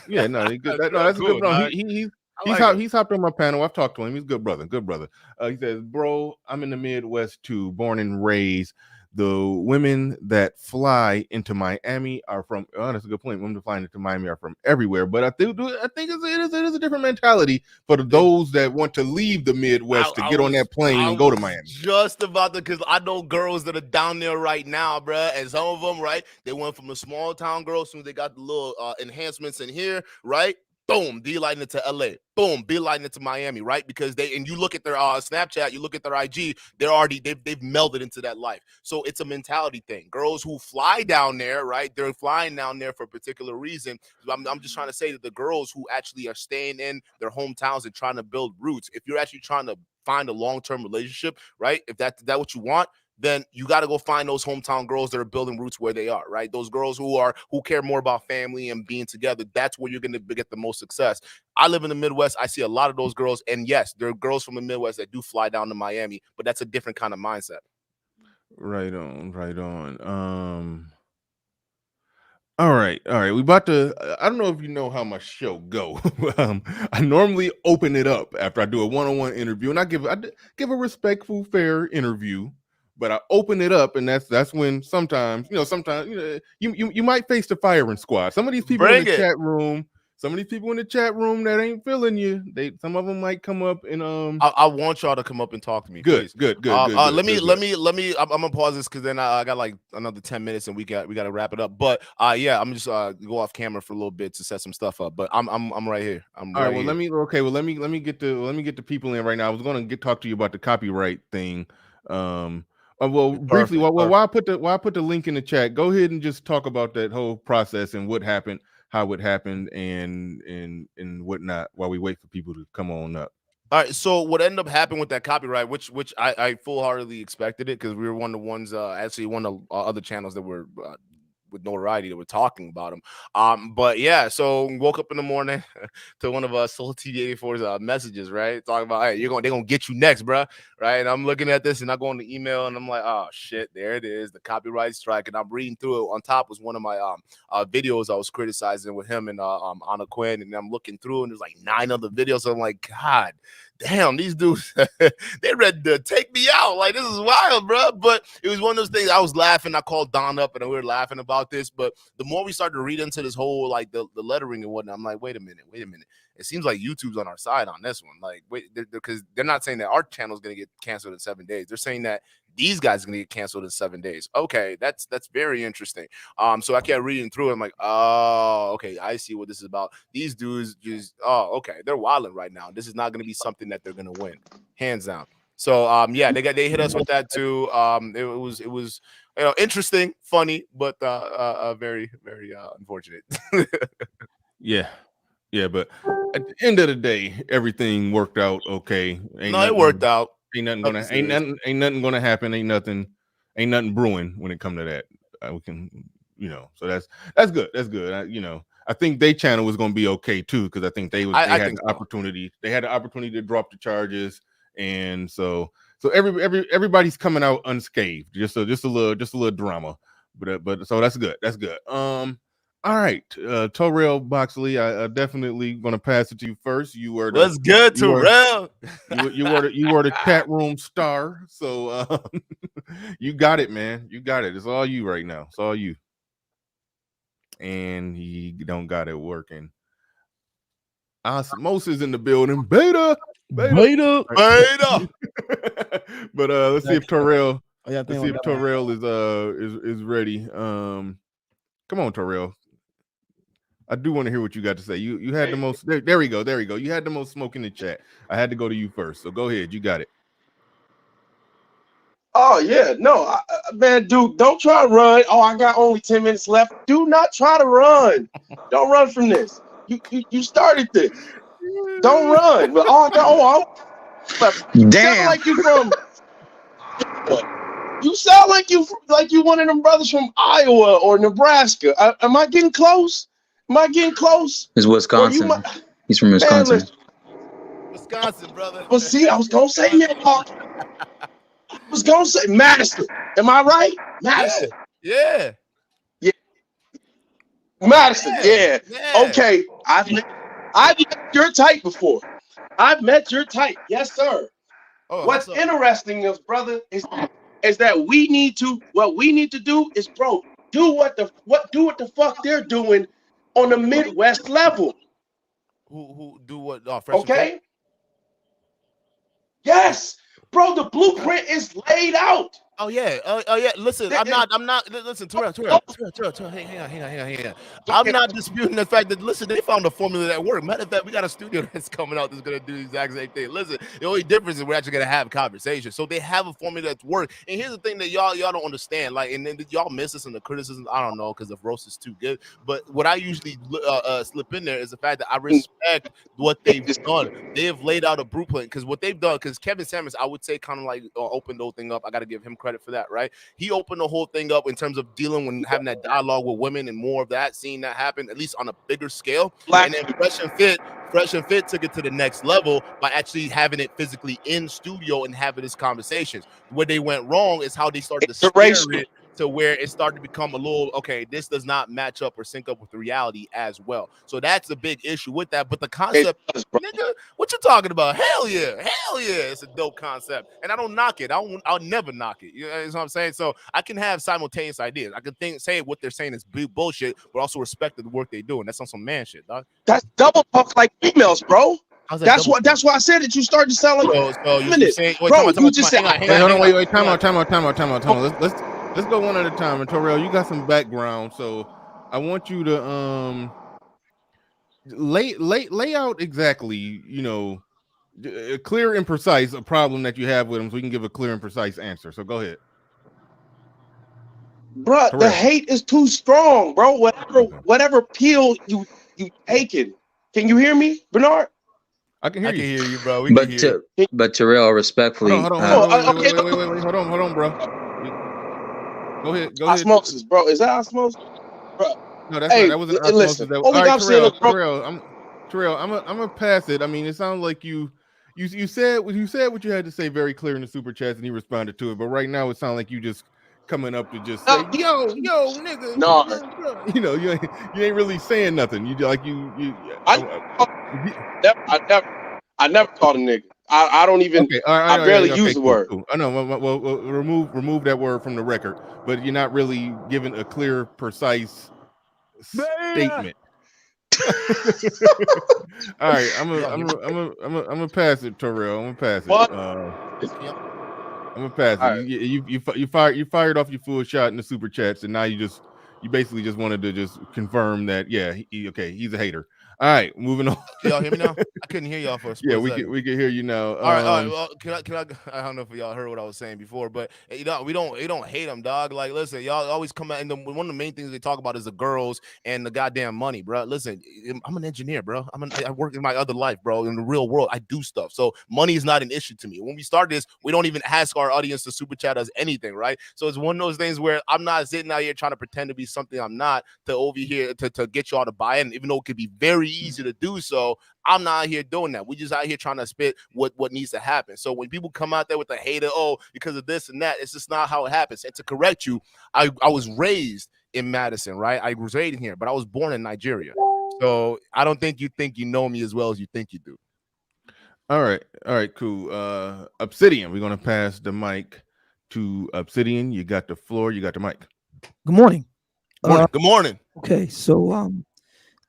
Yeah, no, he's good. That's a good brother. He's hopped on my panel. I've talked to him. He's a good brother. He says, bro, I'm in the Midwest too, born and raised. The women that fly into Miami are from. Oh, that's a good point. Women flying into Miami are from everywhere, but I think it is a different mentality for those that want to leave the Midwest to get on that plane and go to Miami. Just about to, because I know girls that are down there right now, bruh, and some of them, right, they went from a small town girl, as soon as they got the little enhancements in here, right? Boom, beelining it to LA. Boom, beelining it to Miami, right? Because you look at their Snapchat, you look at their IG, they've melded into that life. So it's a mentality thing. Girls who fly down there, right? They're flying down there for a particular reason. I'm just trying to say that the girls who actually are staying in their hometowns and trying to build roots, if you're actually trying to find a long-term relationship, right? If that's what you want, then you got to go find those hometown girls that are building roots where they are, right? Those girls who care more about family and being together. That's where you're going to get the most success. I live in the Midwest. I see a lot of those girls. And yes, there are girls from the Midwest that do fly down to Miami, but that's a different kind of mindset. Right on. All right. We about to. I don't know if you know how my show go. I normally open it up after I do a one-on-one interview, and I give a respectful, fair interview. But I open it up, and that's when sometimes you might face the firing squad. Some of these people in the chat room. Some of these people in the chat room that ain't feeling you, some of them might come up and I want y'all to come up and talk to me. Good. Let me. I'm gonna pause this because then I got like another 10 minutes and we got to wrap it up. But yeah, I'm just go off camera for a little bit to set some stuff up. But I'm right here. All right. Well, let me get the people in right now. I was gonna talk to you about the copyright thing. Briefly, while I put the link in the chat, go ahead and just talk about that whole process and what happened, how it happened, and whatnot, while we wait for people to come on up. All right. So what ended up happening with that copyright, which I full-heartedly expected it, because we were one of the ones, actually one of the other channels that were with notoriety that we're talking about them. But yeah, so woke up in the morning to one of Soul TV 84's messages, right? Talking about, hey, they're gonna get you next, bro. Right. And I'm looking at this and I go on the email and I'm like, oh shit, there it is, the copyright strike. And I'm reading through it. On top was one of my videos I was criticizing with him and Anna Quinn, and I'm looking through and there's like 9 other videos. So I'm like, God damn, these dudes, they ready to take me out. Like, this is wild, bro. But it was one of those things. I was laughing. I called Don up and we were laughing about this. But the more we started to read into this whole, like, the lettering and whatnot, I'm like, wait a minute. It seems like YouTube's on our side on this one. Like, wait, because they're not saying that our channel is going to get canceled in 7 days. They're saying that these guys are going to get canceled in 7 days. Okay, that's very interesting. So I kept reading through it. I'm like, oh, okay, I see what this is about. These dudes just, okay, they're wilding right now. This is not going to be something that they're going to win, hands down. So yeah, they hit us with that too. It was interesting, funny, but very very unfortunate. Yeah, but at the end of the day, everything worked out okay. It worked out. Ain't nothing gonna happen. Ain't nothing brewing when it come to that. We can, so that's good. That's good. I think their channel was gonna be okay too, because I think they had the opportunity. They had the opportunity to drop the charges, and so everybody's coming out unscathed. Just a little drama, but so that's good. That's good. All right, Terrell Boxley, I definitely gonna pass it to you first. You were what's good, Terrell? You were the chat room star, so you got it, man. You got it. It's all you right now. It's all you. And he don't got it working. Osmosis in the building. Beta. But let's see if Terrell. Let's see if Terrell is ready. Come on, Terrell. I do want to hear what you got to say. You had the most. There we go. You had the most smoke in the chat. I had to go to you first, so go ahead. You got it. Oh yeah, no, man, dude, don't try to run. Oh, I got only 10 minutes left. Do not try to run. Don't run from this. You started this. Don't run. But damn. Like you from. You sound like you one of them brothers from Iowa or Nebraska. Am I getting close? It's Wisconsin. He's from Wisconsin. Wisconsin, brother. Well, see, I was gonna say Madison. Madison. Am I right? Madison. Yeah. Madison. Yeah. Okay. I've met your type before. I've met your type. Yes, sir. What's interesting is, brother, is that what we need to do is, bro, do what the fuck they're doing on the Midwest level. Who do what? Okay. Yes, bro. The blueprint is laid out. Oh yeah. Listen, I'm not. Listen, Terrell. Hang on. I'm not disputing the fact that they found a formula that worked. Matter of fact, we got a studio that's coming out that's gonna do the exact same thing. Listen, the only difference is we're actually gonna have conversations. So they have a formula that's worked. And here's the thing that y'all don't understand. Like, and then y'all miss this in the criticism. I don't know, because the roast is too good. But what I usually slip in there is the fact that I respect what they've done. They have laid out a blueprint, because what they've done. Because Kevin Samuels, I would say, kind of like opened the whole thing up. I got to give him credit for that, right? He opened the whole thing up in terms of dealing with having that dialogue with women and more of that, seeing that happen, at least on a bigger scale. And then Fresh and Fit took it to the next level by actually having it physically in studio and having these conversations. Where they went wrong is how they started to steer it to where it started to become a little, okay, this does not match up or sync up with the reality as well. So that's a big issue with that. But the concept, nigga, what you talking about? Hell yeah, it's a dope concept, and I don't knock it. I'll never knock it. You know what I'm saying? So I can have simultaneous ideas. I can say what they're saying is bullshit, but also respect the work they do, and that's on some man shit, dog. That's double talk like females, bro. That's why I said that you started to sound like Time out. Let's go one at a time. And Terrell, you got some background, so I want you to lay out exactly, clear and precise a problem that you have with them, so we can give a clear and precise answer. So go ahead, bro. The hate is too strong, bro. Whatever pill you taking. Can you hear me, Bernard? I can hear you, bro. But Terrell, respectfully, hold on, wait, hold on, bro. Go ahead. Osmosis, bro. Is that osmosis, bro? No, that's not. That wasn't osmosis. Terrell, I'm gonna pass it. I mean, it sounds like you said what you had to say very clear in the super chats, and he responded to it. But right now, it sounds like you just coming up to just say, yo, nigga. No, you ain't really saying nothing. I never called a nigga. I don't even. Okay, I barely use the word. Cool. I know. Well, remove that word from the record. But you're not really giving a clear, precise statement. All right, I'm gonna pass it, Terrell. I'm gonna pass it. What? I'm gonna pass it. Right. You fired off your full shot in the super chats, and now you basically just wanted to just confirm that he's a hater. All right, moving on. Y'all hear me now? I couldn't hear y'all for a split second. We can hear you now. All right. Well, can I? I don't know if y'all heard what I was saying before, but we don't hate them, dog. Like, listen, y'all always come out, and one of the main things they talk about is the girls and the goddamn money, bro. Listen, I'm an engineer, bro. I work in my other life, bro. In the real world, I do stuff, so money is not an issue to me. When we start this, we don't even ask our audience to super chat us anything, right? So it's one of those things where I'm not sitting out here trying to pretend to be something I'm not to over here to get y'all to buy in, even though it could be very easy to do so. I'm not out here doing that. We just out here trying to spit what needs to happen. So when people come out there with the hater, because of this and that, it's just not how it happens. And to correct you, I was raised in Madison, right? I was raised here, but I was born in Nigeria. So I don't think you know me as well as you think you do. All right, cool. Obsidian, we're gonna pass the mic to Obsidian. You got the floor. You got the mic. Good morning. Good morning. Okay, so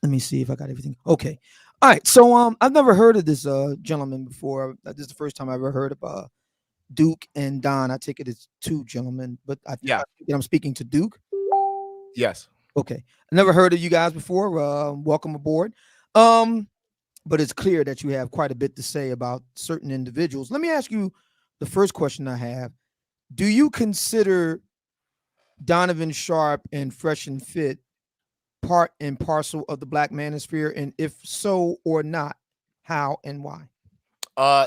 let me see if I got everything. Okay. All right, so I've never heard of this gentleman before. This is the first time I ever heard of Duke and Don. I take it as two gentlemen, but I think I'm speaking to Duke. Yes. Okay. I never heard of you guys before. Welcome aboard. But it's clear that you have quite a bit to say about certain individuals. Let me ask you the first question I have. Do you consider Donovan Sharp and Fresh and Fit part and parcel of the Black Manosphere? And if so or not, how and why?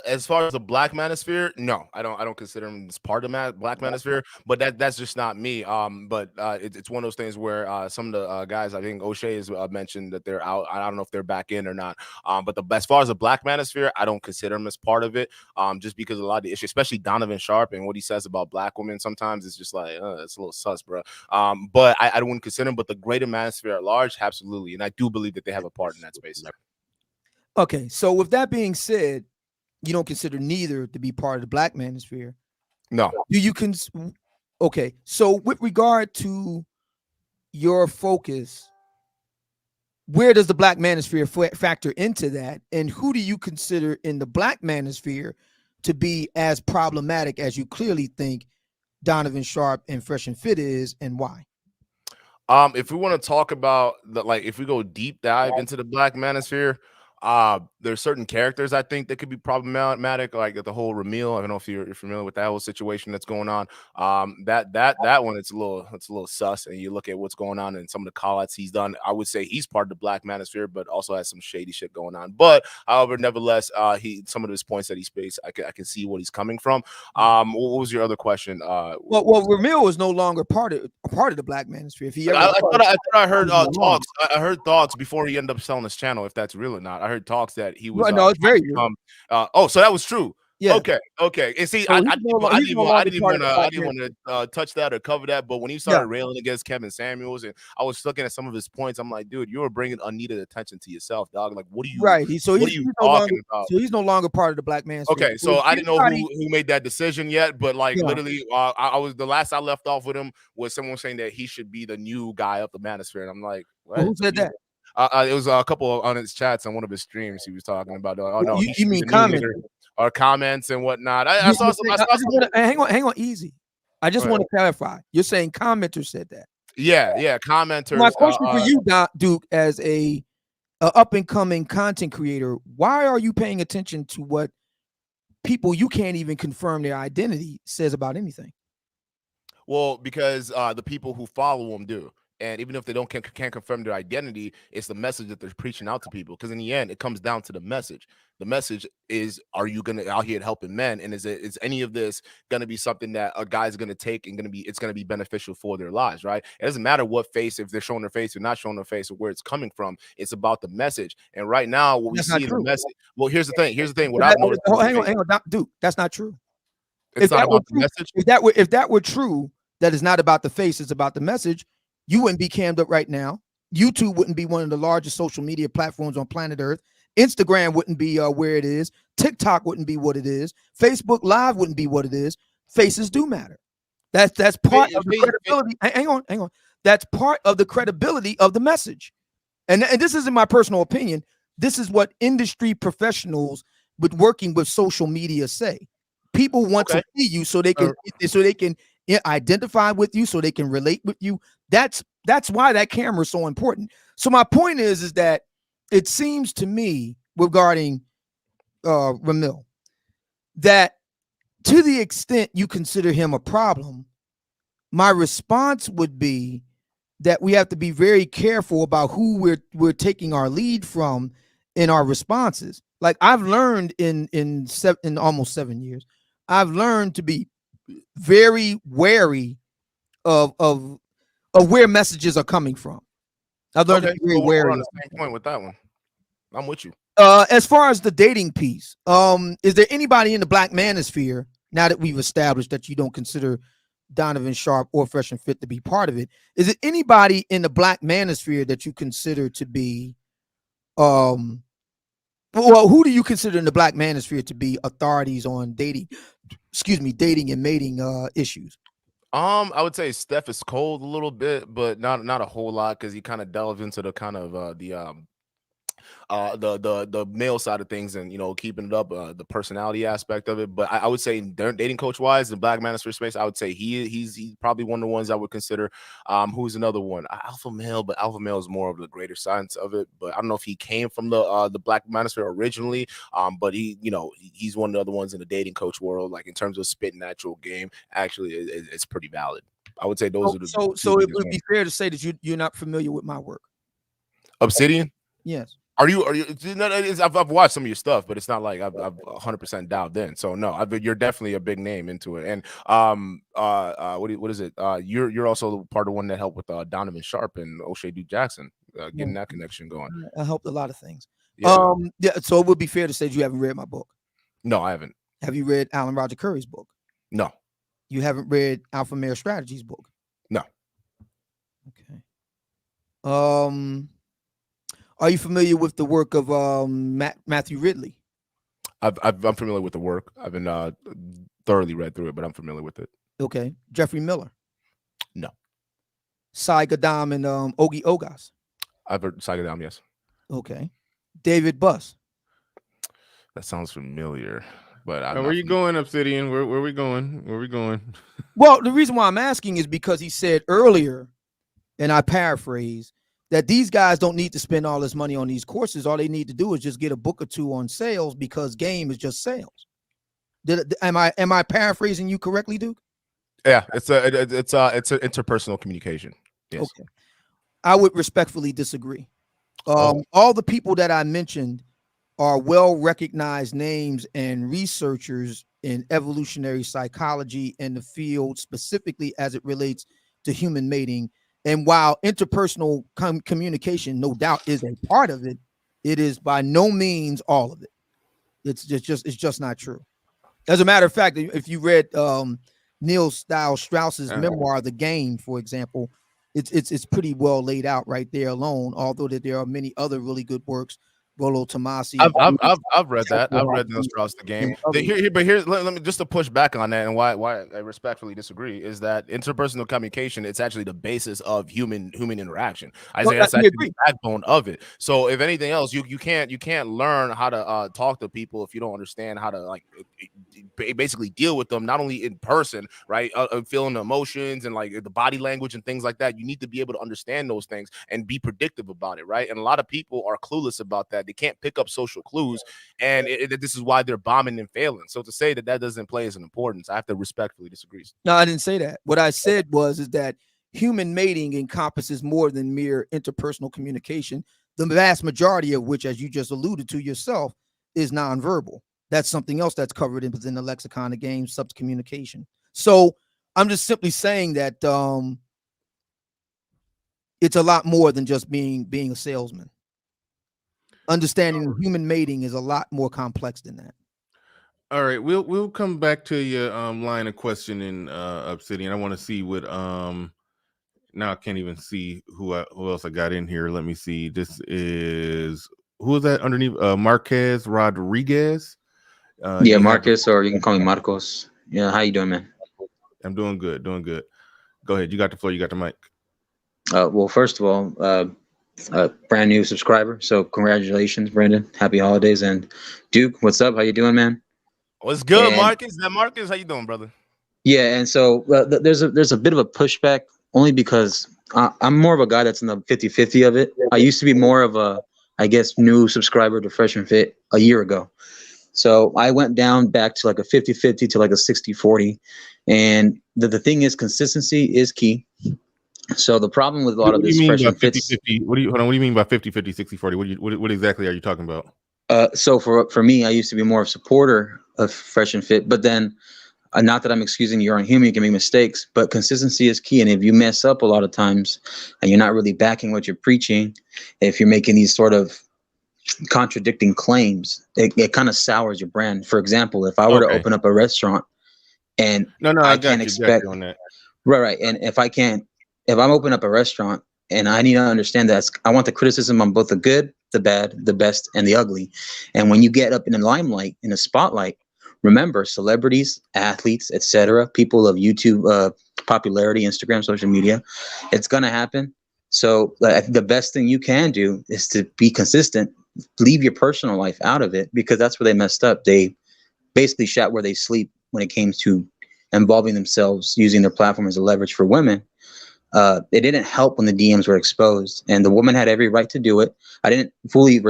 As far as the Black Manosphere, no, I don't consider him as part of Black Manosphere, but that's just not me. But it's one of those things where some of the guys, I think O'Shea has mentioned that they're out. I don't know if they're back in or not. But as far as the Black Manosphere, I don't consider him as part of it. Just because a lot of the issues, especially Donovan Sharp and what he says about Black women, sometimes it's just like it's a little sus, bro. But I wouldn't consider him. But the greater Manosphere at large, absolutely, and I do believe that they have a part in that space. Okay, so with that being said, you don't consider neither to be part of the Black Manosphere. No. Do you okay, so with regard to your focus, where does the Black Manosphere factor into that? And who do you consider in the Black Manosphere to be as problematic as you clearly think Donovan Sharp and Fresh and Fit is, and why? If we want to talk about if we go deep dive into the Black Manosphere, there's certain characters I think that could be problematic, like the whole Ramil. I don't know if you're familiar with that whole situation that's going on. That one, it's a little sus. And you look at what's going on and some of the call-outs he's done. I would say he's part of the Black Manosphere, but also has some shady shit going on. But however, nevertheless, some of his points that he makes, I can see what he's coming from. What was your other question? Well, Ramil is no longer part of the Black Manosphere. If he ever I thought I heard talks. I heard talks before he ended up selling his channel. If that's real or not, I heard talks that he was. No, it's very real. So that was true. Yeah. Okay. And see, I didn't want to touch that or cover that. But when he started railing against Kevin Samuels, and I was looking at some of his points, I'm like, dude, you were bringing unneeded attention to yourself, dog. Like, what are you? Right. What are you talking about? So he's no longer part of the Black Manosphere. Okay. So I didn't know who made that decision yet, but literally, I was the last I left off with him was someone saying that he should be the new guy of the Manosphere, and I'm like, what? Who said that? It was a couple on his chats on one of his streams. He was talking about, you mean comments or comments and whatnot. I saw some. Hang on, easy. I just want to clarify. You're saying commenters said that. Yeah, commenters. My question for you, Duke, as a up and coming content creator, why are you paying attention to what people you can't even confirm their identity says about anything? Well, because the people who follow him do. And even if they can't confirm their identity, it's the message that they're preaching out to people. Because in the end, it comes down to the message. The message is: are you gonna out here helping men? And is any of this gonna be something that a guy's gonna take and it's gonna be beneficial for their lives? Right? It doesn't matter what face, if they're showing their face or not showing their face, or where it's coming from. It's about the message. And right now, what we see in the message. Well, here's the thing. What I've noticed. Hang on, Duke. That's not true. It's not about the message. If that were true, that is not about the face. It's about the message. You wouldn't be cammed up right now. YouTube wouldn't be one of the largest social media platforms on planet Earth. Instagram wouldn't be where it is. TikTok wouldn't be what it is. Facebook Live wouldn't be what it is. Faces do matter. That's part of the credibility. Hang on. That's part of the credibility of the message. And this isn't my personal opinion. This is what industry professionals with working with social media say. People want to see you so they can identify with you, so they can relate with you. That's why that camera is so important. So my point is that it seems to me regarding Ramil that to the extent you consider him a problem, my response would be that we have to be very careful about who we're taking our lead from in our responses. Like I've learned in almost 7 years, I've learned to be very wary of where messages are coming from. I've learned to be very wary. On the same point with that one. I'm with you. As far as the dating piece, is there anybody in the Black manosphere, now that we've established that you don't consider Donovan Sharp or Fresh and Fit to be part of it, is it anybody in the Black manosphere that you consider to be well, who do you consider in the Black manosphere to be authorities on dating and mating issues? I would say Steph is cold a little bit, but not a whole lot, because he kind of delved into the kind of the male side of things, and keeping it up, the personality aspect of it. But I would say dating coach wise, the Black manosphere space, I would say he's probably one of the ones I would consider. Who's another one? Alpha male, but Alpha male is more of the greater science of it. But I don't know if he came from the Black manosphere originally. But he's one of the other ones in the dating coach world. Like in terms of spitting natural game, actually, it's pretty valid. I would say those are the. So it would be fair to say that you're not familiar with my work. Obsidian? Yes. Are you? I've watched some of your stuff, but it's not like I've 100% dived in. So no, you're definitely a big name into it. And what is it? You're also part of one that helped with Donovan Sharp and O'Shea Duke Jackson, getting that connection going. I helped a lot of things. Yeah. So it would be fair to say that you haven't read my book. No, I haven't. Have you read Alan Roger Curry's book? No. You haven't read Alpha Male Strategies book? No. Okay. Are you familiar with the work of Matthew Ridley? I'm familiar with the work. I've been thoroughly read through it, but I'm familiar with it. Okay. Jeffrey Miller? No. Cy Gadam and Ogie Ogas? I've heard Cy Gadam, yes. Okay. David Buss? That sounds familiar, but where you going, Obsidian? Where we going? Where we going? Well, the reason why I'm asking is because he said earlier, and I paraphrase, that these guys don't need to spend all this money on these courses. All they need to do is just get a book or two on sales, because game is just sales. Am I paraphrasing you correctly, Duke? Yeah, it's a interpersonal communication. Yes. Okay. I would respectfully disagree. All the people that I mentioned are well-recognized names and researchers in evolutionary psychology and the field, specifically as it relates to human mating. And while interpersonal communication, no doubt, is a part of it, it is by no means all of it. It's just not true. As a matter of fact, if you read Neil Stiles Strauss's memoir, The Game, for example, it's pretty well laid out right there alone. Although that there are many other really good works. Rollo Tomasi. I've read that. I've read Neil Strauss The Game. But here's let me just to push back on that, and why I respectfully disagree is that interpersonal communication, it's actually the basis of human interaction. I say that's actually the backbone of it. So if anything else, you can't learn how to talk to people if you don't understand how to basically deal with them, not only in person, right? Feeling the emotions and like the body language and things like that. You need to be able to understand those things and be predictive about it, right? And a lot of people are clueless about that. They can't pick up social clues, and this is why they're bombing and failing. So to say that doesn't play as an importance, I have to respectfully disagree. No, I didn't say that. What I said is that human mating encompasses more than mere interpersonal communication, the vast majority of which, as you just alluded to yourself, is nonverbal. That's something else that's covered within the lexicon of game, subcommunication. So I'm just simply saying that it's a lot more than just being a salesman. Understanding human mating is a lot more complex than that. All right, we'll come back to your line of questioning, Obsidian. I want to see what now I can't even see who else I got in here. Let me see. This is, who is that underneath? Marquez Rodriguez. Yeah, Marcus, or you can call me Marcos. Yeah, how you doing, man? I'm doing good, Go ahead. You got the floor. You got the mic. Well, first of all, brand new subscriber, so congratulations, Brandon. Happy holidays. And Duke, what's up? How you doing, man? What's good, Marcus? Is that Marcus? How you doing, brother? Yeah, and so there's a bit of a pushback, only because I'm more of a guy that's in the 50-50 of it. I used to be more of a I guess, new subscriber to Fresh and Fit a year ago. So I went down back to like a 50-50 to like a 60-40. And the thing is, consistency is key. So the problem with a lot of this Fresh and Fit, 50-50? What do you mean by 50-50, 60-40? What exactly are you talking about? So for me, I used to be more of a supporter of Fresh and Fit, but then not that I'm excusing you're human, you can make mistakes, but consistency is key. And if you mess up a lot of times and you're not really backing what you're preaching, if you're making these sort of contradicting claims, it kind of sours your brand. For example, if I were to open up a restaurant and I can't expect on that. Right. And if I'm opening up a restaurant and I need to understand that I want the criticism on both the good, the bad, the best, and the ugly. And when you get up in the limelight, in the spotlight, remember, celebrities, athletes, etc., people of YouTube popularity, Instagram, social media, it's going to happen. So the best thing you can do is to be consistent, leave your personal life out of it, because that's where they messed up. They basically shot where they sleep when it came to involving themselves, using their platform as a leverage for women. It didn't help when the DMs were exposed, and the woman had every right to do it. I didn't fully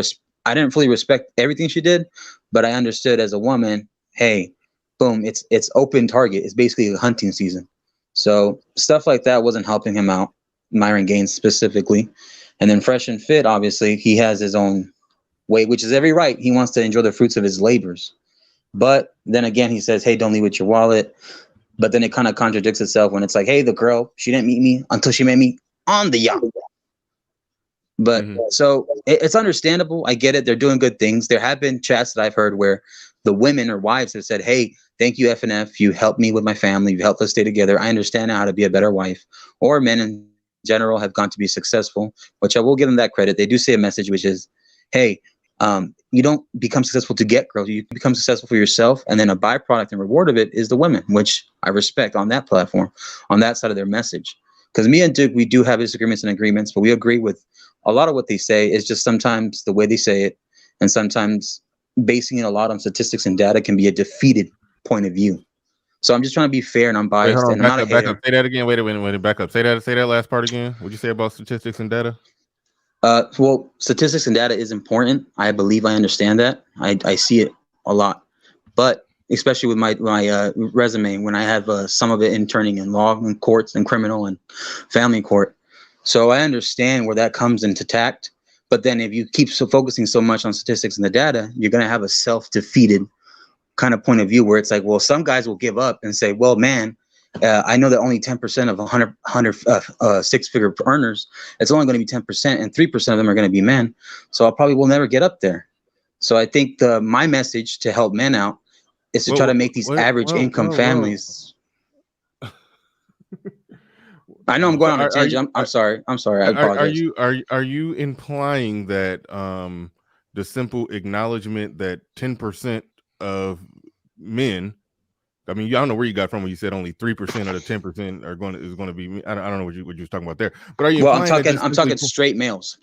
respect everything she did, but I understood as a woman, hey, boom, it's open target. It's basically a hunting season. So stuff like that wasn't helping him out, Myron Gaines specifically. And then Fresh and Fit, obviously, he has his own way, which is every right. He wants to enjoy the fruits of his labors. But then again, he says, hey, don't leave with your wallet. But then it kind of contradicts itself when it's like, hey, the girl, she didn't meet me until she met me on the yacht. But so it's understandable. I get it. They're doing good things. There have been chats that I've heard where the women or wives have said, hey, thank you, FNF. You helped me with my family. You helped us stay together. I understand now how to be a better wife. Or men in general have gone to be successful, which I will give them that credit. They do say a message, which is, hey, you don't become successful to get girls. You become successful for yourself. And then a byproduct and reward of it is the women, which I respect on that platform, on that side of their message. Because me and Duke, we do have disagreements and agreements, but we agree with a lot of what they say. Is just sometimes the way they say it, and sometimes basing it a lot on statistics and data can be a defeated point of view. So I'm just trying to be fair and unbiased. Wait, and back up. Say that again. Wait, back up. Say that last part again. What'd you say about statistics and data? Well, statistics and data is important. I believe I understand that. I see it a lot, but especially with my resume, when I have some of it interning in law and courts and criminal and family court. So I understand where that comes into tact. But then if you keep focusing so much on statistics and the data, you're going to have a self-defeated kind of point of view where it's like, well, some guys will give up and say, well, man, I know that only 10% of 100 six-figure earners, it's only going to be 10%, and 3% of them are going to be men. So I probably will never get up there. So I think my message to help men out is to try to make these average income families. I know I'm going on a tangent. I'm sorry. I apologize. Are you implying that the simple acknowledgement that 10% of men, I mean, I don't know where you got from when you said only 3% of the 10% is going to be. I don't know what you were talking about there. But are you? Well, I'm talking straight males.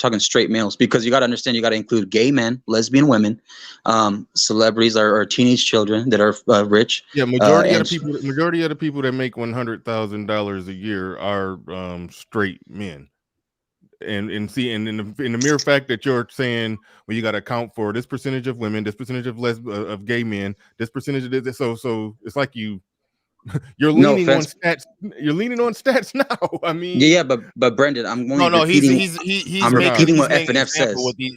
Because you got to understand, you got to include gay men, lesbian women, celebrities, or teenage children that are rich. Yeah, majority of the people that make $100,000 a year are straight men. And in the mere fact that you're saying, well, you got to account for this percentage of women, this percentage of gay men, this percentage of this, so it's like you're leaning on stats. You're leaning on stats now. I mean, yeah, but Brendan, I'm he's repeating what FNF says.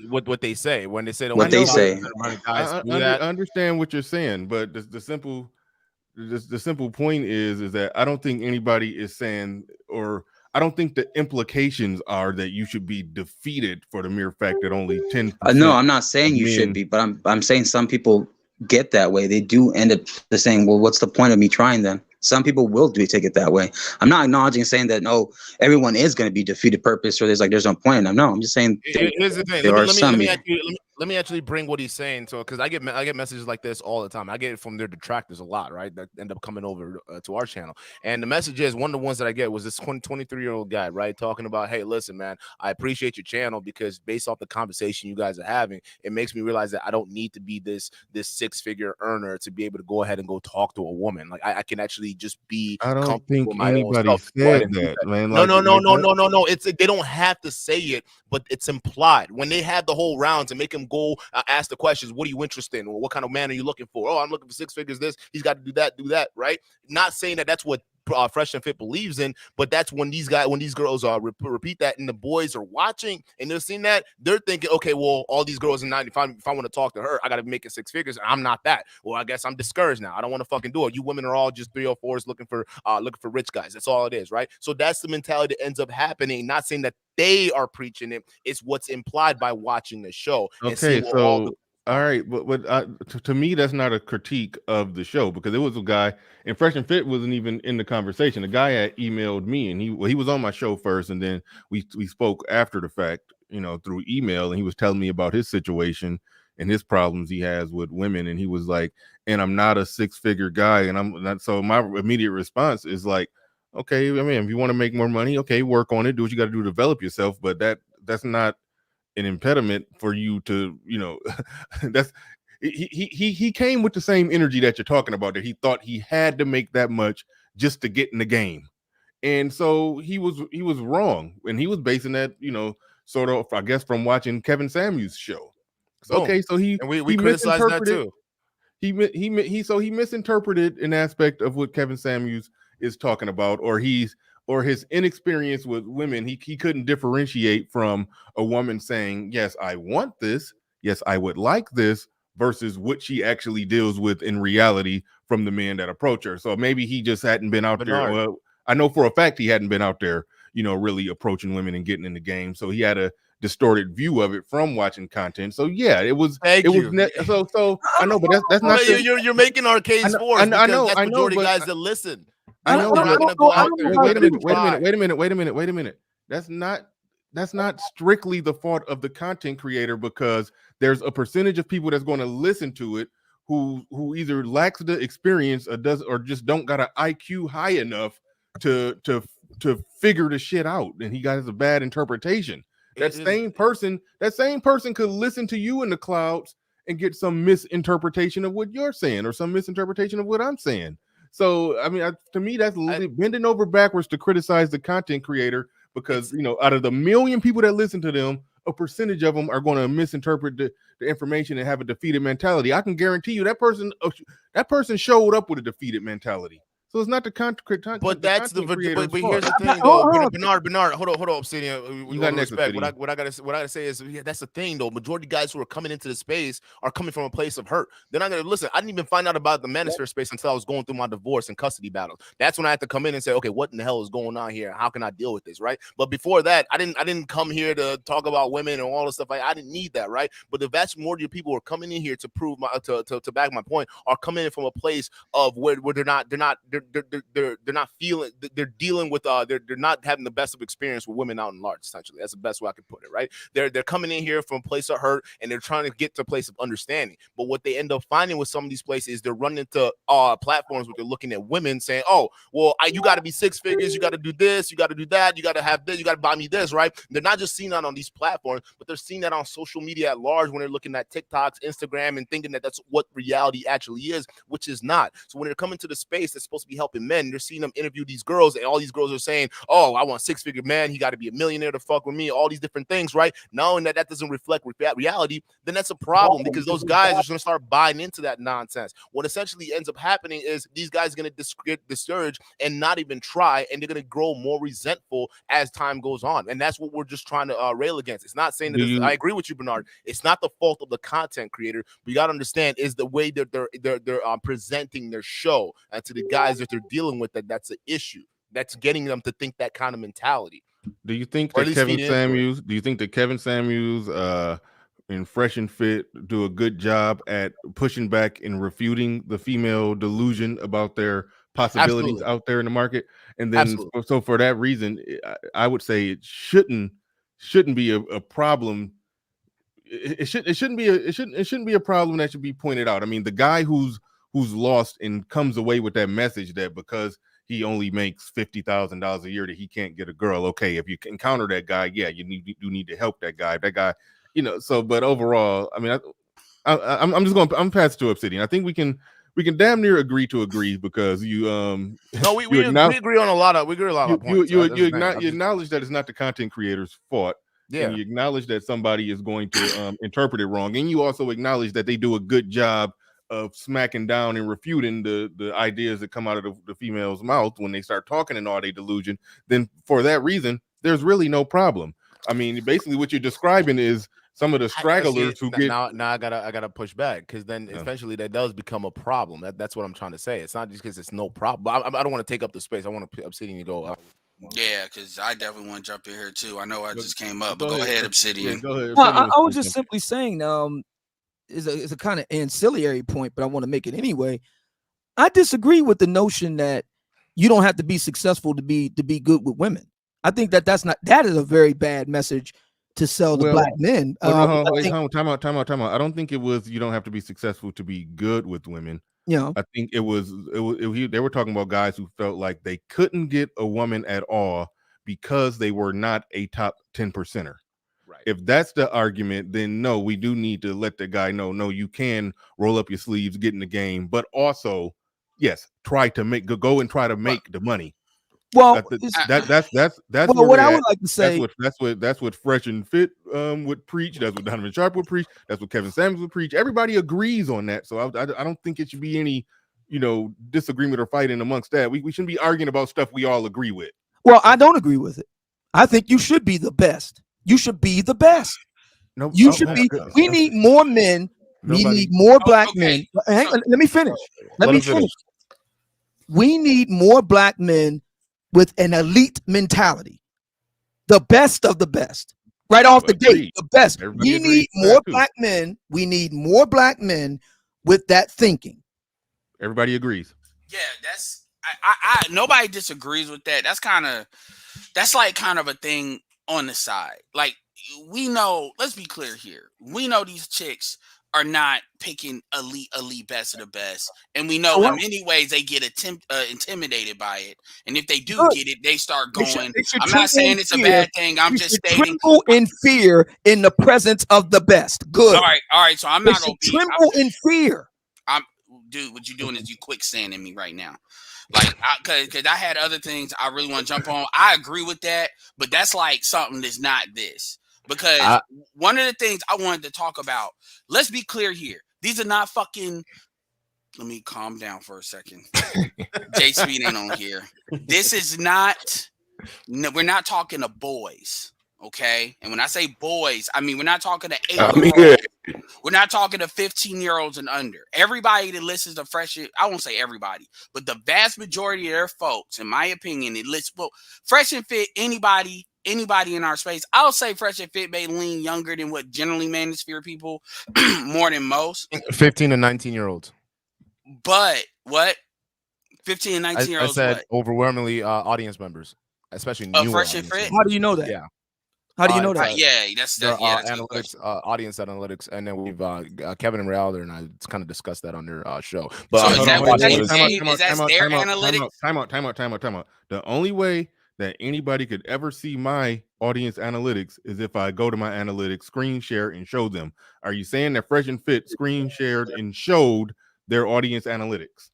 What they say when they say what they say. I understand what you're saying, but the simple point is that I don't think anybody is saying, or I don't think the implications are that you should be defeated for the mere fact that only 10%. No, I'm not saying you should be, but I'm saying some people get that way. They do end up saying, well, what's the point of me trying then? Some people will take it that way. I'm not acknowledging saying that, no, everyone is going to be defeated purpose, or there's no point in them. No, I'm just saying here's the thing. Let me let me actually bring what he's saying. So, because I get messages like this all the time. I get it from their detractors a lot, right? That end up coming over to our channel. And the message is, one of the ones that I get was this 23-year-old guy, right, talking about, hey, listen, man, I appreciate your channel because based off the conversation you guys are having, it makes me realize that I don't need to be this six-figure earner to be able to go ahead and go talk to a woman. Like I can actually just be. I don't think anybody said that, man. No. It's they don't have to say it, but it's implied when they have the whole rounds and make him go ask the questions. What are you interested in? Or what kind of man are you looking for? Oh, I'm looking for 6 figures. This, he's got to do that, right? Not saying that that's what Fresh and Fit believes in, but that's when these girls repeat that, and the boys are watching and they're seeing that, they're thinking, okay, well, all these girls in 95, if I want to talk to her, I got to make it 6 figures. I'm not that. Well, I guess I'm discouraged now. I don't want to fucking do it. You women are all just 304s looking for rich guys. That's all it is, right? So that's the mentality that ends up happening. Not saying that they are preaching it. It's what's implied by watching the show. Okay, so all right, but to me, that's not a critique of the show, because it was a guy, and Fresh and Fit wasn't even in the conversation. The guy had emailed me, and he was on my show first, and then we spoke after the fact, through email, and he was telling me about his situation and his problems he has with women, and he was like, and I'm not a 6-figure guy, and I'm not. So my immediate response is like, okay, I mean, if you want to make more money, okay, work on it, do what you got to do to develop yourself, but that's not an impediment for you to, that's he came with the same energy that you're talking about, that he thought he had to make that much just to get in the game. And so he was wrong, and he was basing that, sort of, I guess, from watching Kevin Samuels' show. So, okay, so we criticized that too. He misinterpreted an aspect of what Kevin Samuels is talking about, or his inexperience with women. He couldn't differentiate from a woman saying, yes, I want this, yes, I would like this, versus what she actually deals with in reality from the men that approach her. So maybe he just hadn't been out there. Well, I know for a fact he hadn't been out there, really approaching women and getting in the game. So he had a distorted view of it from watching content. So yeah, it was. So I know, but that's not. You're making our case for us. I know. That's majority guys that listen. I know. Wait a minute. That's not strictly the fault of the content creator, because there's a percentage of people that's going to listen to it who either lacks the experience or just don't got an IQ high enough to figure the shit out, and he got a bad interpretation. That same person could listen to you in the clouds and get some misinterpretation of what you're saying, or some misinterpretation of what I'm saying. So, I mean, to me, that's bending over backwards to criticize the content creator, because, out of the million people that listen to them, a percentage of them are going to misinterpret the information and have a defeated mentality. I can guarantee you that person showed up with a defeated mentality. So it's not the content. But that's the. But here's the thing, though. Bernard, hold on, Obsidian. You got respect. What I gotta say is, that's the thing, though. Majority of guys who are coming into the space are coming from a place of hurt. They're not gonna listen. I didn't even find out about the manosphere space until I was going through my divorce and custody battles. That's when I had to come in and say, okay, what in the hell is going on here? How can I deal with this, right? But before that, I didn't come here to talk about women and all the stuff. I didn't need that, right? But the vast majority of people who are coming in here to prove to back my point are coming in from a place of where they're not feeling, they're dealing with they're not having the best of experience with women out in large. Essentially, that's the best way I could put it, right? They're coming in here from a place of hurt, and they're trying to get to a place of understanding. But what they end up finding with some of these places is they're running into platforms where they're looking at women saying, oh, well, you got to be 6 figures, you got to do this, you got to do that, you got to have this, you got to buy me this, right? They're not just seeing that on these platforms, but they're seeing that on social media at large when they're looking at TikToks, Instagram, and thinking that that's what reality actually is, which is not. So when they're coming to the space that's supposed to be helping men, they're seeing them interview these girls, and all these girls are saying, oh, I want 6-figure man, he got to be a millionaire to fuck with me, all these different things, right? Knowing that doesn't reflect reality, then that's a problem, because those guys are going to start buying into that nonsense. What essentially ends up happening is these guys are going to get discouraged and not even try, and they're going to grow more resentful as time goes on. And that's what we're just trying to rail against. It's not saying that I agree with you, Bernard. It's not the fault of the content creator. But you got to understand is the way that they're presenting their show, and to the guys that they're dealing with, that's an issue. That's getting them to think that kind of mentality. Do you think that Kevin Samuels and Fresh and Fit do a good job at pushing back and refuting the female delusion about their possibilities out there in the market? And then so for that reason, I would say it shouldn't be a problem it shouldn't be a problem that should be pointed out. I mean, the guy who's lost and comes away with that message that because he only makes $50,000 a year that he can't get a girl. Okay, if you encounter that guy, yeah, you need to help that guy. That guy, So, but overall, I mean, I'm just going. I'm past to Obsidian. I think we can damn near agree to agree because you No, we agree on a lot of points. You acknowledge that it's not the content creator's fault. Yeah. And you acknowledge that somebody is going to interpret it wrong, and you also acknowledge that they do a good job of smacking down and refuting the ideas that come out of the female's mouth when they start talking in all their delusion. Then for that reason, there's really no problem. I mean, basically what you're describing is some of the stragglers who get now I gotta push back because then eventually that does become a problem. That's what I'm trying to say. It's not just because it's no problem. I don't want to take up the space. I want to Obsidian to go. Yeah, because I definitely want to jump in here too. I know I just came up, but go ahead, Obsidian. Go ahead. I was just simply saying, is a kind of ancillary point, but I want to make it anyway. I disagree with the notion that you don't have to be successful to be good with women. I think that is a very bad message to sell to black men. Time out. I don't think it was you don't have to be successful to be good with women. I think it was they were talking about guys who felt like they couldn't get a woman at all because they were not a top 10%er. Right. If that's the argument, then no, we do need to let the guy know, no, you can roll up your sleeves, get in the game, but also, yes, try to go and try to make the money. Well, that's well, what I would like to say. That's what Fresh and Fit would preach. That's what Donovan Sharp would preach. That's what Kevin Samuels would preach. Everybody agrees on that. So I don't think it should be any disagreement or fighting amongst that. We shouldn't be arguing about stuff we all agree with. Well, I don't agree with it. I think you should be the best. You should be the best. No, you should be. We need more men. We need more black men. Hang on, let me finish. Let me finish. We need more black men with an elite mentality, the best of the best, right off the gate, the best. We need more black men. We need more black men with that thinking. Everybody agrees. Yeah, that's I nobody disagrees with that. That's like kind of a thing on the side. Like we know, let's be clear here. We know these chicks are not picking elite best of the best, and we know in many ways they get intimidated by it. And if they do get it, they start going. I'm not saying it's a bad thing. I'm just stating tremble in fear in the presence of the best. Good. All right. So I'm not gonna tremble in fear. Dude, what you doing is you quicksanding me right now. Like, because I had other things I really want to jump on. I agree with that, but that's like something that's not this. Because one of the things I wanted to talk about, let's be clear here. These are not fucking. Let me calm down for a second. Jay Speed ain't on here. This is not. No, we're not talking to boys, okay? And when I say boys, I mean we're not talking to 8-year-olds. We're not talking to 15-year-olds and under. Everybody that listens to Fresh, I won't say everybody, but the vast majority of their folks, in my opinion, it lists Fresh and Fit. Anybody in our space, I'll say Fresh and Fit may lean younger than what generally manosphere people more than most. 15 to 19-year-olds. But what? 15 and 19-year-olds. I said overwhelmingly audience members, especially new Fresh and Fit. How do you know that? Yeah. How do you know that? Yeah, that's analytics, audience analytics, and then we've Kevin and Realder and I kind of discussed that on their show. But so is that what they say? Is that their analytics? Time out. The only way that anybody could ever see my audience analytics is if I go to my analytics, screen share, and show them. Are you saying that Fresh and Fit screen shared and showed their audience analytics?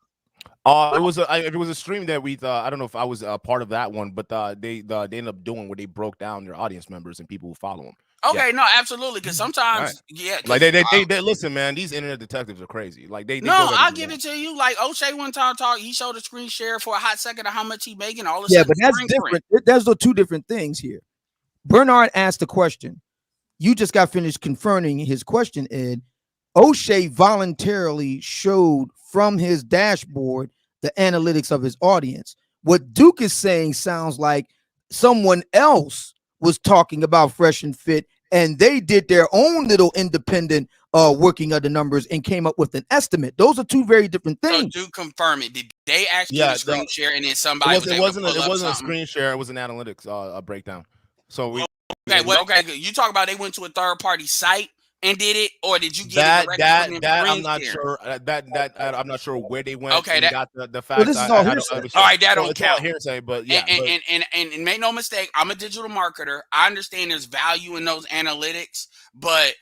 It was a stream that we I don't know if I was part of that one, but they ended up doing where they broke down their audience members and people who follow them. Okay, no, absolutely, because sometimes, like they listen, man. These internet detectives are crazy. Like I'll give it to you. Like O'Shea one time he showed a screen share for a hot second of how much he making. All of but that's different. There's the two different things here. Bernard asked a question. You just got finished confirming his question, Ed. O'Shea voluntarily showed from his dashboard the analytics of his audience. What Duke is saying sounds like someone else was talking about Fresh and Fit, and they did their own little independent working of the numbers and came up with an estimate. Those are two very different things. So do confirm it. Did they actually screen share and then somebody it wasn't a screen share, it was an analytics breakdown. So we okay, you talk about they went to a third party site and did it, or did you get it directly from them? I'm not sure. I'm not sure where they went. Okay, and got the facts. Well, this is all hearsay. All right, that don't count. Hearsay, but yeah. And make no mistake, I'm a digital marketer. I understand there's value in those analytics, but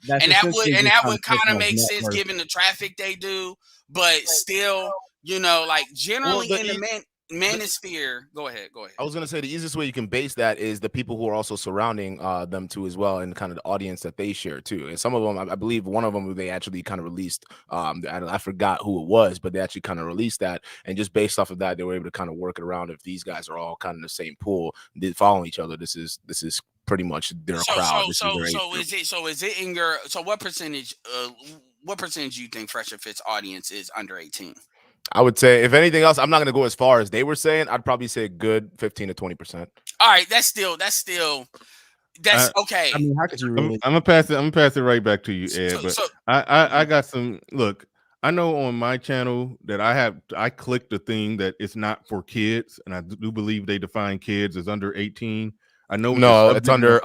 that would kind of make sense given the traffic they do. But still, like generally in the manosphere. Go ahead. I was gonna say the easiest way you can base that is the people who are also surrounding them too as well, and kind of the audience that they share too. And some of them, I believe one of them they actually kind of released. I forgot who it was, but they actually kind of released that, and just based off of that, they were able to kind of work it around. If these guys are all kind of in the same pool, following each other, this is pretty much their crowd. Is it in your? So what percentage? What percentage do you think Fresh and Fit's audience is under 18? I would say, if anything else, I'm not going to go as far as they were saying. I'd probably say a good 15 to 20%. All right, that's okay. I mean, how could you really? I'm gonna pass it right back to you, Ed. I got some. Look, I know on my channel that I clicked a thing that it's not for kids, and I do believe they define kids as under 18. I know. No, it's under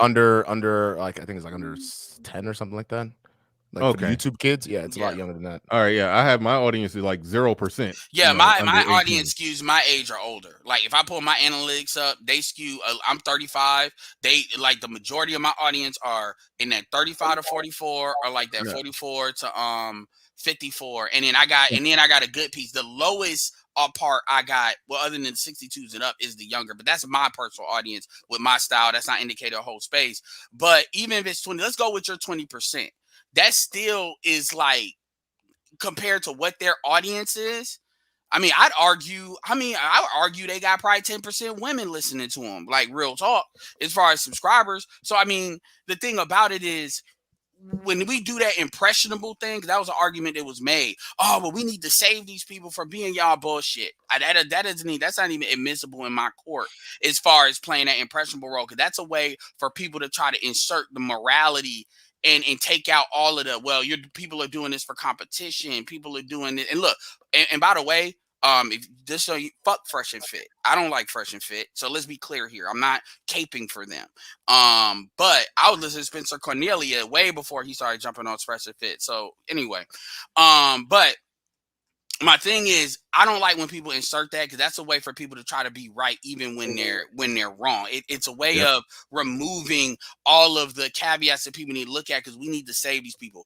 like I think it's like under 10 or something like that. Like okay. YouTube kids, it's a lot younger than that. All right, I have my audience is like 0%. Yeah, my audience skews my age or older. Like if I pull my analytics up, they skew. I'm 35. They like the majority of my audience are in that 35 to 44, or like that 44 to 54. And then I got a good piece. The lowest part I got, well, other than 62s and up, is the younger. But that's my personal audience with my style. That's not indicator of whole space. But even if it's 20, let's go with your 20%. That still is like compared to what their audience is. I mean, I would argue they got probably 10% women listening to them, like real talk, as far as subscribers. So, I mean, the thing about it is when we do that impressionable thing, that was an argument that was made. Oh, well, we need to save these people from being y'all bullshit. That's not even admissible in my court as far as playing that impressionable role, because that's a way for people to try to insert the morality and take out all of the, people are doing this for competition. People are doing it. And look, and by the way, fuck Fresh and Fit. I don't like Fresh and Fit. So let's be clear here. I'm not caping for them. But I would listen to Spencer Cornelia way before he started jumping on Fresh and Fit. So anyway, but my thing is, I don't like when people insert that, because that's a way for people to try to be right even when they're wrong. It's a way of removing all of the caveats that people need to look at, because we need to save these people.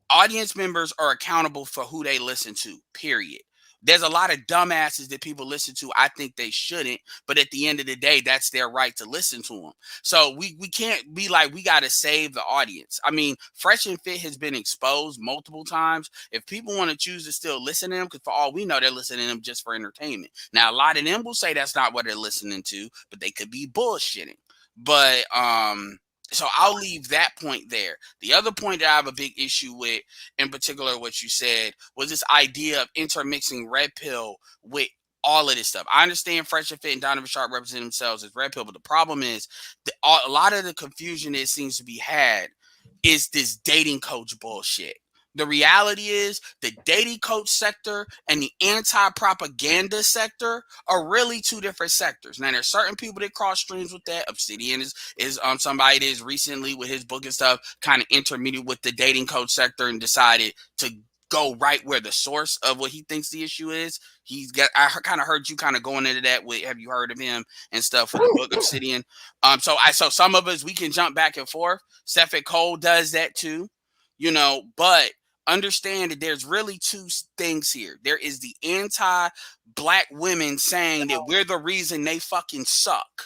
Audience members are accountable for who they listen to, period. There's a lot of dumbasses that people listen to. I think they shouldn't, but at the end of the day, that's their right to listen to them. So we can't be like, we got to save the audience. I mean, Fresh and Fit has been exposed multiple times. If people want to choose to still listen to them, because for all we know, they're listening to them just for entertainment. Now, a lot of them will say that's not what they're listening to, but they could be bullshitting. But so I'll leave that point there. The other point that I have a big issue with, in particular, what you said, was this idea of intermixing Red Pill with all of this stuff. I understand Fresh and Fit and Donovan Sharp represent themselves as Red Pill, but the problem is a lot of the confusion that seems to be had is this dating coach bullshit. The reality is the dating coach sector and the anti-propaganda sector are really two different sectors. Now, there's certain people that cross streams with that. Obsidian is somebody that is recently with his book and stuff kind of intermediate with the dating coach sector and decided to go right where the source of what he thinks the issue is. I kind of heard you kind of going into that with, have you heard of him and stuff with the book Obsidian? So some of us, we can jump back and forth. Stephen Cole does that too, but understand that there's really two things here. There is the anti-black women saying that we're the reason they fucking suck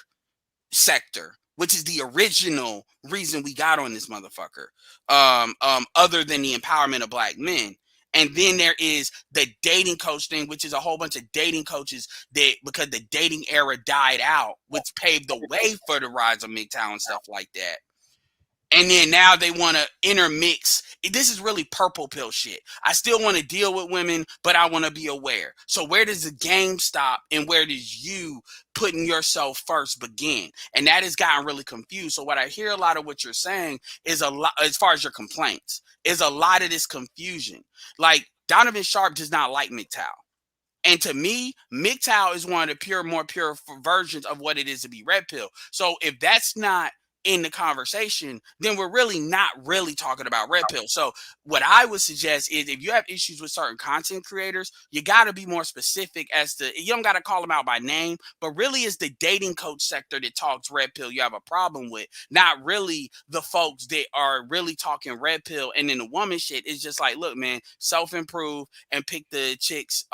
sector, which is the original reason we got on this motherfucker, other than the empowerment of black men. And then there is the dating coach thing, which is a whole bunch of dating coaches that, because the dating era died out, which paved the way for the rise of MGTOW and stuff like that. And then now they want to intermix. This is really purple pill shit. I still want to deal with women, but I want to be aware. So where does the game stop and where does you putting yourself first begin? And that has gotten really confused. So what I hear a lot of what you're saying is a lot, as far as your complaints, is a lot of this confusion. Like Donovan Sharp does not like MGTOW. And to me, MGTOW is one of the more pure versions of what it is to be Red Pill. So if that's not in the conversation, then we're really not really talking about red pill. So what I would suggest is if you have issues with certain content creators, you got to be more specific as to, you don't got to call them out by name, but really it's the dating coach sector that talks red pill you have a problem with, not really the folks that are really talking red pill. And then the woman shit is just like, look, man, self-improve and pick the chicks.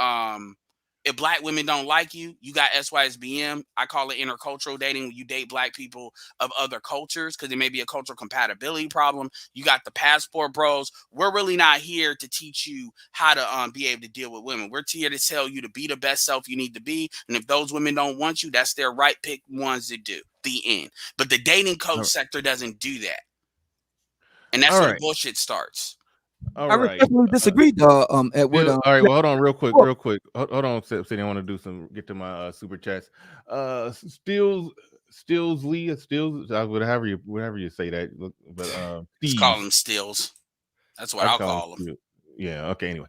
If black women don't like you, you got SYSBM. I call it intercultural dating, when you date black people of other cultures, because there may be a cultural compatibility problem. You got the passport bros. We're really not here to teach you how to be able to deal with women. We're here to tell you to be the best self you need to be. And if those women don't want you, that's their right. Pick ones that do. The end. But the dating coach sector doesn't do that. And that's where the bullshit starts. I respectfully disagree, Edward. All right, well, hold on, real quick. Hold on, City. I want to do get to my super chats. Stills Lee, whatever you say that. But just call him Stills. That's what I'll call him. Yeah. Okay. Anyway,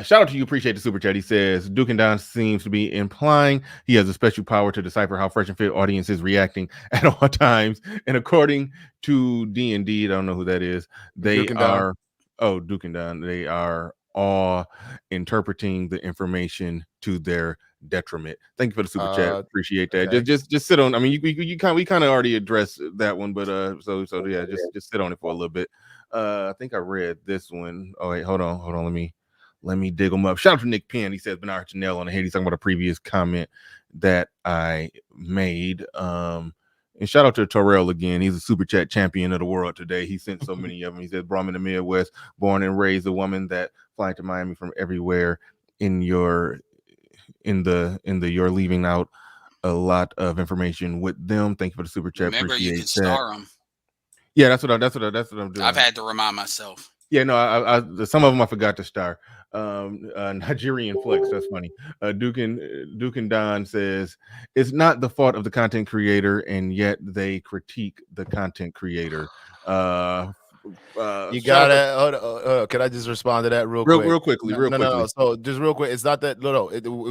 shout out to you. Appreciate the super chat. He says Duke and Don seems to be implying he has a special power to decipher how Fresh and Fit audience is reacting at all times. And according to D&D, I don't know who that is. They are. Oh, Duke and Don, they are all interpreting the information to their detriment. Thank you for the super chat. Appreciate that. Okay. Just sit on. I mean, we kind of already addressed that one, but so yeah, just sit on it for a little bit. I think I read this one. Oh wait, hold on. Let me dig them up. Shout out to Nick Penn. He says Bernard Chanel on the head. He's talking about a previous comment that I made. And shout out to Terrell again. He's a super chat champion of the world today. He sent so many of them. He says, brought in the Midwest, born and raised, a woman that flying to Miami from everywhere. You're leaving out a lot of information with them. Thank you for the super chat. Remember, appreciate you can star them. Yeah, that's what I'm doing. I've had to remind myself. Yeah, no, I some of them I forgot to star. Nigerian flex, that's funny. Duke and Don says it's not the fault of the content creator, and yet they critique the content creator. You got it. Can I just respond to that real quickly? No. So just real quick, it's not that.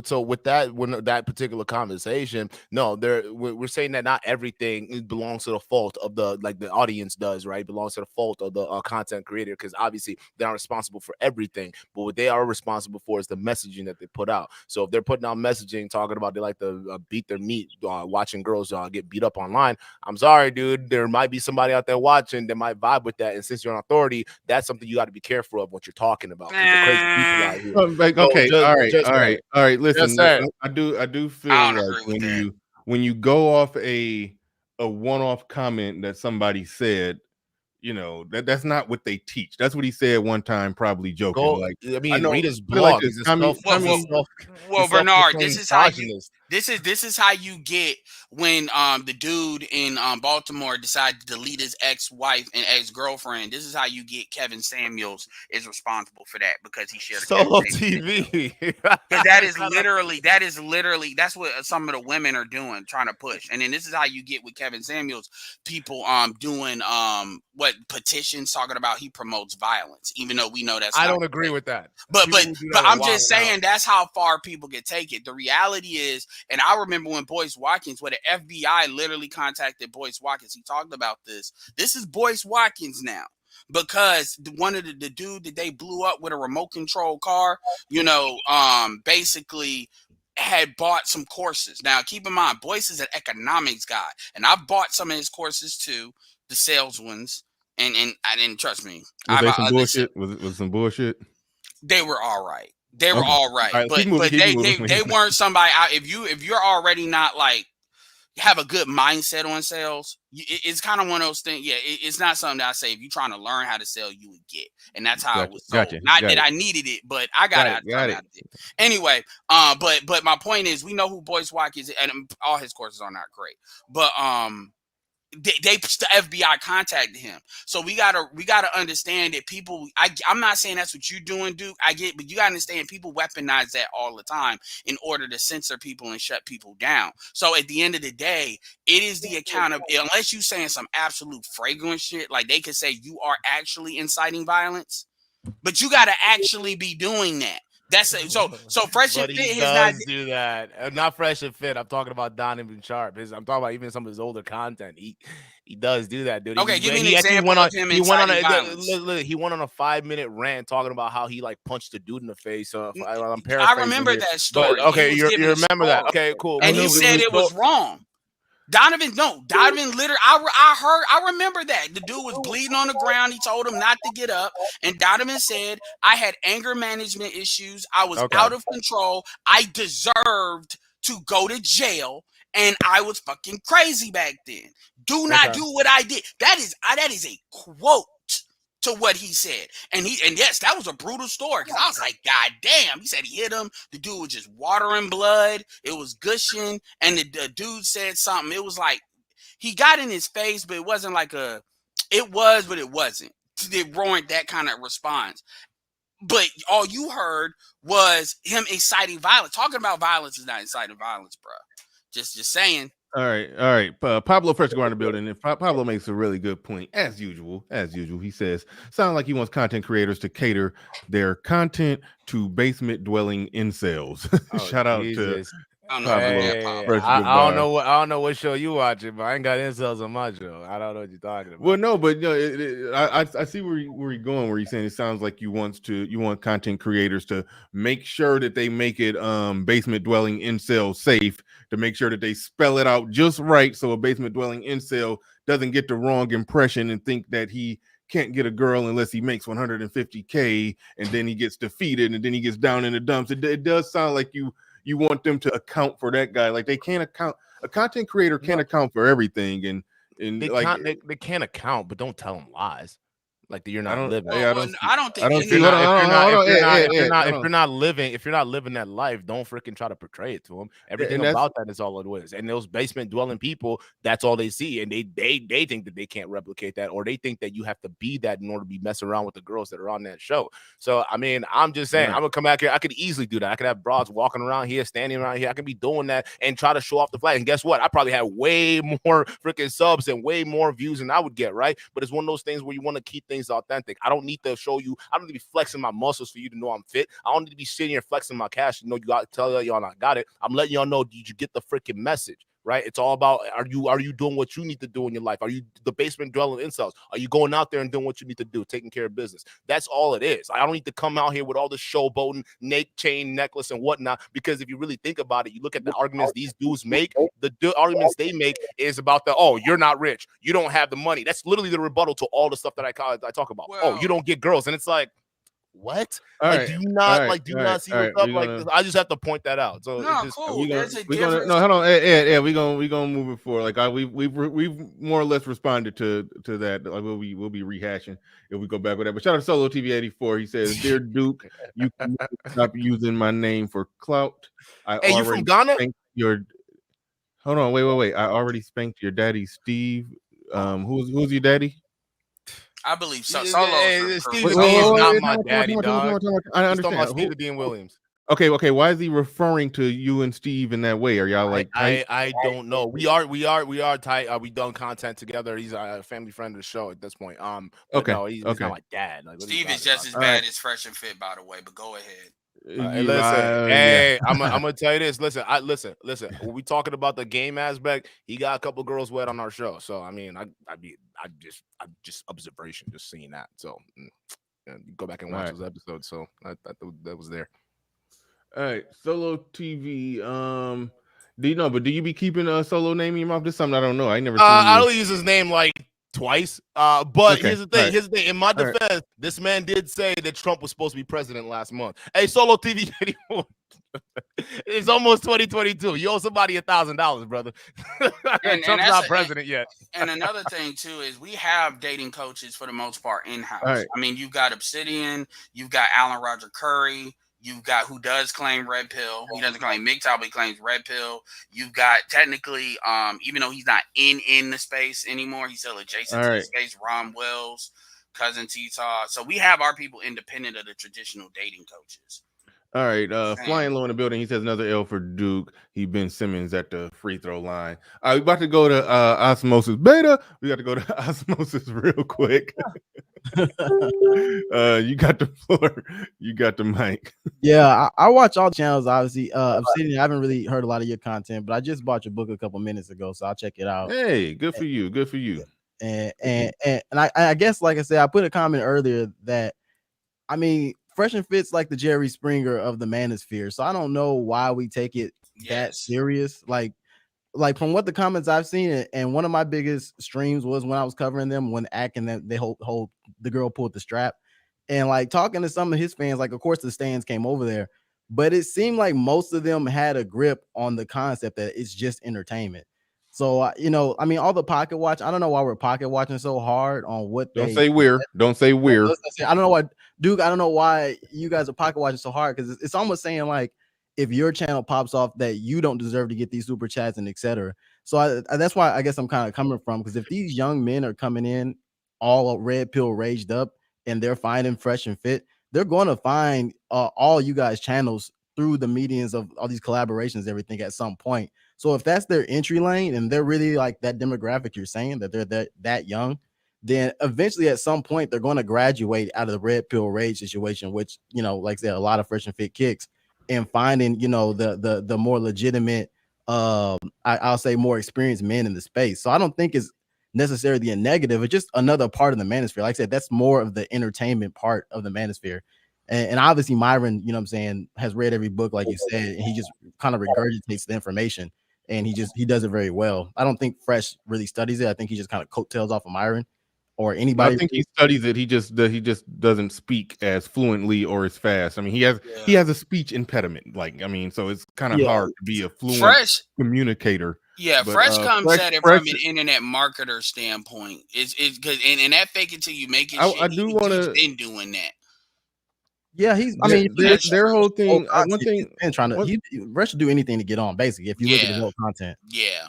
So with that, when that particular conversation, we're saying that not everything belongs to the fault of the audience does, right? Belongs to the fault of the content creator, because obviously they're not responsible for everything, but what they are responsible for is the messaging that they put out. So if they're putting out messaging talking about they like to beat their meat, watching girls get beat up online, I'm sorry, dude. There might be somebody out there watching that might vibe with that. And since you're an authority, that's something you got to be careful of what you're talking about. Crazy people out here. All right. Listen, yes, I do feel like when you go off a one-off comment that somebody said, that's not what they teach. That's what he said one time, probably joking. Read his blog. Well, Bernard, this is how you get when the dude in Baltimore decided to delete his ex-wife and ex-girlfriend. This is how you get Kevin Samuels is responsible for that, because he shared solo TV. Because that is literally that's what some of the women are doing, trying to push. And then this is how you get with Kevin Samuels, people doing what petitions talking about he promotes violence, even though we know that's I don't agree with that. But I'm just saying that's how far people can take it. The reality is, and I remember when Boyce Watkins, where the FBI literally contacted Boyce Watkins, he talked about this. This is Boyce Watkins now, because one of the dude that they blew up with a remote control car, basically had bought some courses. Now, keep in mind, Boyce is an economics guy, and I've bought some of his courses too, the sales ones, and I didn't, trust me. Was some bullshit? They were all right. They were all right, but they weren't somebody out. If you're already not have a good mindset on sales, it's kind of one of those things. Yeah, it's not something that I say if you're trying to learn how to sell, you would get, and that's how it was sold. Not that I needed it, but I got it. Anyway, but my point is, we know who Boyce Watkins is, and all his courses are not great, but the FBI contacted him. So we gotta understand that people. I'm not saying that's what you're doing, Duke. I get, but you gotta understand people weaponize that all the time in order to censor people and shut people down. So at the end of the day, it is the account of, unless you saying some absolute fragrant shit, like they could say you are actually inciting violence, but you gotta actually be doing that. That's it. So Fresh and Fit he does do that. Not Fresh and Fit. I'm talking about Donovan Sharp. I'm talking about even some of his older content. He does do that, dude. Okay, give me an example of him inciting violence. He went on a 5-minute rant talking about how he like punched a dude in the face. So I'm paraphrasing. I remember that story. But, okay, you remember that? Okay, cool. And he said it was wrong. Donovan literally, I remember that. The dude was bleeding on the ground. He told him not to get up. And Donovan said, I had anger management issues. I was out of control. I deserved to go to jail. And I was fucking crazy back then. Do not do what I did. That is a quote to what he said. And yes, that was a brutal story. Because I was like, God damn. He said he hit him. The dude was just watering blood. It was gushing. And the dude said something. It was like, he got in his face, but it wasn't like it was, but it wasn't. It warrant that kind of response. But all you heard was him inciting violence. Talking about violence is not inciting violence, bro. Just saying. All right. Pablo Fresh go in the building, and Pablo makes a really good point. As usual, he says, sound like he wants content creators to cater their content to basement dwelling incels. Shout out to Pablo. I don't know what show you watching, but I ain't got incels on my show. I don't know what you're talking about. Well, no, but I see where you're going. Where you're saying it sounds like you want content creators to make sure that they make it basement dwelling incel safe, to make sure that they spell it out just right, so a basement dwelling incel doesn't get the wrong impression and think that he can't get a girl unless he makes $150K, and then he gets defeated, and then he gets down in the dumps. It does sound like you want them to account for that guy. Like, they can't account. A content creator can't account for everything, and they can't account, but don't tell them lies. Like, you're not living. I don't think if you're not living that life, don't freaking try to portray it to them. Everything about that is all it is. And those basement dwelling people, that's all they see, and they think that they can't replicate that, or they think that you have to be that in order to be messing around with the girls that are on that show. So I mean, I'm just saying, I'm gonna come back here. I could easily do that. I could have broads walking around here, standing around here. I could be doing that and try to show off the flag. And guess what? I probably have way more freaking subs and way more views than I would get, right? But it's one of those things where you want to keep things authentic. I don't need to show you. I don't need to be flexing my muscles for you to know I'm fit. I don't need to be sitting here flexing my cash. You know, you got to tell y'all I got it. I'm letting y'all know. Did you get the freaking message? Right? It's all about, are you doing what you need to do in your life? Are you the basement dwelling incels? Are you going out there and doing what you need to do, taking care of business? That's all it is. I don't need to come out here with all this showboating, chain necklace and whatnot, because if you really think about it, you look at the arguments these dudes make, the arguments they make is about you're not rich, you don't have the money. That's literally the rebuttal to all the stuff that I talk about. Well, you don't get girls. And it's like, what? Do you not see what's up? I just have to point that out. So we're gonna hold on. Yeah, we're gonna move it forward. Like we've more or less responded to that. Like we'll be rehashing if we go back with that. But shout out to Solo TV 84. He says, "Dear Duke, you can stop using my name for clout. Hey, you from Ghana? Hold on, wait. I already spanked your daddy, Steve. Who's your daddy? I believe so. Steve is not my daddy, dog. I understand. Steve Dean Williams. Okay. Why is he referring to you and Steve in that way? Are y'all like tight? I don't know. We are tight. We done content together. He's a family friend of the show at this point. Okay. No, he's not my dad. Steve is just as bad as Fresh and Fit, by the way. But go ahead. I'm gonna tell you this. Listen. When we talking about the game aspect, he got a couple girls wet on our show. So I mean, I just observation, just seeing that. So you go back and watch those episodes. So that was there. All right, Solo TV. Do you know? But do you be keeping a Solo name in your mouth? This is something I don't know. I never. I only use his name like twice. But here's the thing. Here's the thing. In my defense, this man did say that Trump was supposed to be president last month. Hey, Solo TV 84. It's almost 2022. You owe somebody $1,000, brother. And Trump's not president yet. And another thing too is we have dating coaches for the most part in-house. Right. I mean, you've got Obsidian, you've got Alan Roger Curry. You've got who does claim red pill. He doesn't claim MGTOW, but he claims red pill. You've got technically, even though he's not in the space anymore, he's still adjacent to the space. Ron Wells, Cousin T-Taw. So we have our people independent of the traditional dating coaches. All right, Flying Low in the building. He says another L for Duke. He Ben Simmons at the free throw line. All right, we about to go to Osmosis Beta. We got to go to Osmosis real quick. You got the floor. You got the mic. Yeah, I watch all the channels. Obviously, Obsidian. I haven't really heard a lot of your content, but I just bought your book a couple minutes ago, so I'll check it out. Hey, good for you. Good for you. And I guess, like I said, I put a comment earlier that, I mean, Fresh and Fit's like the Jerry Springer of the manosphere. So I don't know why we take it that serious. Like from what the comments I've seen, and one of my biggest streams was when I was covering them, when acting that they hold the girl pulled the strap, and like talking to some of his fans, like of course the stands came over there, but it seemed like most of them had a grip on the concept that it's just entertainment. So you know, I mean, all the pocket watch, I don't know why we're pocket watching so hard on what don't say we're. I don't know why, Duke. I don't know why you guys are pocket watching so hard, because it's almost saying like, if your channel pops off, that you don't deserve to get these super chats and etc. So that's why I guess I'm kind of coming from, because if these young men are coming in all red pill raged up and they're finding Fresh and Fit, they're going to find all you guys channels through the medians of all these collaborations, everything at some point. So if that's their entry lane and they're really like that demographic you're saying, that they're that young, then eventually at some point they're going to graduate out of the red pill rage situation, which, you know, like I said, a lot of Fresh and Fit kicks, and finding, you know, the more legitimate, I'll say more experienced men in the space. So I don't think it's necessarily a negative. It's just another part of the manosphere. Like I said, that's more of the entertainment part of the manosphere. And obviously Myron, you know what I'm saying, has read every book, like you said, and he just kind of regurgitates the information, and he does it very well. I don't think Fresh really studies it. I think he just kind of coattails off of Myron or anybody. I think he studies it. He just doesn't speak as fluently or as fast. I mean, he has a speech impediment. Like, I mean, so it's kind of hard to be a fluent communicator. Yeah, but, Fresh comes at it from an internet marketer standpoint. It's because and that fake it till you make it. I do want to been doing that. Yeah, their whole thing. One thing, Fresh should do anything to get on. Basically, if you look at his whole content. Yeah.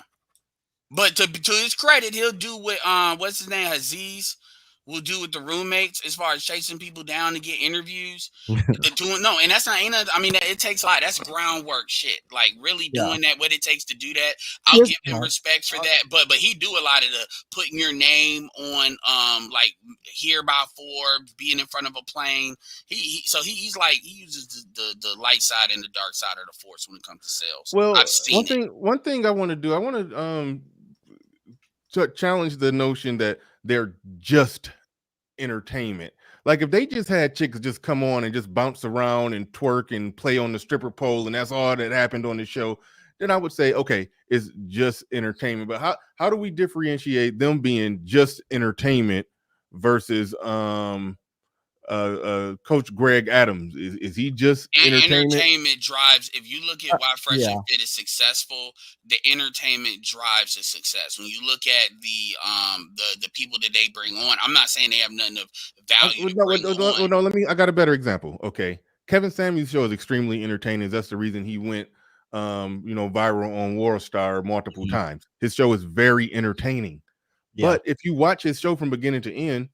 But to his credit, he'll do what what's his name, Aziz will do with the roommates as far as chasing people down to get interviews. And that's not I mean, it takes a lot. That's groundwork shit. Like really doing that, what it takes to do that. I'll give him respect for that. But he do a lot of the putting your name on like Here by Forbes, being in front of a plane. He's like he uses the light side and the dark side of the force when it comes to sales. Well, one thing I want to do, I want to challenge the notion that they're just entertainment. Like if they just had chicks just come on and just bounce around and twerk and play on the stripper pole and that's all that happened on the show, then I would say, okay, it's just entertainment. But how do we differentiate them being just entertainment versus Coach Greg Adams? Is he just entertainment? Entertainment drives. If you look at why Fresh and Fit is successful, the entertainment drives the success. When you look at the people that they bring on, I'm not saying they have nothing of value. No, I got a better example. Okay, Kevin Samuels' show is extremely entertaining. That's the reason he went viral on WorldStar multiple times. His show is very entertaining. But if you watch his show from beginning to end,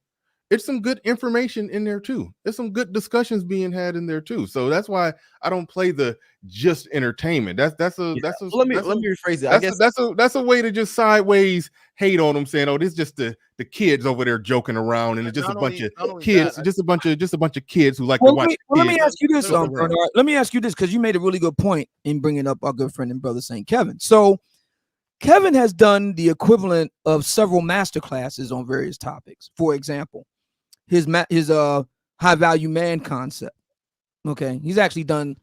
it's some good information in there too. There's some good discussions being had in there too. So that's why I don't play the just entertainment. Let me rephrase it. I guess that's a way to just sideways hate on them, saying, "Oh, this is just the kids over there joking around, and it's just a bunch of kids, just a bunch of kids who like to watch." Let me ask you this, Bernard. Let me ask you this, because you made a really good point in bringing up our good friend and brother St. Kevin. So Kevin has done the equivalent of several master classes on various topics. For example, his high value man concept. Okay, he's actually done,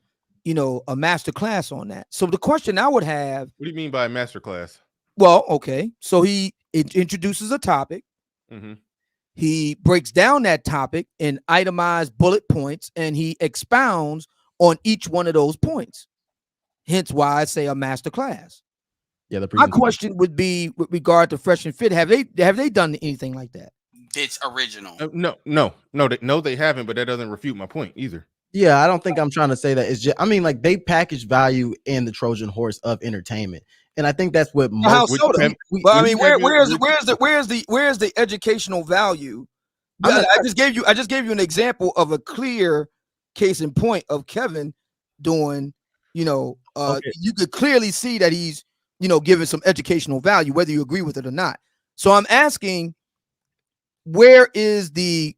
a master class on that. So the question I would have, what do you mean by master class? Well, okay, so he introduces a topic. Mm-hmm. He breaks down that topic in itemized bullet points, and he expounds on each one of those points. Hence why I say a master class. Yeah, my question would be with regard to Fresh and Fit. Have they done anything like that? It's original. No, they haven't, but that doesn't refute my point either. Yeah, I don't think I'm trying to say that. It's just, I mean, like they package value in the Trojan horse of entertainment, and I think that's what. Where's the educational value? I just gave you an example of a clear case in point of Kevin doing. You could clearly see that he's giving some educational value, whether you agree with it or not. So I'm asking, where is the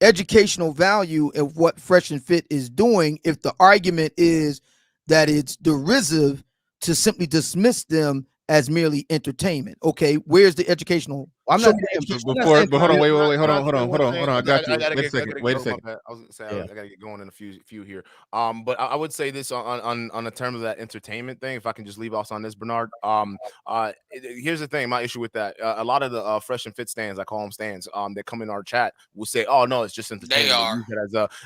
educational value of what Fresh and Fit is doing if the argument is that it's derisive to simply dismiss them as merely entertainment? Okay, where's the educational? I'm not before, but hold on, wait, hold on. I got you. Wait a second. I was gonna say I gotta get going in a few here. But I would say this on the terms of that entertainment thing. If I can just leave off on this, Bernard. Here's the thing. My issue with that. A lot of the Fresh and Fit stands, I call them stands, that come in our chat will say, "Oh no, it's just entertainment."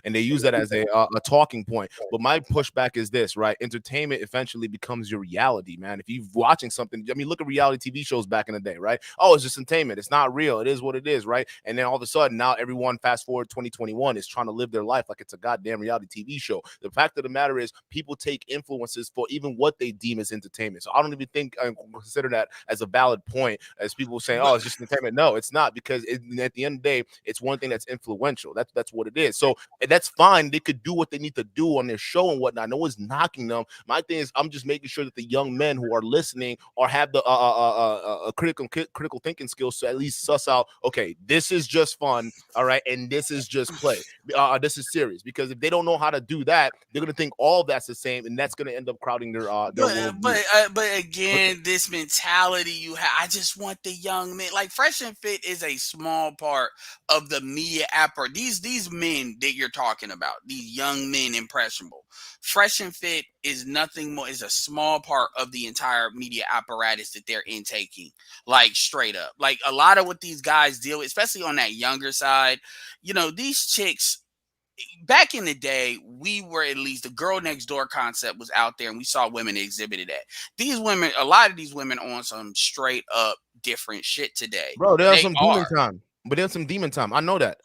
They use that as a talking point. But my pushback is this, right? Entertainment eventually becomes your reality, man. If you're watching something, I mean, look at reality TV shows back in the day, right? Oh, it's just entertainment. It's not real. It is what it is, right? And then all of a sudden, now everyone, fast forward 2021, is trying to live their life like it's a goddamn reality TV show. The fact of the matter is, people take influences for even what they deem as entertainment. So I don't even think I consider that as a valid point, as people saying, "Oh, it's just entertainment." No, it's not, because at the end of the day, it's one thing that's influential. That's what it is. So that's fine. They could do what they need to do on their show and whatnot. No one's knocking them. My thing is, I'm just making sure that the young men who are listening or have the critical thinking skills to at least suss out, okay, this is just fun, all right, and this is just play. This is serious, because if they don't know how to do that, they're gonna think all that's the same, and that's gonna end up crowding their but again, this mentality you have, I just want the young men. Like, Fresh and Fit is a small part of the media apparatus. These men that you're talking about, these young men, impressionable. Fresh and Fit is nothing more, is a small part of the entire media apparatus that they're intaking, like, straight up. Like, a lot of what these guys deal with, especially on that younger side, you know, these chicks, back in the day, we were, at least the girl next door concept was out there, and we saw women that exhibited that. These women, a lot of these women on some straight up different shit today. Bro, there's some demon time. But there's some demon time. I know that.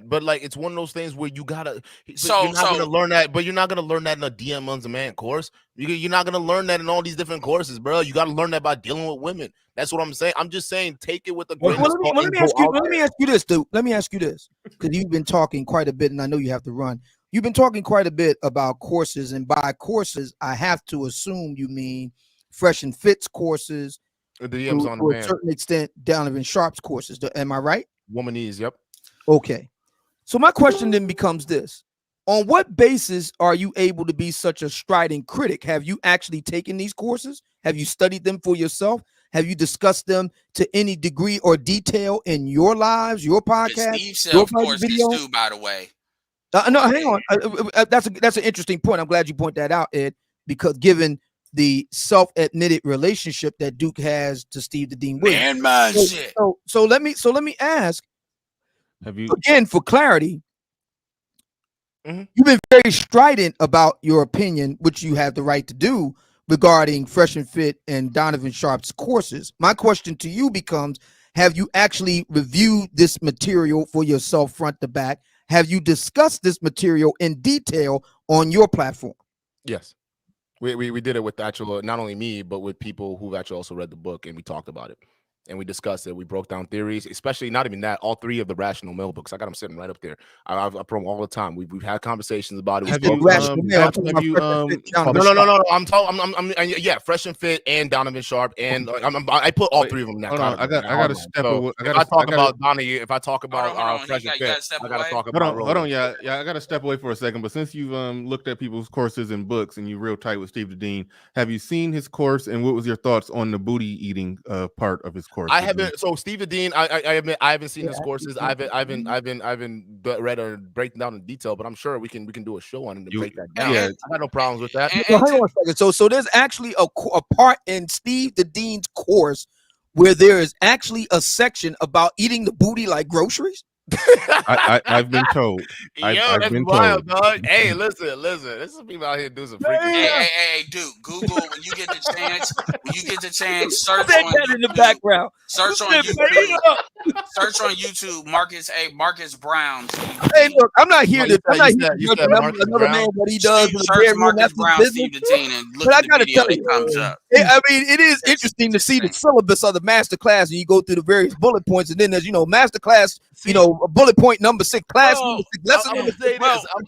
But like, it's one of those things where you gotta. You're not gonna learn that. But you're not gonna learn that in a DM on demand course. You're not gonna learn that in all these different courses, bro. You gotta learn that by dealing with women. That's what I'm saying. I'm just saying, take it with a grain of salt. Let me ask you this, dude. Let me ask you this, because you've been talking quite a bit, and I know you have to run. You've been talking quite a bit about courses, and by courses, I have to assume you mean Fresh and Fit's courses. The DMs on to a certain extent, Donovan Sharp's courses. Am I right? Womanese, yep. Okay. So my question then becomes this. On what basis are you able to be such a strident critic? Have you actually taken these courses? Have you studied them for yourself? Have you discussed them to any degree or detail in your lives, your podcast? Steve self-course too, by the way. No, hang on. That's an interesting point. I'm glad you point that out, Ed, because given the self-admitted relationship that Duke has to Steve the Dean Williams. So let me ask. Have you, again, for clarity? You've been very strident about your opinion, which you have the right to do, regarding Fresh and Fit and Donovan Sharp's courses. My question to you becomes: have you actually reviewed this material for yourself, front to back? Have you discussed this material in detail on your platform? Yes. We did it with actual, not only me, but with people who've actually also read the book, and we talked about it. And we discussed it. We broke down theories, especially not even that. All three of the Rational Male books. I got them sitting right up there. I promote all the time. We've had conversations about it. No. I'm talking. Yeah, Fresh and Fit and Donovan Sharp, and I put all three of them in that. I got to step away. If I talk about Fresh and Fit, I got to talk about. Hold on, yeah. I got to step away for a second. But since you've looked at people's courses and books, and you're real tight with Steve the Dean, have you seen his course? And what was your thoughts on the booty eating part of his course? I haven't. So Steve the Dean, I admit I haven't seen his courses. I haven't read or breaking down in detail, but I'm sure we can do a show on it and break that down. Yeah, I got no problems with that. Hang on a second. So there's actually a part in Steve the Dean's course where there is actually a section about eating the booty like groceries. I've been told. I've been wild, told. Dog. Hey, listen. This is people out here do some freaking. Hey, dude. Google when you get the chance. Search on that in the background. Search on YouTube. Search on YouTube. Marcus Brown. Hey, look, I'm not here to judge another man what he does. Search Marcus Brown, Steve the Dean, and look at the video that comes up. I mean, it is interesting to see the syllabus of the master class, and you go through the various bullet points, and then there's master class, bullet point number 6, class number 6, lesson number 6.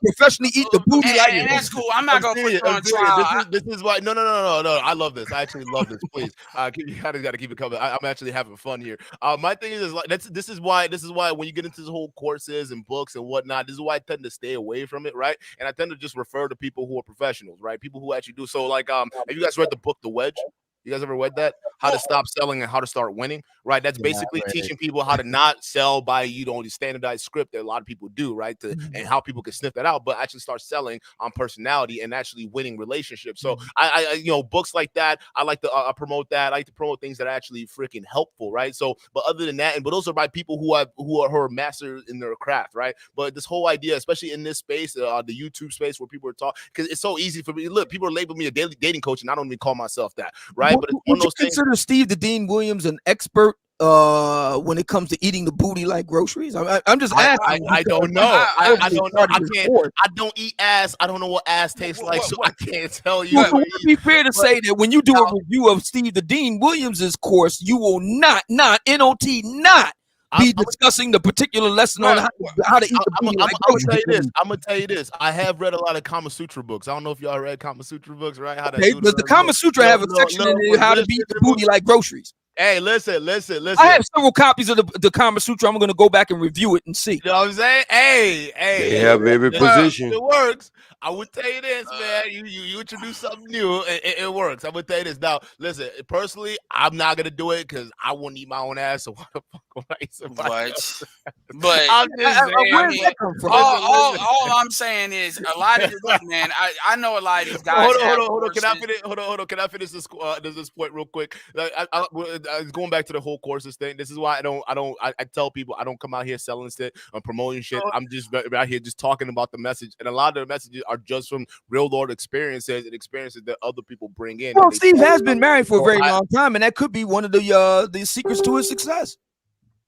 Professionally eat the booty like and that's cool. I'm not gonna put you on trial. This is why. No. I love this. I actually love this. Please, you gotta keep it coming. I'm actually having fun here. My thing is like this is why when you get into this whole courses and books and whatnot, this is why I tend to stay away from it, right? And I tend to just refer to people who are professionals, right? People who actually do. So like, have you guys read the book The Wedge? You guys ever read that? How to stop selling and how to start winning, right? That's basically teaching people how to not sell by the standardized script that a lot of people do, right? And how people can sniff that out, but actually start selling on personality and actually winning relationships. So I books like that, I like to promote that. I like to promote things that are actually freaking helpful, right? So, but other than that, but those are by people who are masters in their craft, right? But this whole idea, especially in this space, the YouTube space where people are talking, because it's so easy for me. Look, people are labeling me a daily dating coach, and I don't even call myself that, right? But it's one of those things. Consider Steve the Dean Williams an expert when it comes to eating the booty like groceries? I'm just asking. I don't know. I don't know. I don't eat ass. I don't know what ass tastes like, so I can't tell you. Well, would it be fair to say that when you do a review of Steve the Dean Williams's course, you will not be discussing the particular lesson on how to eat the booty like groceries? I'm gonna tell you this. I have read a lot of Kama Sutra books. I don't know if y'all read Kama Sutra books, right? Does the Kama Sutra have a section in how to beat the booty like groceries? Hey, listen. I have several copies of the Kama Sutra. I'm going to go back and review it and see. You know what I'm saying? Hey. They have every position. It works. I would tell you this, man. You introduce something new, it works. I would tell you this. Now, listen, personally, I'm not going to do it because I won't eat my own ass. So why the fuck would I eat somebody else? But I'm just saying, all I'm saying is a lot of this, man. I know a lot of these guys. Hold on. Can I finish this point real quick? Going back to the whole courses thing. This is why I tell people I don't come out here selling shit or promoting shit. I'm just out here just talking about the message, and a lot of the messages are just from real world experiences and experiences that other people bring in. Well, Steve has been married for a very long time, and that could be one of the secrets to his success.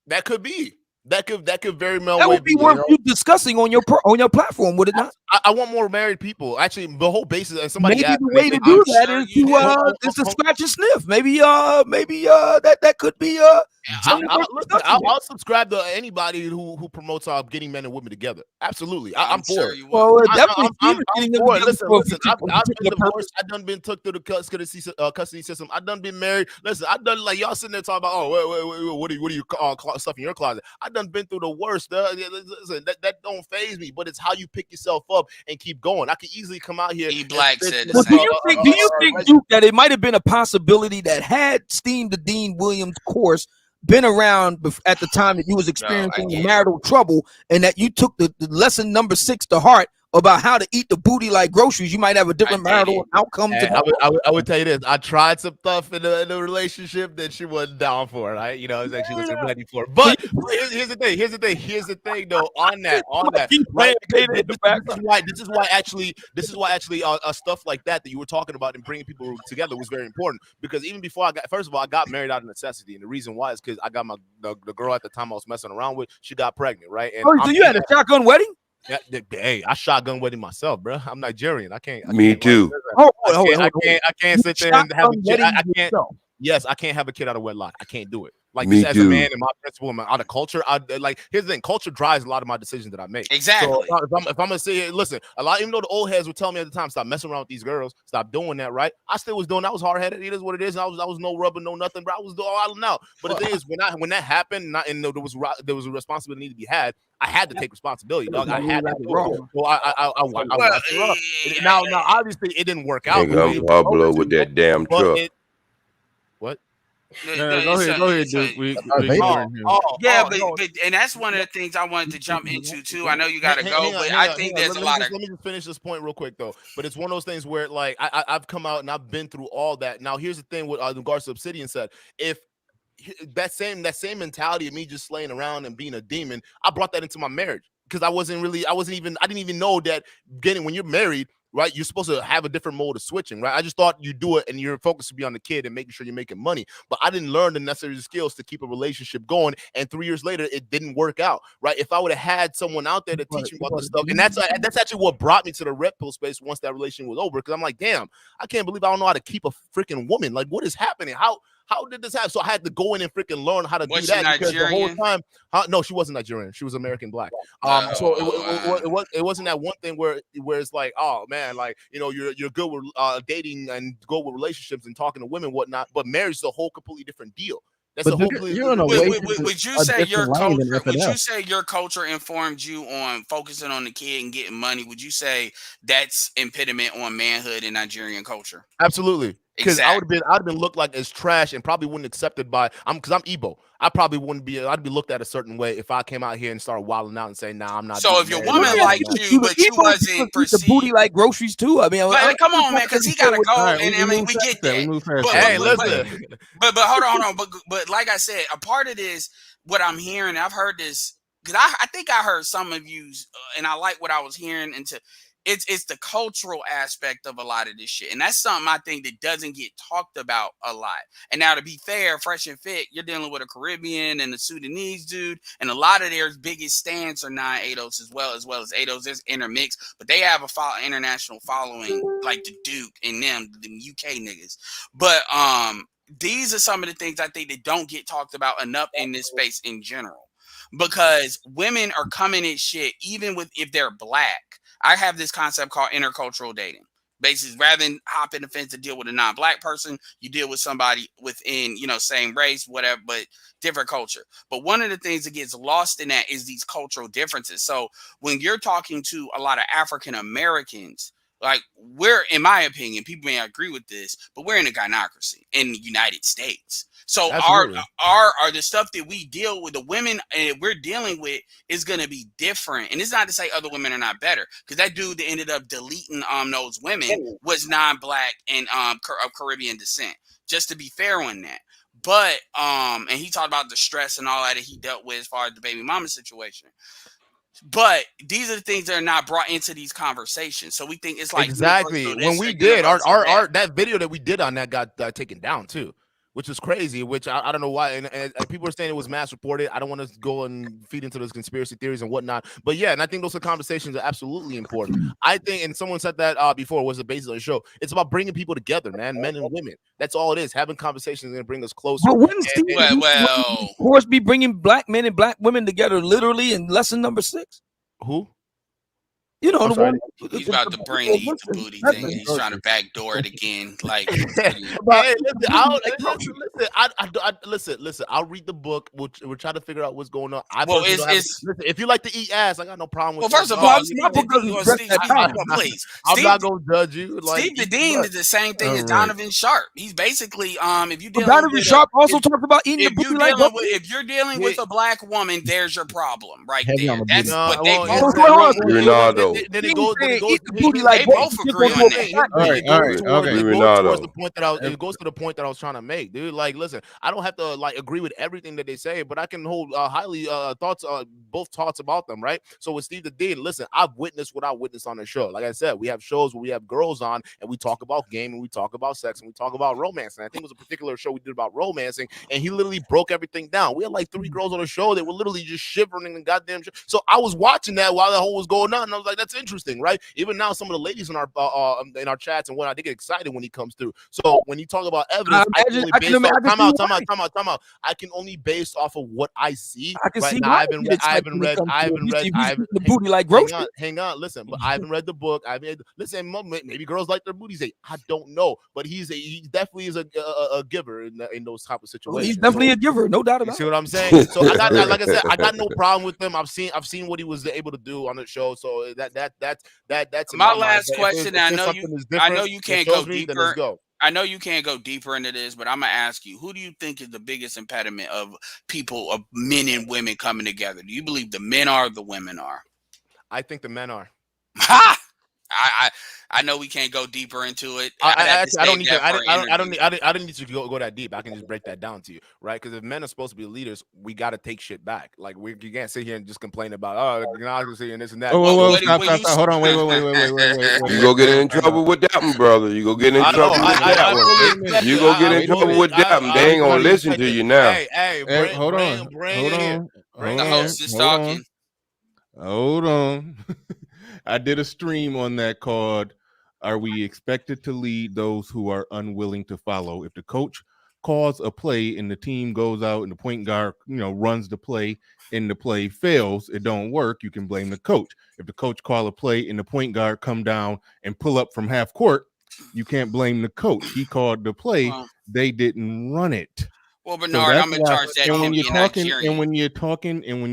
That could be. That could very well. That would be worth you discussing on your platform, would it not? I want more married people. Actually, the whole basis. And somebody maybe the way to do that is to scratch and sniff. Maybe that could be I'll subscribe to anybody who promotes getting men and women together. Absolutely, I'm for it. Well, definitely. Listen. I've been divorced. I've done been took through the custody system. I've done been married. Listen, I've done like y'all sitting there talking about what do you stuff in your closet? I've done been through the worst. Listen, that don't faze me, but it's how you pick yourself up and keep going. I could easily come out here. E-Black said the same. Do you think, Duke, that it might have been a possibility that had Steve the Dean Williams course been around at the time that you was experiencing marital trouble, and that you took the lesson number 6 to heart about how to eat the booty like groceries, you might have a different marital outcome. I would tell you this. I tried some stuff in the relationship that she wasn't down for, right? She wasn't ready for it. But here's the thing, though. On that, right? This is why actually stuff like that you were talking about and bringing people together was very important, because even before I got married out of necessity, and the reason why is because I got the girl at the time I was messing around with, she got pregnant, right? And so you had a shotgun wedding? Hey, I shotgun wedding myself, bro. I'm Nigerian. I can't. Me too. I can't sit there and have a kid. I can't. Yes, I can't have a kid out of wedlock. I can't do it. Like, me as too. a man and my principle and out of culture, here's the thing: culture drives a lot of my decisions that I make. Exactly. So if I'm gonna say, listen, even though the old heads would tell me at the time, stop messing around with these girls, stop doing that, right? I still was doing. I was hard headed. It is what it is. I was no rubber, no nothing, but I was doing all out. But the thing is, when that happened, and there was a responsibility to be had. I had to take responsibility, dog. I had to do it. So I now obviously it didn't work out. Pablo with that damn truck. What? Go ahead, Duke. But and that's one of the things I wanted to jump into too. I know you got to go, but I think there's a lot of. Let me just finish this point real quick though. But it's one of those things where like I've come out and I've been through all that. Now here's the thing: what Garza Obsidian said. If that same mentality of me just slaying around and being a demon, I brought that into my marriage, because I didn't even know that when you're married, right, you're supposed to have a different mode of switching, right? I just thought you do it and your focus would be on the kid and making sure you're making money, but I didn't learn the necessary skills to keep a relationship going, and 3 years later it didn't work out, right? If I would have had someone out there to teach me about this stuff, and that's actually what brought me to the red pill space once that relationship was over, because I'm like, damn, I can't believe I don't know how to keep a freaking woman. Like, what is happening? how did this happen? So I had to go in and freaking learn how to do Was that she because the whole Nigerian? time, no, she wasn't Nigerian. She was American black. So it wasn't that one thing where it's like, oh man, like you're good with dating and go with relationships and talking to women and whatnot, but marriage is a whole completely different deal. That's But you're in a way would you say your culture? Would you say your culture informed you on focusing on the kid and getting money? Would you say that's impediment on manhood in Nigerian culture? Absolutely. Because Exactly. I'd have been looked like as trash and probably wouldn't accepted by because I'm Igbo. I probably wouldn't be. I'd be looked at a certain way if I came out here and started wilding out and saying, "Nah, I'm not." So if your woman liked you, but you wasn't the booty like groceries too. I mean, come on, man, because he gotta go, Right, and I mean we get that. Listen. But hold on, but like I said, a part of this, what I'm hearing, I've heard this because I think I heard some of you, and I like what I was hearing. It's the cultural aspect of a lot of this shit, and that's something I think that doesn't get talked about a lot. And now, to be fair, Fresh and Fit, you're dealing with a Caribbean and a Sudanese dude, and a lot of their biggest stands are non-ADOS as well as ADOS. There's intermixed, but they have a international following like the Duke and them, the UK niggas. But these are some of the things I think that don't get talked about enough in this space in general, because women are coming at shit even if they're black. I have this concept called intercultural dating. Basically, rather than hop in the fence to deal with a non-black person, you deal with somebody within, same race, whatever, but different culture. But one of the things that gets lost in that is these cultural differences. So when you're talking to a lot of African Americans, like we're, in my opinion, people may agree with this, but we're in a gynocracy in the United States. So our the stuff that we deal with, the women we're dealing with, is going to be different. And it's not to say other women are not better, because that dude that ended up deleting those women was non-black and of Caribbean descent. Just to be fair on that. But and he talked about the stress and all that he dealt with as far as the baby mama situation. But these are the things that are not brought into these conversations. So we think it's like exactly when we did our that video that we did on that got taken down too, which is crazy. Which I don't know why, and people are saying it was mass reported. I don't want to go and feed into those conspiracy theories and whatnot. But yeah, and I think those conversations are absolutely important. I think, and someone said that before, was the basis of the show. It's about bringing people together, man, men and women. That's all it is. Having conversations is going to bring us closer. But wouldn't of course, be bringing black men and black women together literally in lesson number 6? Who? The one he's about to bring the booty thing. He's trying to backdoor it again. Like, listen. I'll read the book. We'll try to figure out what's going on. Listen, if you like to eat ass, I got no problem with. Well, first of all, please, I'm not gonna judge you. Steve the Dean is the same thing as Donovan Sharp. He's basically if you Donovan Sharp also talked about eating the booty like if you're dealing with a black woman, there's your problem right there. That's what they Ronaldo. Then it goes they both agree on that. It goes to the point that I was trying to make, dude. Like, listen, I don't have to agree with everything that they say, but I can hold highly both thoughts about them, right? So with Steve the Dean, listen, I've witnessed what I witnessed on the show. Like I said, we have shows where we have girls on and we talk about game and we talk about sex and we talk about romance. And I think it was a particular show we did about romancing, and he literally broke everything down. We had like 3 girls on the show that were literally just shivering and goddamn shit. So I was watching that while that whole was going on, and I was like, that's interesting, right? Even now, some of the ladies in our chats and whatnot, they get excited when he comes through. I when you talk about evidence, I can only base off of what I see. I can right see now. I haven't read the booty like groceries. Hang on, listen, but I haven't read the book. Listen, maybe girls like their booties. I don't know, but he definitely is a giver in those type of situations. Well, he's definitely a giver, no doubt about it. See what I'm saying? So I got, like I said, I got no problem with him. I've seen what he was able to do on the show. So that's my last question. I know you can't go deeper. I know you can't go deeper into this, but I'm gonna ask you: who do you think is the biggest impediment of men and women coming together? Do you believe the men are or the women are? I think the men are. Ha! I know we can't go deeper into it. I don't need to go that deep. I can just break that down to you, right? Because if men are supposed to be leaders, we got to take shit back. Like you can't sit here and just complain about democracy and this and that. Stop. Hold on, wait. You go get in trouble with that one, brother. You go get in trouble with that one. You go get in trouble with that one. They ain't gonna listen to you now. Hey, hold on. The host is talking. Hold on. I did a stream on that called "Are We Expected to Lead Those Who Are Unwilling to Follow?" If the coach calls a play and the team goes out and the point guard, runs the play and the play fails, it don't work, you can blame the coach. If the coach call a play and the point guard come down and pull up from half court, you can't blame the coach. He called the play, they didn't run it. Well, Bernard, I'm in charge that and when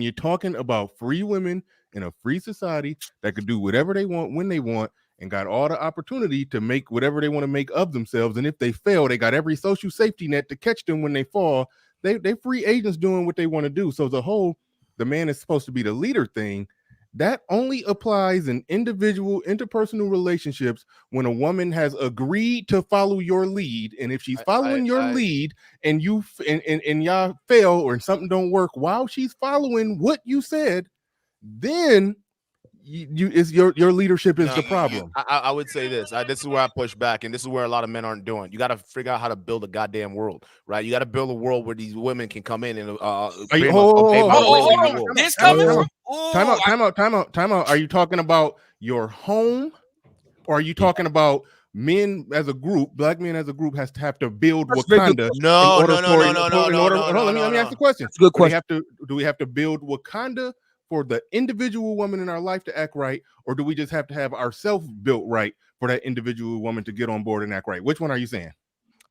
you're talking about free women in a free society that could do whatever they want when they want and got all the opportunity to make whatever they want to make of themselves, and if they fail, they got every social safety net to catch them when they fall. They free agents doing what they want to do. So the man is supposed to be the leader thing. That only applies in individual interpersonal relationships when a woman has agreed to follow your lead, and if she's following your lead and you and y'all fail or something don't work while she's following what you said, then your leadership is the problem. I would say this. This is where I push back, and this is where a lot of men aren't doing. You got to figure out how to build a goddamn world, right? You got to build a world where these women can come in and this coming from time out. Are you talking about your home, or are you talking about men as a group? Black men as a group have to build Wakanda. No. Let me ask the question. Good question. Do we have to build Wakanda for the individual woman in our life to act right, or do we just have to have ourselves built right for that individual woman to get on board and act right? Which one are you saying?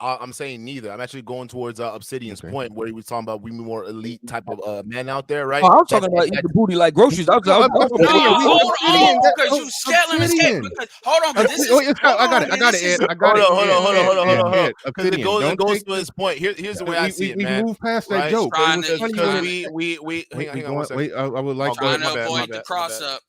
I'm saying neither. I'm actually going towards Obsidian's point where he was talking about we more elite type of men out there, right? Oh, I'm talking about eat the booty like groceries. Hold on, because you selling his head. Hold on, because this is. I got it, Ed. Hold on. Because it goes to his point. Here's the way I see it, man. We moved past that joke. We hang on one second. Wait, I would like trying to avoid the cross up.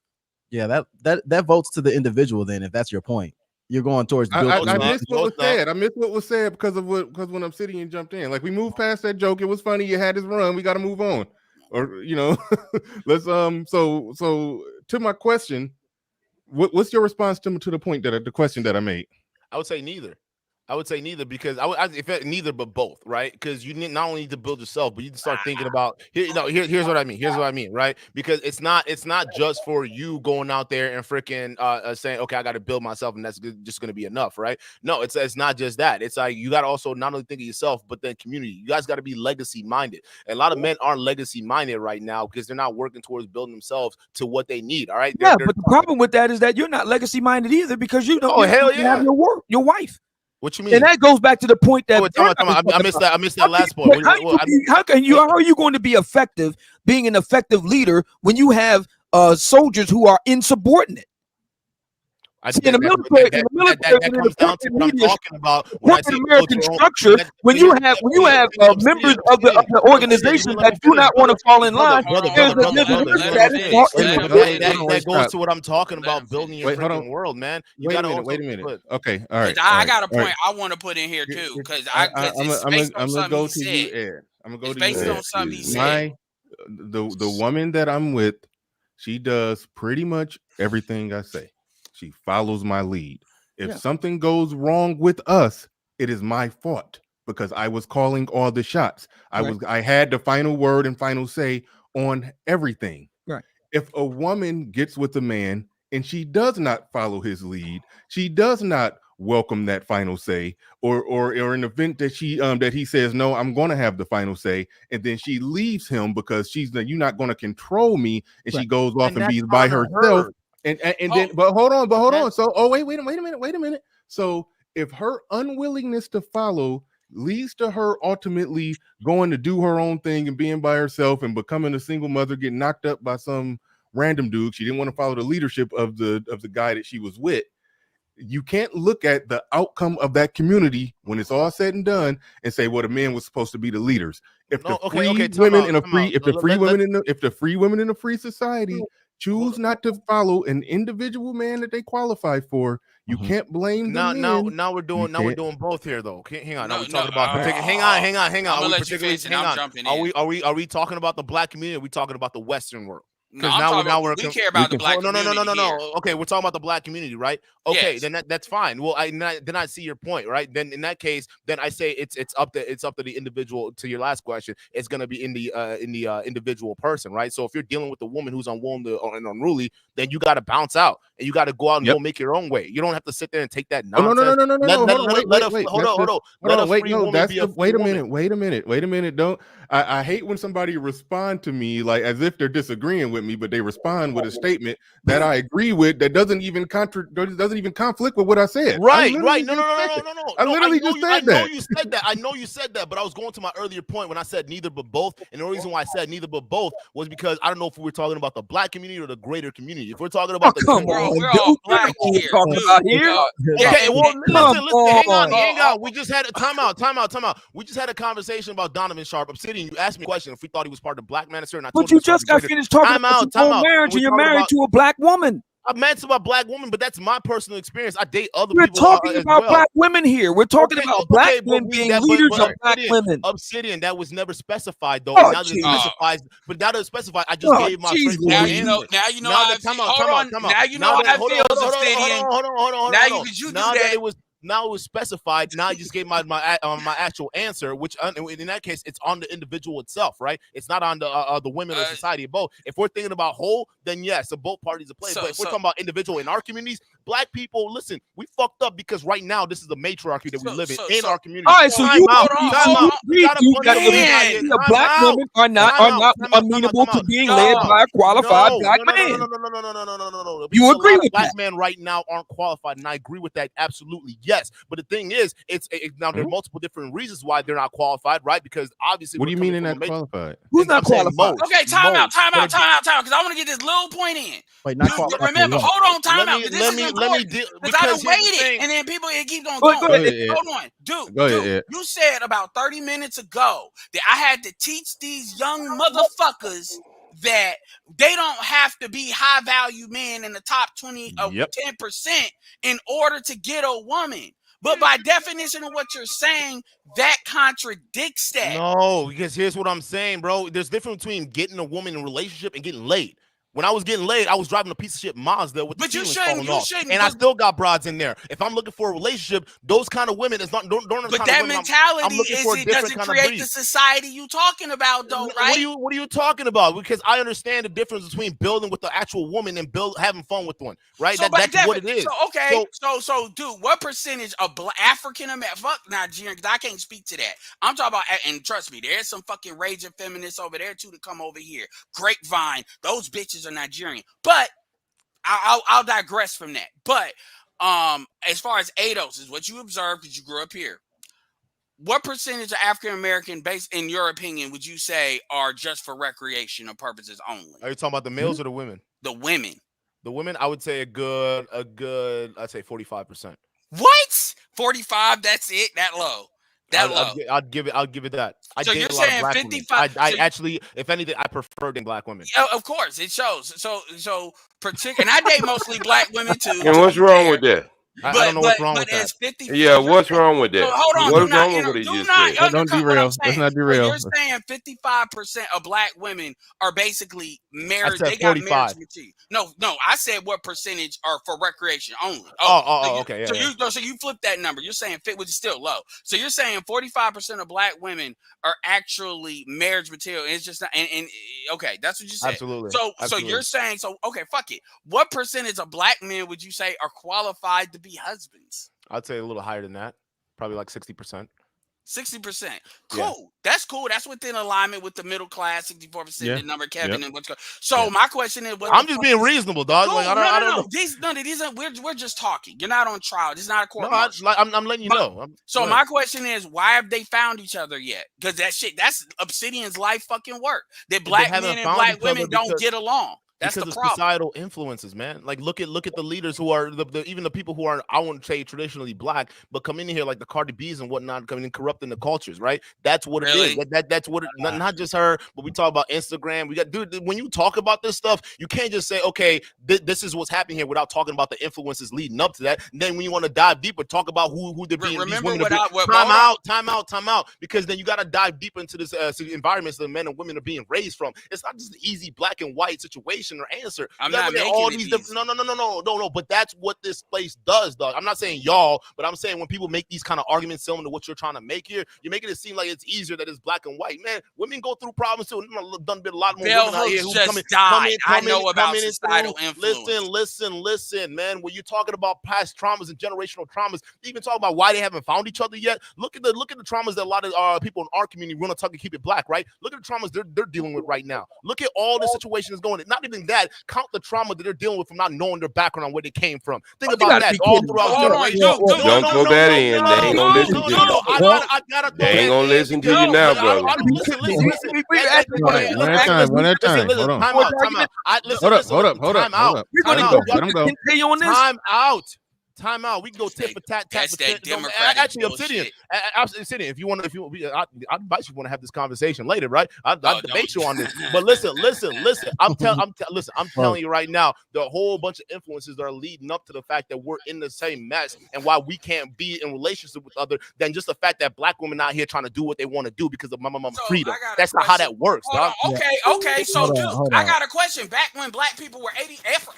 Yeah, that votes to the individual. Then, if that's your point. You're going towards. I missed what was said. I missed what was said because when Obsidian jumped in, like we moved past that joke. It was funny. You had his run. We got to move on, or let's So to my question, what's your response to the point the question that I made? I would say neither. Because neither but both, right? Because you not only need to build yourself, but you can start thinking about here's what I mean. Here's what I mean, right? Because it's not just for you going out there and freaking saying, okay, I got to build myself, and that's just going to be enough, right? No, it's not just that. It's like you got to also not only think of yourself, but then community. You guys got to be legacy minded. And a lot of men aren't legacy minded right now because they're not working towards building themselves to what they need. All right. But the problem with that is that you're not legacy minded either because you don't have your wife. What you mean? And that goes back to the point that I missed that last point. How are you going to be effective, being an effective leader when you have soldiers who are insubordinate? In the military, that comes down to what I'm talking about. Corporate American structure. When you have members of the organization that do not want to fall in line, that goes to what I'm talking about. Building your freaking world, man. Wait a minute. Okay, all right. I got a point I want to put in here too because I'm gonna go to you, Ed. I'm gonna go to you. Based on something he said. The woman that I'm with, she does pretty much everything I say. She follows my lead. If something goes wrong with us, it is my fault because I was calling all the shots. I had the final word and final say on everything. Right. If a woman gets with a man and she does not follow his lead, she does not welcome that final say, or an event that that he says, no, I'm going to have the final say, and then she leaves him because you're not going to control me, and she goes off and be by herself. And then, but hold on. So, wait a minute. So, if her unwillingness to follow leads to her ultimately going to do her own thing and being by herself and becoming a single mother, getting knocked up by some random dude, she didn't want to follow the leadership of the guy that she was with. You can't look at the outcome of that community when it's all said and done and say, well, the men was supposed to be the leaders. If the free women in a free society choose not to follow an individual man that they qualify for, you can't blame them. Now we're doing both here though. Hang on. Hang on. I'm jumping in. Are we talking about the black community? Or are we talking about the Western world? Because we care about the black community. No. Okay, we're talking about the black community, right? Okay, then that's fine. Well, then I see your point, right? Then in that case, then I say it's up to the individual. To your last question, it's gonna be in the individual person, right? So if you're dealing with a woman who's unwilling and unruly, then you got to bounce out and you got to go out and go make your own way. You don't have to sit there and take that nonsense. Wait a minute. Don't. I hate when somebody respond to me like as if they're disagreeing with me, but they respond with a statement that I agree with that doesn't even conflict with what I said. Right. No. I literally just said that. I know you said that, but I was going to my earlier point when I said neither but both. And the reason why I said neither but both was because I don't know if we were talking about the black community or the greater community. If we're talking about we're all black here. Okay, well, listen, hang on. We just had a time out. We just had a conversation about Donovan Sharp. Obsidian, you asked me a question if we thought he was part of the black manosphere. But you just got finished talking about your own marriage and you're married to a black woman. I'm mad about black women, but that's my personal experience. I date other people. We're talking about black women here. We're talking about black men being leaders of black women. Obsidian, that was never specified though. Now that it's specified, I just gave my now you know how I feel. Hold on. Now you know how I feel, Obsidian. Hold on. Now that it was specified. Now I just gave my actual answer, which in that case it's on the individual itself, right? It's not on the women or society both. If we're thinking about whole, then yes, so both parties are playing. But if we're talking about individual in our communities, black people, listen, we fucked up because right now this is the matriarchy that we live in our community. All right, so you agree that black women are not amenable to being led by a qualified black man. No. You agree with black men right now aren't qualified, and I agree with that absolutely. Yes, but the thing is, now there are multiple different reasons why they're not qualified, right? Because obviously, what do you mean they're not qualified? Who's not qualified? Okay, time out. Because I want to get this little point in. Wait, not qualified. Remember, hold on, time out. Let me deal because I done waited, and then people it keeps on going. Hold on, dude. You said about 30 minutes ago that I had to teach these young motherfuckers that they don't have to be high value men in the top 20 of 10% in order to get a woman. But by definition of what you're saying, that contradicts that. No, because here's what I'm saying, bro. There's a difference between getting a woman in a relationship and getting laid. When I was getting laid, I was driving a piece of shit Mazda with the ceilings falling off, and I still got broads in there. If I'm looking for a relationship, those kind of women is not. Don't but that mentality doesn't create the society you talking about, though, right? What are you talking about? Because I understand the difference between building with the actual woman and having fun with one, right? So that's what it is. So, dude, what percentage of African American, fuck Nigerian, because I can't speak to that. I'm talking about, and trust me, there's some fucking raging feminists over there too to come over here. Grapevine, those bitches are Nigerian, but I'll digress from that. But as far as ADOS is what you observed because you grew up here, what percentage of African American, based in your opinion, would you say are just for recreational purposes only? Are you talking about the males or the women? The women. The women, I would say a good, I'd say 45%. What? 45? That's it? That low? I'd give it that. So you're saying 55? I actually, if anything, I prefer than black women. Yeah, of course, it shows. So particularly, and I date mostly black women too. And what's wrong with that? I don't know what's wrong with that. 50, yeah, what's wrong with that? So hold on, what's wrong with what he just said? Don't derail. Let's not derail. You're saying 55% of black women are basically married. They got marriage material. No, I said what percentage are for recreation only. Okay. So you flip that number. You're saying which is still low. So you're saying 45% of black women are actually marriage material. And it's just not. And okay, that's what you said. Absolutely. So you're saying okay, fuck it. What percentage of black men would you say are qualified to be husbands? I'd say a little higher than that, probably like 60%. 60%. Cool. Yeah. That's cool. That's within alignment with the middle class, 64%, the number Kevin and what's going. So my question is, I'm just being reasonable, dog. Cool. I don't know. These we're just talking. You're not on trial. This is not a court. No, I'm letting you know. My question is, why have they found each other yet? Because that's Obsidian's life fucking work. That black men and black women don't get along. That's because the of societal influences, man. Like look at the leaders who are even the people who are, I wouldn't say traditionally black, but come in here like the Cardi B's and whatnot, coming in corrupting the cultures, right? That's what it is. That's what it, not just her, but we talk about Instagram. We got when you talk about this stuff, you can't just say, okay, this is what's happening here without talking about the influences leading up to that. And then when you want to dive deeper, talk about who they're being. Remember these women time out, because then you got to dive deep into this environments that men and women are being raised from. It's not just an easy black and white situation. conversation or answer. I'm not making all it these easy. No. But that's what this place does, dog. I'm not saying y'all, but I'm saying when people make these kind of arguments similar to what you're trying to make here, you're making it seem like it's easier that it's black and white. Man, women go through problems too. Done been a lot more Bell women out here Hooks who just died. I know about societal influence. Listen, man. When you're talking about past traumas and generational traumas, even talk about why they haven't found each other yet. Look at the traumas that a lot of people in our community run a Tuck and Keep It Black, right? Look at the traumas they're dealing with right now. Look at all the situations going. Not even that. Count the trauma that they're dealing with from not knowing their background and where they came from. Think about that all throughout generations. Don't throw that in. They ain't gonna listen to you. They ain't gonna listen to you now, brother. Listen. One at a time. Hold up. Time out. Time out. We can go tit for tat. Actually, Obsidian. If you want, I advise you want to have this conversation later, right? I'll debate you on this. But listen. I'm telling you right now, the whole bunch of influences that are leading up to the fact that we're in the same mess, and why we can't be in relationship with other than just the fact that black women out here trying to do what they want to do because of mama freedom. That's not how that works, dog. Okay. So, dude, I got a question. Back when black people were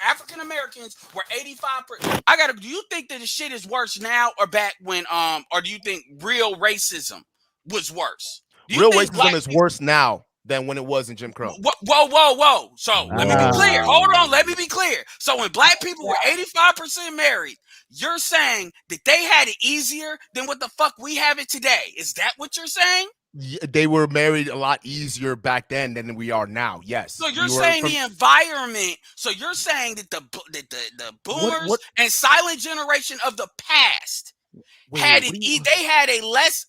African Americans were 85%. Do you think that the shit is worse now or back when or do you think real racism was worse? Real racism is worse now than when it was in Jim Crow. Whoa. So let me be clear. Hold on, let me be clear. So when black people were 85% married, you're saying that they had it easier than what the fuck we have it today. Is that what you're saying? They were married a lot easier back then than we are now. Yes. So you're saying the environment. So you're saying that the boomers and silent generation of the past they had a less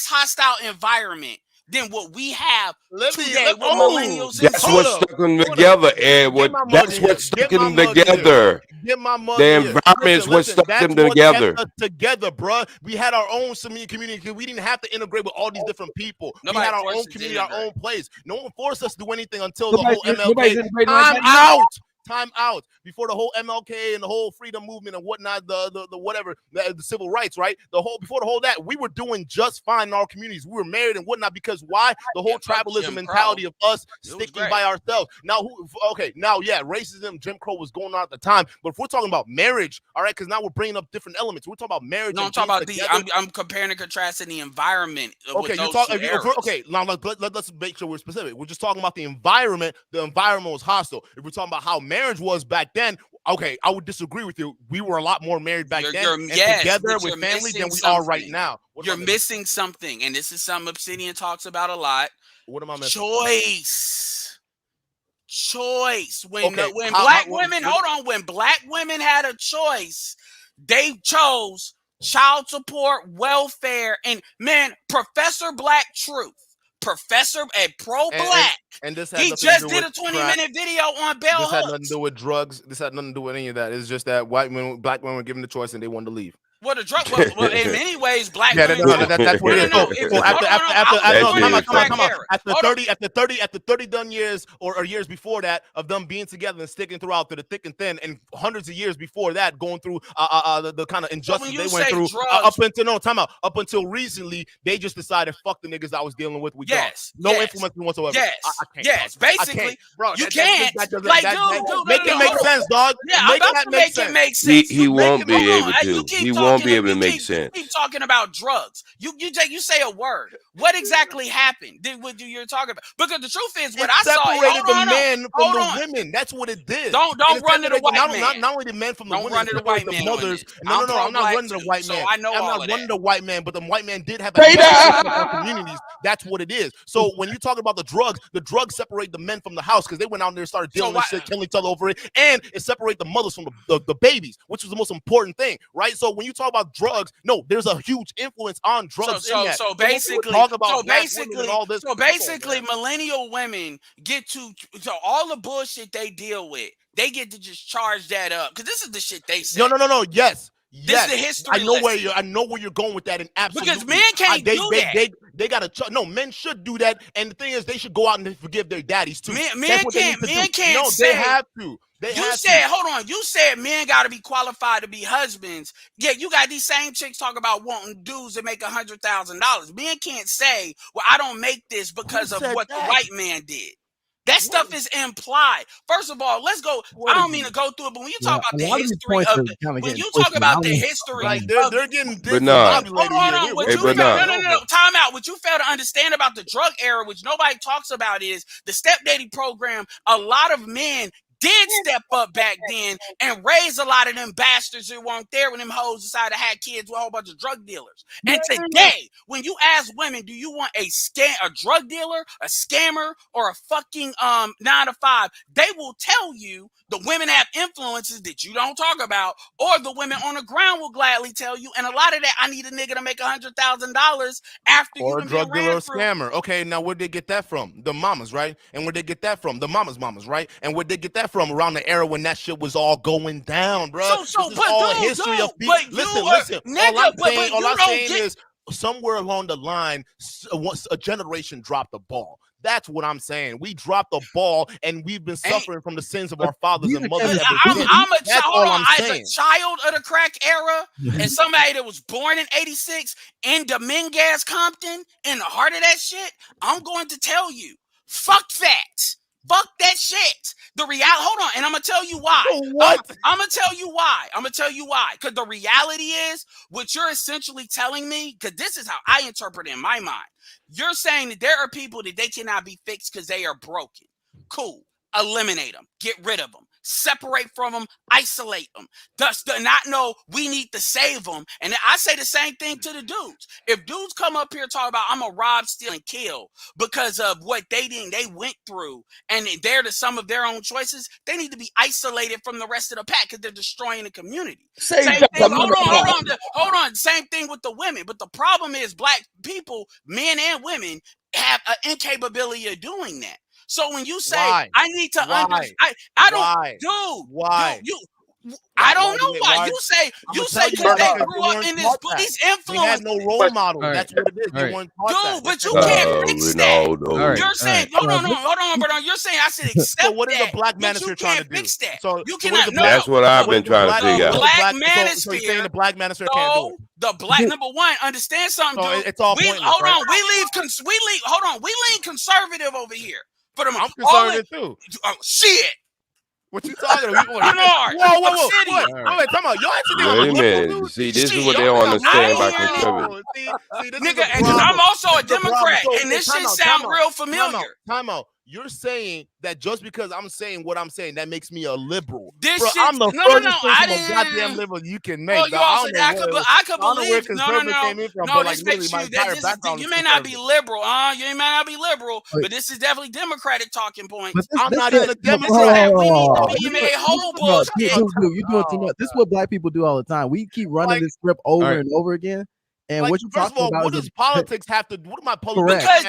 hostile environment than what we have today with millennials. That's what stuck them together, Edward. That's what stuck them together. The environment is what stuck them together. Together, bro. We had our own community. We didn't have to integrate with all these different people. We had our own community, our own place. No one forced us to do anything until the whole MLK. Time out before the whole MLK and the whole freedom movement and whatnot, the whatever, the civil rights, right? Before the whole that, we were doing just fine in our communities. We were married and whatnot because why? The whole tribalism mentality of us sticking by ourselves. Now, racism, Jim Crow was going on at the time. But if we're talking about marriage, all right, because now we're bringing up different elements. We're talking about marriage. No, I'm talking about I'm comparing and contrasting the environment. Okay, now let's make sure we're specific. We're just talking about the environment. The environment was hostile. If we're talking about how marriage was back then, okay, I would disagree with you. We were a lot more married back then together with family than we are right now. You're missing something, and this is something Obsidian talks about a lot. What am I missing? Choice. When black women had a choice, they chose child support, welfare, and Professor Black Truth. Professor pro-black. And this he just did a 20-minute video on Bell Hooks. This had nothing to do with drugs. This had nothing to do with any of that. It's just that black women were given the choice and they wanted to leave. Well, the drug. Well, in many ways, black. That's what it is. After 30 done years or years before that of them being together and sticking throughout through the thick and thin, and hundreds of years before that going through the kind of injustice they went through up until recently, they just decided fuck the niggas I was dealing with. No influence whatsoever. Yes. Basically, bro, you can't. Make it make sense, dog. Yeah, I'm about to make it make sense. He won't be able to. He won't be able to make sense. Keep talking about drugs. You say a word. What exactly happened? What you're talking about? Because the truth is, what I saw separated the men from the women. That's what it did. Don't run to the white man. Not only the men from the women. Run to the white man. Mothers. No. I'm not running to the white man. I'm not running to the white man. But the white man did have a communities. That's what it is. So when you talk about the drugs separate the men from the house because they went out there and started dealing with shit, killing each other over it, and it separate the mothers from the babies, which was the most important thing, right? So when you talk about drugs, no, there's a huge influence on drugs. So basically, millennial women get to all the bullshit they deal with. They get to just charge that up because this is the shit they say. No. Yes. This is the history. I know where you're going with that, and absolutely because men can't do that. They gotta. No, men should do that, and the thing is, they should go out and forgive their daddies too. Men can't. No, they have to. Hold on. You said men got to be qualified to be husbands. Yeah, you got these same chicks talk about wanting dudes that make $100,000. Men can't say, "Well, I don't make this because of what the white man did." That stuff is implied. First of all, let's go. I don't mean to go through it, but when you talk about the history of when you talk about the history, like they're getting Bernard. Hold on. What you no. Time out. What you fail to understand about the drug era, which nobody talks about, is the step dating program. A lot of men did step up back then and raise a lot of them bastards who weren't there when them hoes decided to have kids with a whole bunch of drug dealers. And today, when you ask women, do you want a drug dealer, a scammer, or a fucking 9 to 5? They will tell you the women have influences that you don't talk about, or the women on the ground will gladly tell you. And a lot of that, I need a nigga to make $100,000 after or you a drug dealer or scammer. Okay, now where'd they get that from? The mamas, right? And where'd they get that from? The mamas, right? And where'd they get that from? Around the era when that shit was all going down, bro. So this is all a history of listen. All I'm saying is somewhere along the line, a generation dropped the ball. That's what I'm saying. We dropped the ball, and we've been suffering from the sins of our fathers and mothers. I'm a child of the crack era, and somebody that was born in '86 in Dominguez, Compton, in the heart of that shit. I'm going to tell you, fuck that. Fuck that shit. The reality, hold on, and I'm gonna tell you why. What? I'm gonna tell you why. Because the reality is, what you're essentially telling me, because this is how I interpret it in my mind. You're saying that there are people that they cannot be fixed because they are broken. Cool. Eliminate them. Get rid of them. Separate from them, isolate them. Thus, do not know we need to save them. And I say the same thing to the dudes. If dudes come up here talking about I'm a rob, steal, and kill because of what they went through, and they're the sum of their own choices, they need to be isolated from the rest of the pack because they're destroying the community. Hold on. Same thing with the women. But the problem is black people, men and women, have an incapability of doing that. So when you say I need to understand, I don't, dude. Why? I don't know why. You say because they grew up in these influences. They had no role model. That's what it is. They weren't taught that. But you can't fix that. Right. You're saying, hold on, Bernard. You're saying I should accept so what is the black manosphere trying to do? Fix that. So you cannot. That's what I've been trying to figure out. Black manosphere. So you're saying the black manosphere can't do it. The black number one, understand something, dude. It's all pointless. Hold on, we lean conservative over here. But I'm conservative too. Oh, shit. What you talking about? Whoa. Wait, come on. Wait a minute. See, this is what they don't understand about conservative. Nigga, and I'm also a Democrat, and this shit sound real familiar. Time out. You're saying that just because I'm saying what I'm saying, that makes me a liberal. I'm the furthest thing from a goddamn liberal you can make. I could believe. No. You may not be liberal, You may not be liberal, but this is definitely Democratic talking point. I'm not even a Democrat. We need to be made whole bullshit. You're doing too much. This is what black people do all the time. We keep running this script over and over again. And what you talking about? What does politics have to do? What am I politics? I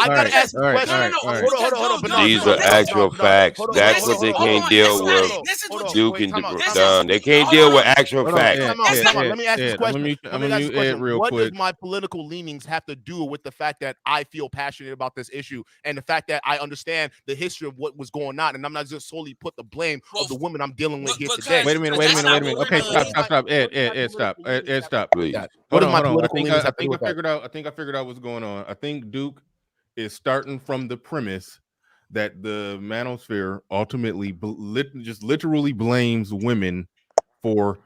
gotta ask the question. Hold on. These are actual facts. That's what they can't deal with. They can't deal with actual facts. Let me ask this question. What does my political leanings have to do with the fact that I feel passionate about this issue and the fact that I understand the history of what was going on, and I'm not just solely put the blame of the women I'm dealing with here today? Wait a minute. Okay, stop. Ed, stop. Please. Hold on. I think I figured out what's going on. I think Duke is starting from the premise that the manosphere ultimately just literally blames women for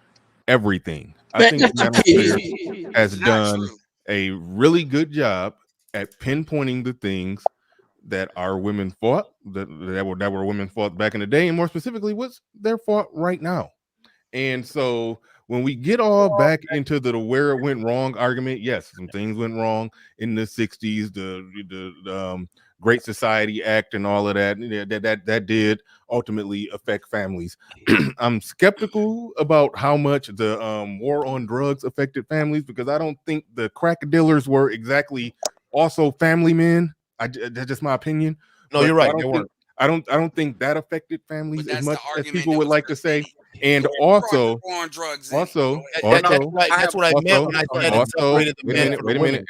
everything. I think the manosphere has done a really good job at pinpointing the things that our women fought, that were women fought back in the day, and more specifically, what's their fault right now. And so when we get all back into the where it went wrong argument, yes, some things went wrong in the 60s, the Great Society Act and all of that. That did ultimately affect families. I'm skeptical about how much the war on drugs affected families, because I don't think the crack dealers were exactly also family men. That's just my opinion. No, you're right. I don't think that affected families as much as people would like to say. And also, that's what I meant when I said wait a minute,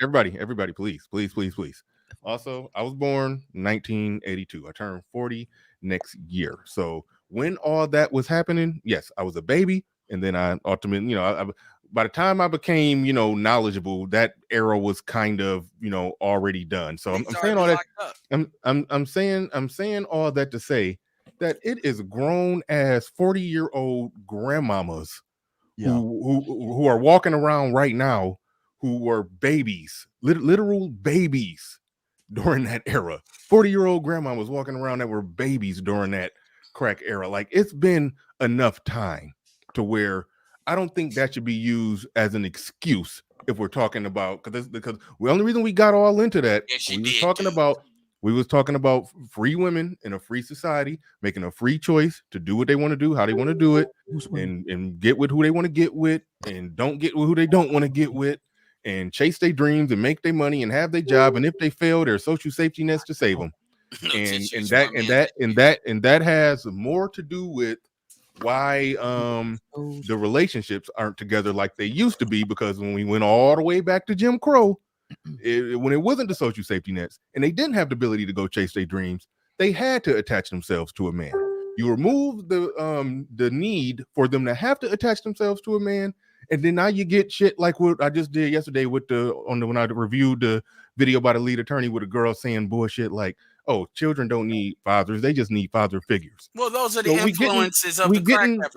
everybody, please. Also, I was born 1982. I turned 40 next year. So when all that was happening, yes, I was a baby, and then I ultimately, by the time I became, knowledgeable, that era was kind of, already done. So I'm saying all that. I'm saying all that to say that it is grown ass 40-year-old grandmamas who are walking around right now who were babies, literal babies during that era. 40-year-old grandma was walking around that were babies during that crack era. Like, it's been enough time to where I don't think that should be used as an excuse if we're talking about, because the only reason we got all into that, we was talking about free women in a free society making a free choice to do what they want to do, how they want to do it, and get with who they want to get with, and don't get with who they don't want to get with, and chase their dreams and make their money and have their job, and if they fail, there's social safety nets to save them. And that has more to do with why the relationships aren't together like they used to be, because when we went all the way back to Jim Crow, when it wasn't the social safety nets and they didn't have the ability to go chase their dreams, they had to attach themselves to a man. You remove the need for them to have to attach themselves to a man, and then now you get shit like what I just did yesterday with when I reviewed the video by the lead attorney with a girl saying bullshit like, oh, children don't need fathers, they just need father figures. Well, those are the influences of the crack epidemic.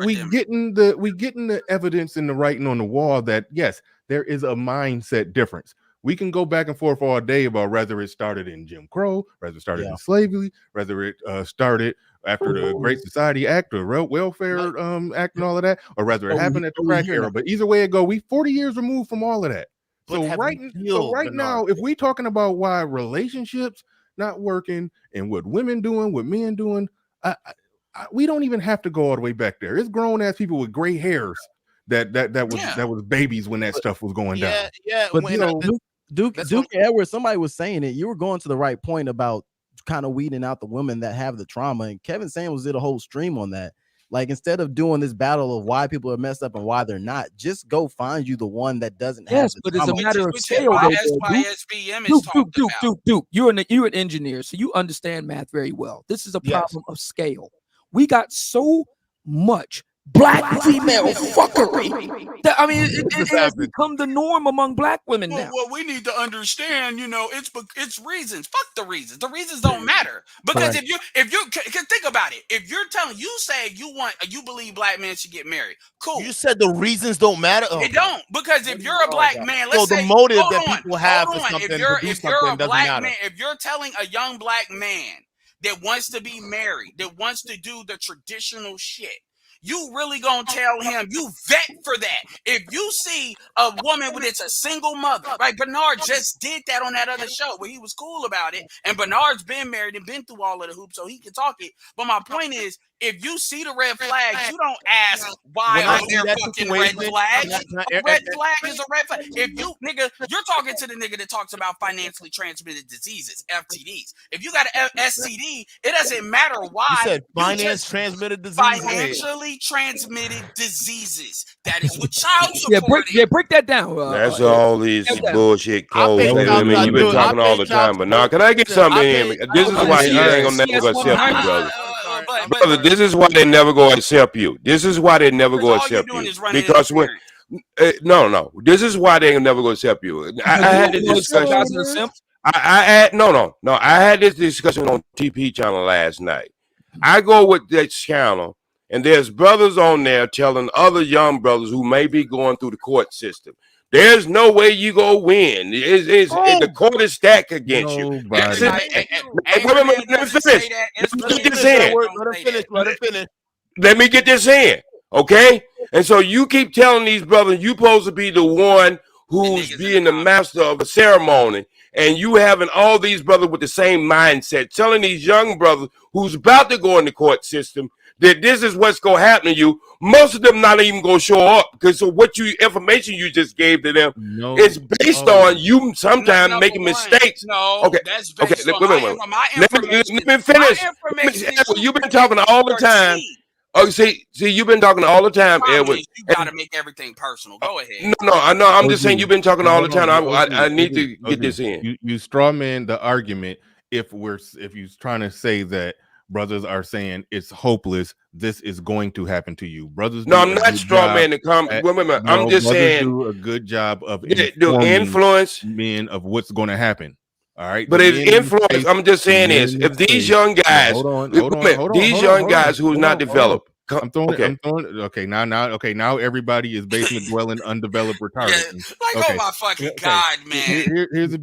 We getting the evidence in the writing on the wall that yes, there is a mindset difference. We can go back and forth all day about whether it started in Jim Crow, whether it started in slavery, whether it started after the Great Society Act or Welfare Act and all of that, or whether it happened at the crack era. But either way it go, we 40 years removed from all of that. So right now, if we talking about why relationships not working and what women doing, what men doing, we don't even have to go all the way back there. It's grown ass people with gray hairs that was babies when that stuff was going down. Yeah, but Duke Edwards, somebody was saying it. You were going to the right point about kind of weeding out the women that have the trauma, and Kevin Samuels did a whole stream on that. Like, instead of doing this battle of why people are messed up and why they're not, just go find you the one that doesn't have the trauma. It's a matter of scale. Duke, you're an engineer, so you understand math very well. This is a problem of scale. We got so much black female fuckery that, I mean, it has become the norm among black women now. Well, we need to understand, it's reasons. Fuck the reasons. The reasons don't matter, because if you can think about it, if you're telling, you say you believe black men should get married, cool. You said the reasons don't matter. It don't, because if you're a black man, let's say the motive that people have for something to do something doesn't matter. If you're telling a young black man that wants to be married, that wants to do the traditional shit, you really gonna tell him, you vet for that. If you see a woman it's a single mother, right? Bernard just did that on that other show where he was cool about it. And Bernard's been married and been through all of the hoops, so he can talk it. But my point is, if you see the red flags, you don't ask why are there fucking red flags. A red flag is a red flag. If you're talking to the nigga that talks about financially transmitted diseases, FTDs. If you got an STD, it doesn't matter why. You said transmitted diseases. Financially transmitted diseases. That is what child support is. Break that down. That's all these bullshit codes. You've been talking all the time, but now can I get something in? This is why he ain't gonna never accept you, brother. Brother, this is why they never go accept you. This is why they never go accept you. Because when no, this is why they never go accept you. I had this discussion. I had this discussion on TP channel last night. I go with that channel, and there's brothers on there telling other young brothers who may be going through the court system, there's no way you go win. The court is stacked against you. Let me get this in. Okay? And so you keep telling these brothers you're supposed to be the one who's being the master of a ceremony, and you having all these brothers with the same mindset, telling these young brothers who's about to go in the court system that this is what's going to happen to you. Most of them not even going to show up, because so what information you just gave to them is based on you sometimes making mistakes. That's based on my information. Let me finish. You've been talking all the time. Oh, see, you've been talking all the time, Edward. You got to make everything personal. Go ahead. No, I know. I'm just saying you've been talking all the time. I need to get this in. You straw man the argument if you're trying to say that brothers are saying it's hopeless. This is going to happen to you, brothers. No, I'm not straw man to come. Wait a minute. I'm just saying do a good job of do influence men of what's going to happen. All right, but it's influence. I'm just saying is if these young guys, these young guys who's not developed. I'm throwing. Okay, now everybody is basement dwelling, undeveloped, retarded. Oh my fucking god, man! Here's the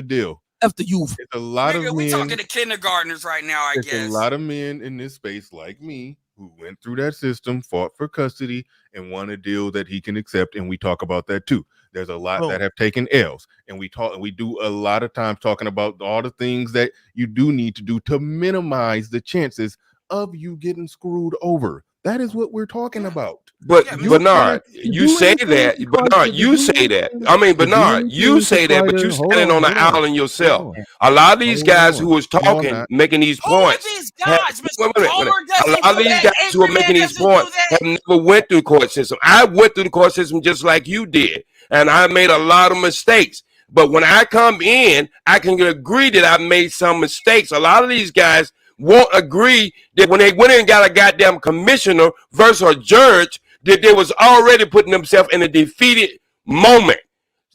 deal. After youth, it's a lot of men. We talking to kindergartners right now. I guess a lot of men in this space like me who went through that system, fought for custody, and won a deal that he can accept, and we talk about that too. There's a lot that have taken L's, and we do a lot of times talking about all the things that you do need to do to minimize the chances of you getting screwed over. That is what we're talking about. But Bernard, you say that. Bernard, you say that. I mean, Bernard, you say that, but you standing on the island yourself. A lot of these guys who was talking, making these points. A lot of these guys who are making these points have never went through the court system. I went through the court system just like you did, and I made a lot of mistakes. But when I come in, I can agree that I made some mistakes. A lot of these guys won't agree that when they went in and got a goddamn commissioner versus a judge, that they was already putting themselves in a defeated moment.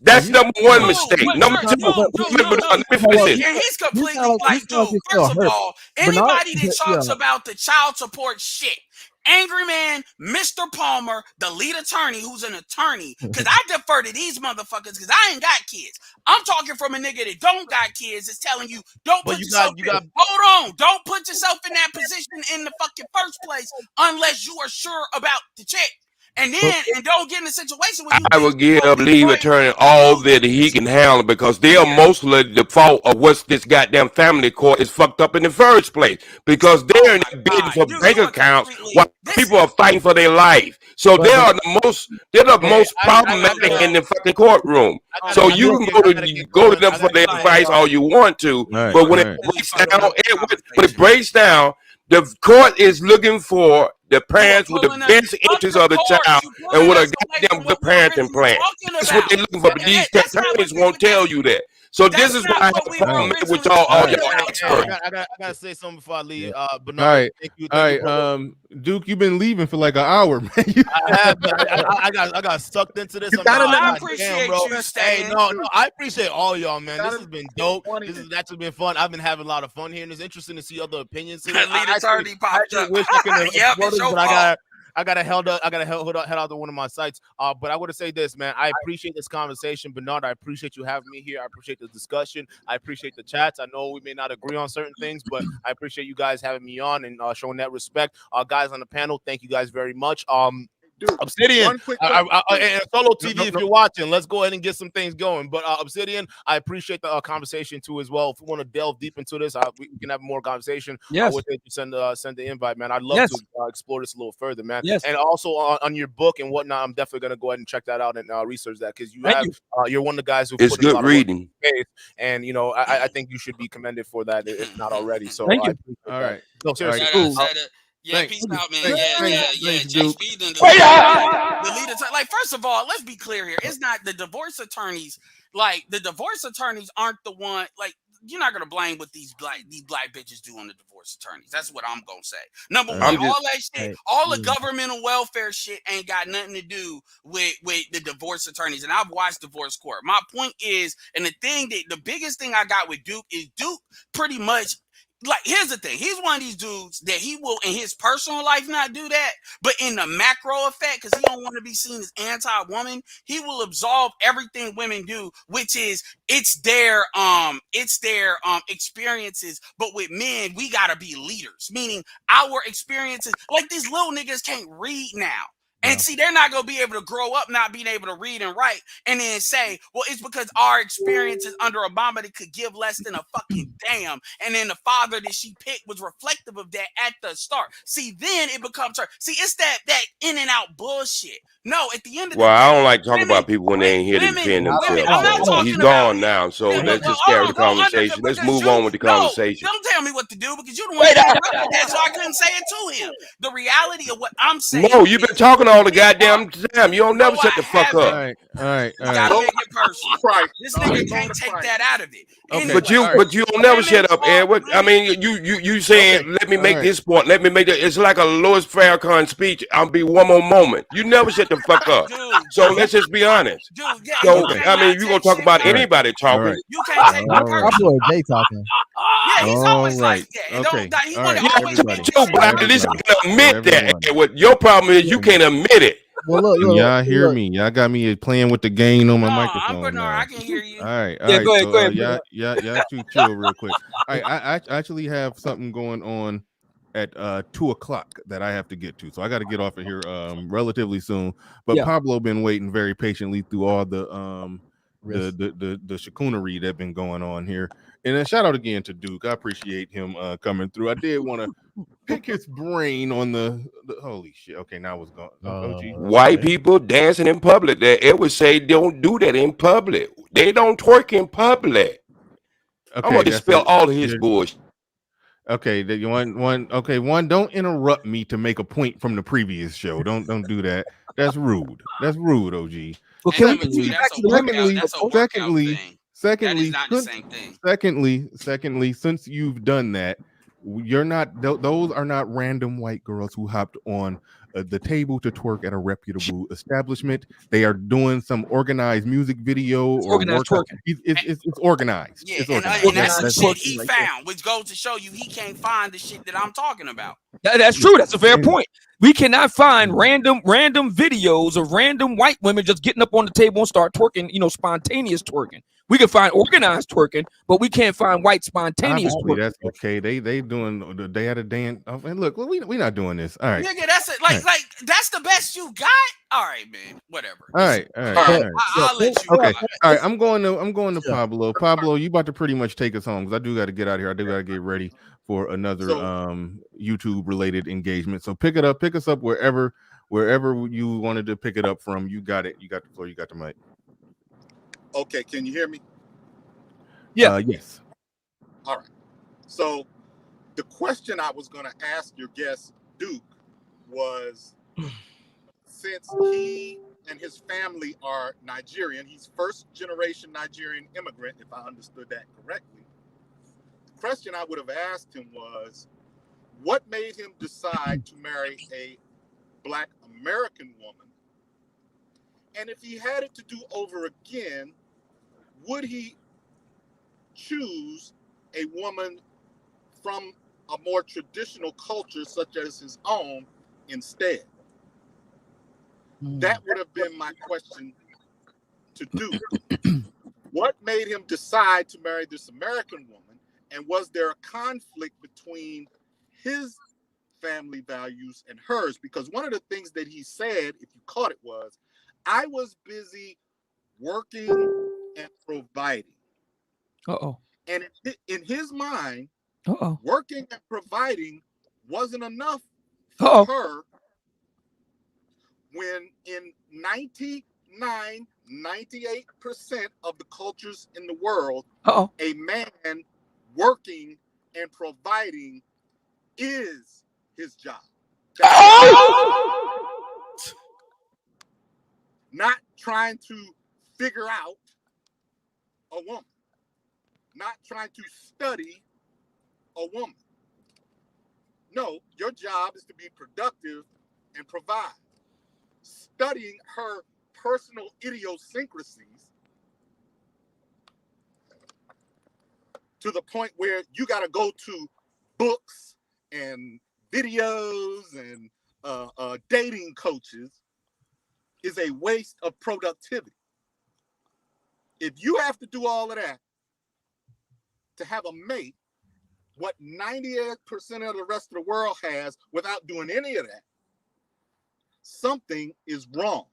That's number one mistake. Number two, let me finish this. And he's completely like, dude, first of all, anybody that talks about the child support shit, Angry Man, Mr. Palmer, the lead attorney, who's an attorney, because I defer to these motherfuckers because I ain't got kids. I'm talking from a nigga that don't got kids. It's telling you, don't put yourself hold on. Don't put yourself in that position in the fucking first place unless you are sure about the chick. And then, and don't get in a situation where I will give leave attorney all that he can handle because they are mostly the fault of what's this goddamn family court is fucked up in the first place because they're in the bidding for bank accounts while people are fighting for their life. So they are they're the most problematic in the fucking courtroom. So you can go to them for their advice all you want to, but when it breaks down, the court is looking for the parents with the best interest of the child and with a goddamn good parenting plan. That's what they're looking for. But these attorneys won't tell you that. So this is why I have to problem with y'all experts. I gotta say something before I leave. Bernard, all right. Duke, you've been leaving for like an hour, man. I got sucked into this. I appreciate you staying. Hey, no, I appreciate all y'all, man. This has been dope. This has actually been fun. I've been having a lot of fun here, and it's interesting to see other opinions. Lead attorney popped up. I gotta head out to one of my sites. But I want to say this, man. I appreciate this conversation, Bernard. I appreciate you having me here. I appreciate the discussion. I appreciate the chats. I know we may not agree on certain things, but I appreciate you guys having me on and showing that respect. Guys on the panel, thank you guys very much. Dude, Obsidian, and Solo TV, if you're watching, let's go ahead and get some things going. But Obsidian, I appreciate the conversation too as well. If we want to delve deep into this, we can have more conversation. Yes. I would say send the invite, man. I'd love to explore this a little further, man. Yes. And also on your book and whatnot, I'm definitely gonna go ahead and check that out and research that because you're one of the guys who it's good reading. And you know, I think you should be commended for that if not already. So thank you. All right. So seriously, cool. Yeah, peace out, man. Yeah. JP done the lead attorney. Like, first of all, let's be clear here. It's not the divorce attorneys. Like, the divorce attorneys aren't the one. Like, you're not gonna blame what these black bitches do on the divorce attorneys. That's what I'm gonna say. Number one, all that shit, all the governmental welfare shit ain't got nothing to do with the divorce attorneys. And I've watched divorce court. My point is, and the biggest thing I got with Duke is Duke pretty much. Like, here's the thing. He's one of these dudes that he will, in his personal life, not do that. But in the macro effect, because he don't want to be seen as anti-woman, he will absolve everything women do, which is it's their experiences. But with men, we gotta be leaders, meaning our experiences. Like, these little niggas can't read now. And see, they're not going to be able to grow up not being able to read and write and then say, well, it's because our experiences under Obama that could give less than a fucking damn. And then the father that she picked was reflective of that at the start. See, then it becomes her. See, it's that in and out bullshit. No, at the end of the day. I don't like talking about people when they ain't here to defend themselves. He's gone now, so let's just carry the conversation. Let's move on with the conversation. Don't tell me what to do because you don't want to that, so I couldn't say it to him. The reality of what I'm saying. No, you've been talking all the goddamn time. You don't never shut the fuck up. All right. Gotta make it personal. This nigga can't take that out of it. Okay. But you don't never shut up, Edward. I mean, you saying let me make this point, let me make that. It's like a Louis Farrakhan speech. I'll be one more moment. You never shut the fuck up. So let's just be honest. So I mean, you gonna talk about anybody talking? You can't take my Pablo or Jay talking. Yeah, he's always like that. Okay. He want to always be but at least I can admit that. Edward. Your problem is you can't admit it. Well, look, y'all hear me? Y'all got me playing with the gain on my microphone. I'm Bernard. I can hear you. All right, Go ahead. Y'all two chill real quick. All right, I actually have something going on at 2:00 that I have to get to, so I got to get off of here relatively soon. But Pablo been waiting very patiently through all the chicoonery that been going on here. And then shout out again to Duke. I appreciate him coming through. I did want to pick his brain on the holy shit. Okay, now it's gone. White people dancing in public. That Edward say don't do that in public. They don't twerk in public. Okay, I'm going to dispel all of his bullshit. Okay, that you one. Okay, one. Don't interrupt me to make a point from the previous show. Don't do that. That's rude. That's rude, OG. Well, can we Secondly, since you've done that, you're not. Those are not random white girls who hopped on the table to twerk at a reputable establishment. They are doing some organized music video or organized twerking. It's organized. Yeah, it's organized. And that's the shit he found, which goes to show you he can't find the shit that I'm talking about. That's true. That's a fair point. We cannot find random videos of random white women just getting up on the table and start twerking, spontaneous twerking. We can find organized twerking, but we can't find white spontaneous twerking. That's okay. They doing the day at a dance. And look, we not doing this. All right. Nigga, that's it. Like that's the best you got. All right, man. Whatever. All right. I'll let you. Okay. All right. I'm going to Pablo. Pablo, you about to pretty much take us home because I do got to get out of here. I do got to get ready for another YouTube related engagement. So pick us up wherever you wanted to pick it up from. You got it. You got the floor. You got the mic. Okay, can you hear me? Yeah. Yes. All right. So the question I was going to ask your guest, Duke, was since he and his family are Nigerian, he's first generation Nigerian immigrant, if I understood that correctly. The question I would have asked him was, what made him decide to marry a Black American woman? And if he had it to do over again, would he choose a woman from a more traditional culture such as his own instead? That would have been my question to do. What made him decide to marry this American woman? And was there a conflict between his family values and hers? Because one of the things that he said, if you caught it, was, I was busy working and providing. And in his mind, working and providing wasn't enough for her when in 98% of the cultures in the world, a man working and providing is his job. Not trying to figure out a woman, not trying to study a woman. No, your job is to be productive and provide. Studying her personal idiosyncrasies to the point where you got to go to books and videos and dating coaches is a waste of productivity. If you have to do all of that to have a mate, what 98% of the rest of the world has without doing any of that, something is wrong.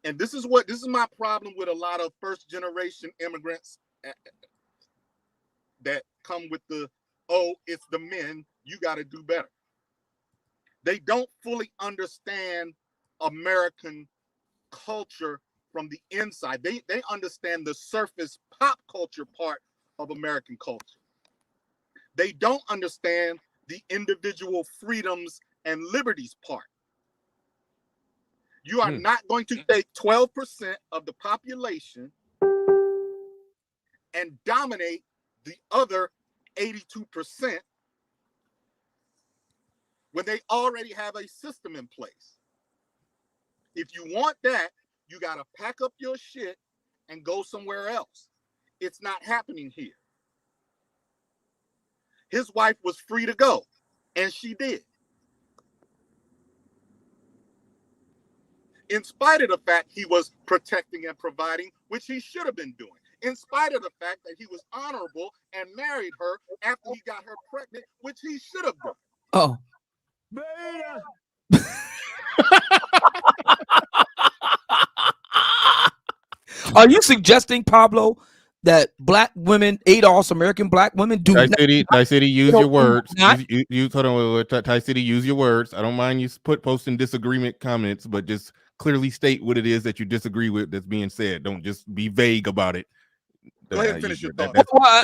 And this is my problem with a lot of first generation immigrants that come with it's the men, you got to do better. They don't fully understand American culture from the inside. They understand the surface pop culture part of American culture. They don't understand the individual freedoms and liberties part. You are not going to take 12% of the population and dominate the other 82% when they already have a system in place. If you want that, you got to pack up your shit and go somewhere else. It's not happening here. His wife was free to go, and she did. In spite of the fact he was protecting and providing, which he should have been doing. In spite of the fact that he was honorable and married her after he got her pregnant, which he should have done. Oh. Are you suggesting, Pablo, that black women, ADOS, American black women, do Ty City, use your words. Use hold on, Ty City, use your words. I don't mind you posting disagreement comments, but just clearly state what it is that you disagree with that's being said. Don't just be vague about it. Go ahead and finish your thought.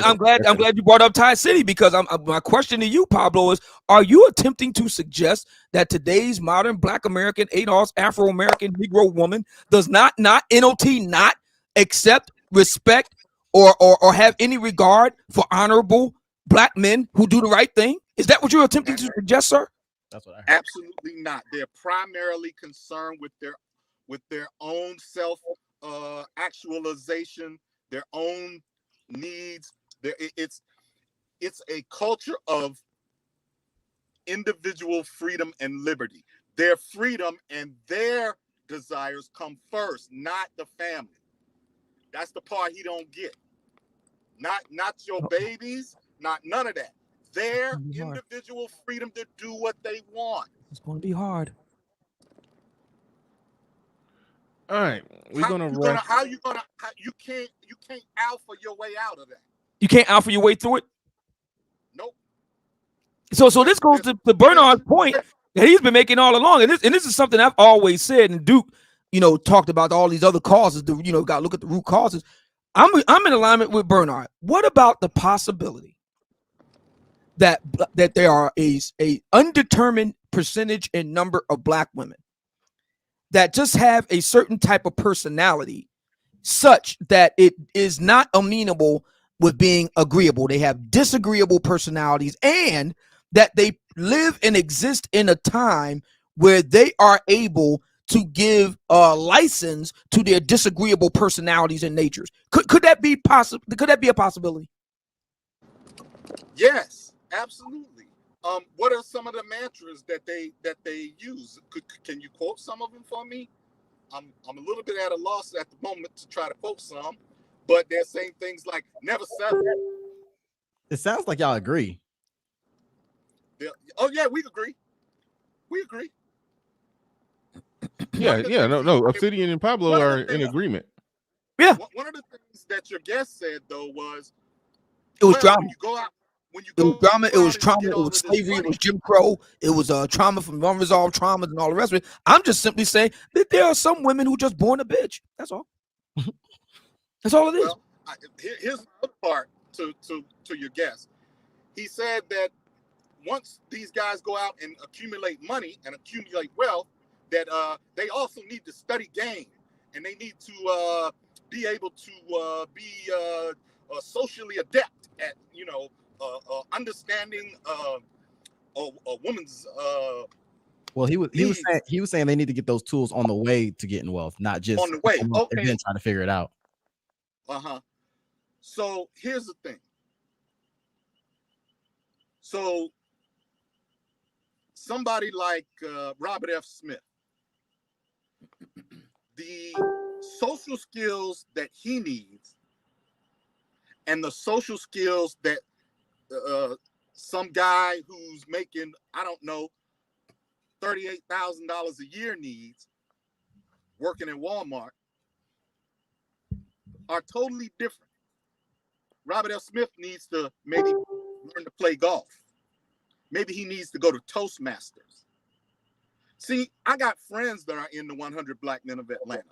I'm glad you brought up Ty City, because my question to you, Pablo, is: are you attempting to suggest that today's modern Black American, ADOS, Afro-American, Negro woman does not NOT not accept, respect, or have any regard for honorable black men who do the right thing? Is that what you're attempting to suggest, sir? That's what I heard. Absolutely not. They're primarily concerned with their own self actualization, their own needs. It's a culture of individual freedom and liberty. Their freedom and their desires come first, not the family. That's the part he don't get. Not your babies, not none of that. Their individual freedom to do what they want. It's going to be hard. All right, you can't alpha your way out of that. You can't alpha your way through it? Nope. So this goes to Bernard's point that he's been making all along, and this is something I've always said, and Duke, talked about all these other causes. Got to look at the root causes. I'm in alignment with Bernard. What about the possibility that there are a undetermined percentage in number of black women that just have a certain type of personality such that it is not amenable with being agreeable? They have disagreeable personalities, and that they live and exist in a time where they are able to give license to their disagreeable personalities and natures. Could that be possible? Could that be a possibility? Yes, absolutely. What are some of the mantras that they use? Can you quote some of them for me? I'm a little bit at a loss at the moment to try to quote some, but they're saying things like "never settle." It sounds like y'all agree. Oh yeah, we agree. We agree. Yeah, no. Obsidian and Pablo are in agreement. Yeah. One of the things that your guest said though was it was drama. It was drama. It was trauma. It was slavery. It was Jim Crow. It was trauma from unresolved traumas and all the rest of it. I'm just simply saying that there are some women who just born a bitch. That's all. That's all it is. Well, here's the part to your guest. He said that once these guys go out and accumulate money and accumulate wealth, that they also need to study game, and they need to be able to be socially adept at understanding a woman's. Well, he was saying they need to get those tools on the way to getting wealth, not just on the way. Okay. And then trying to figure it out. So here's the thing. So somebody like Robert F. Smith, the social skills that he needs and the social skills that some guy who's making, I don't know, $38,000 a year needs working in Walmart are totally different. Robert F. Smith needs to maybe learn to play golf. Maybe he needs to go to Toastmasters. See, I got friends that are in the 100 Black Men of Atlanta.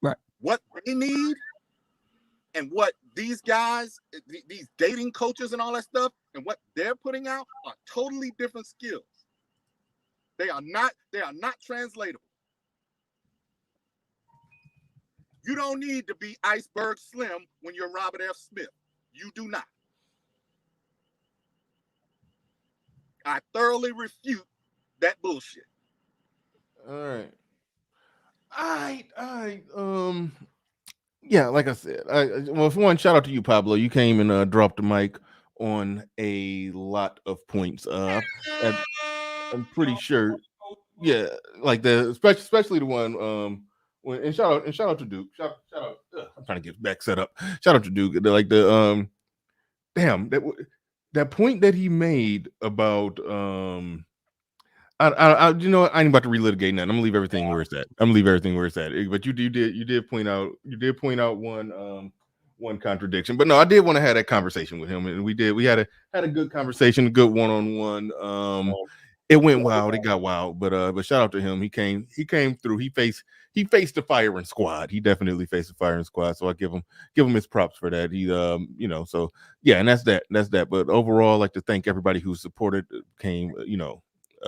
Right. What they need and what these guys, these dating coaches and all that stuff, and what they're putting out are totally different skills. They are not translatable. You don't need to be Iceberg Slim when you're Robert F. Smith. You do not. I thoroughly refute that bullshit. All right. Yeah, like I said, well, for one, shout out to you, Pablo. You came and dropped the mic on a lot of points. I'm pretty sure, yeah, like especially the one and shout out to Duke. Shout out. I'm trying to get back set up. Shout out to Duke. Like damn, that point that he made about I you know what? I ain't about to relitigate nothing. I'm gonna leave everything where it's at. But you did point out one contradiction. But no, I did want to have that conversation with him, and we had a good conversation, a good one-on-one. It went wild, it got wild, but shout out to him. He came through. He faced the firing squad. He definitely faced the firing squad. So I give him his props for that. He so yeah, and that's that. But overall, I'd like to thank everybody who supported,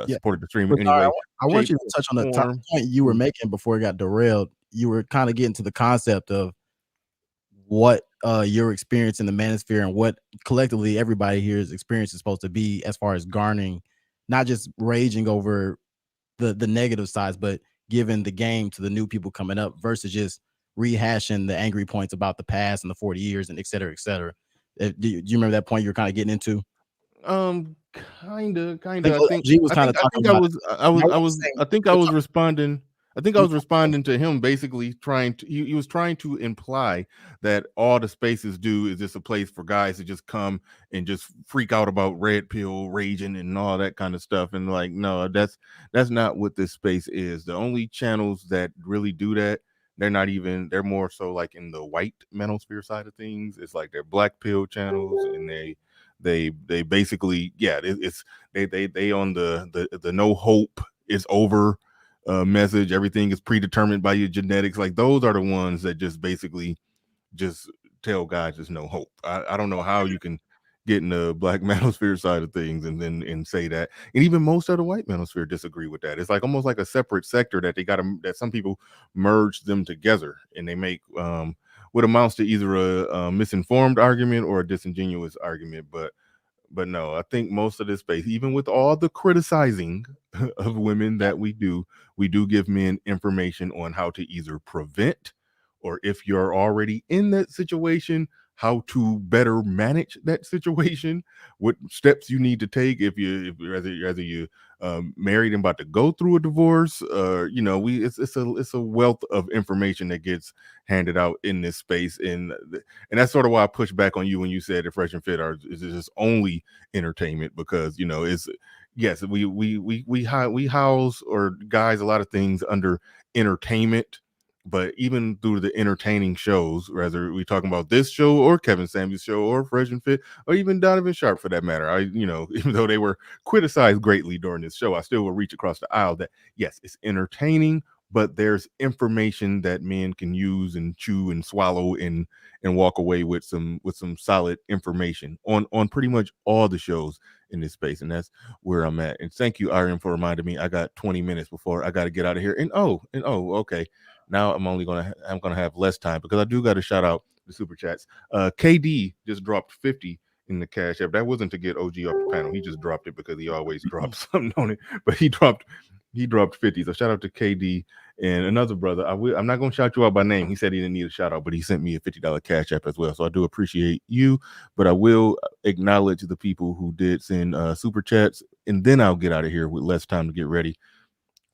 supported the stream anyway. I want you to touch on the point you were making before it got derailed. You were kind of getting to the concept of what your experience in the manosphere and what collectively everybody here's experience is supposed to be as far as garnering, not just raging over the negative sides, but giving the game to the new people coming up versus just rehashing the angry points about the past and the 40 years and et cetera, et cetera. Do you remember that point you were kind of getting into? Kind of. I was responding to him, basically he was trying to imply that all the spaces do is just a place for guys to just come and just freak out about red pill raging and all that kind of stuff. And like, no, that's not what this space is. The only channels that really do that, they're more so like in the white manosphere side of things. It's like they're black pill channels, and they basically, yeah, they on the no hope is over message. Everything is predetermined by your genetics. Like, those are the ones that just basically just tell guys there's no hope. I don't know how you can get in the black manosphere side of things and say that. And even most of the white manosphere disagree with that. It's like almost like a separate sector that that some people merge them together, and they make what amounts to either a misinformed argument or a disingenuous argument. But no, I think most of this space, even with all the criticizing of women that we do give men information on how to either prevent, or if you're already in that situation, how to better manage that situation, what steps you need to take if you married and about to go through a divorce. It's a wealth of information that gets handed out in this space, and that's sort of why I push back on you when you said the Fresh and Fit is just only entertainment, because it's, yes, we house, or guys, a lot of things under entertainment. But even through the entertaining shows, whether we talking about this show or Kevin Samuels' show or Fresh and Fit or even Donovan Sharp for that matter, even though they were criticized greatly during this show, I still will reach across the aisle that yes, it's entertaining, but there's information that men can use and chew and swallow and walk away with some solid information on pretty much all the shows in this space. And that's where I'm at. And thank you, Arian, for reminding me. I got 20 minutes before I got to get out of here. And okay. Now I'm gonna have less time, because I do got to shout out the super chats. KD just dropped 50 in the Cash App. That wasn't to get OG off the panel. He just dropped it because he always drops something on it. But he dropped 50. So shout out to KD and another brother. I'm not gonna shout you out by name. He said he didn't need a shout out, but he sent me a $50 Cash App as well. So I do appreciate you, but I will acknowledge the people who did send super chats, and then I'll get out of here with less time to get ready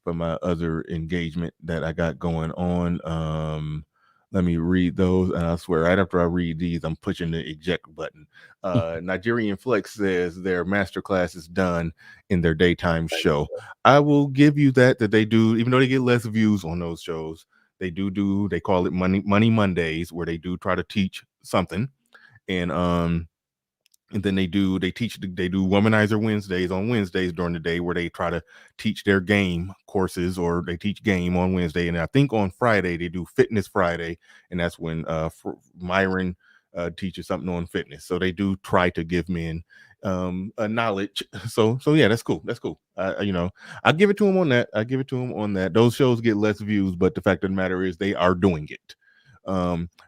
for my other engagement that I got going on. Let me read those, and I swear right after I read these, I'm pushing the eject button. Nigerian Flex says their masterclass is done in their daytime show. I will give you that they do, even though they get less views on those shows, they call it Money Mondays, where they do try to teach something. And then they do Womanizer Wednesdays on Wednesdays during the day, where they try to teach their game courses, or they teach game on Wednesday. And I think on Friday they do Fitness Friday, and that's when Myron teaches something on fitness. So they do try to give men a knowledge. So yeah, that's cool. I give it to him on that. Those shows get less views, but the fact of the matter is they are doing it.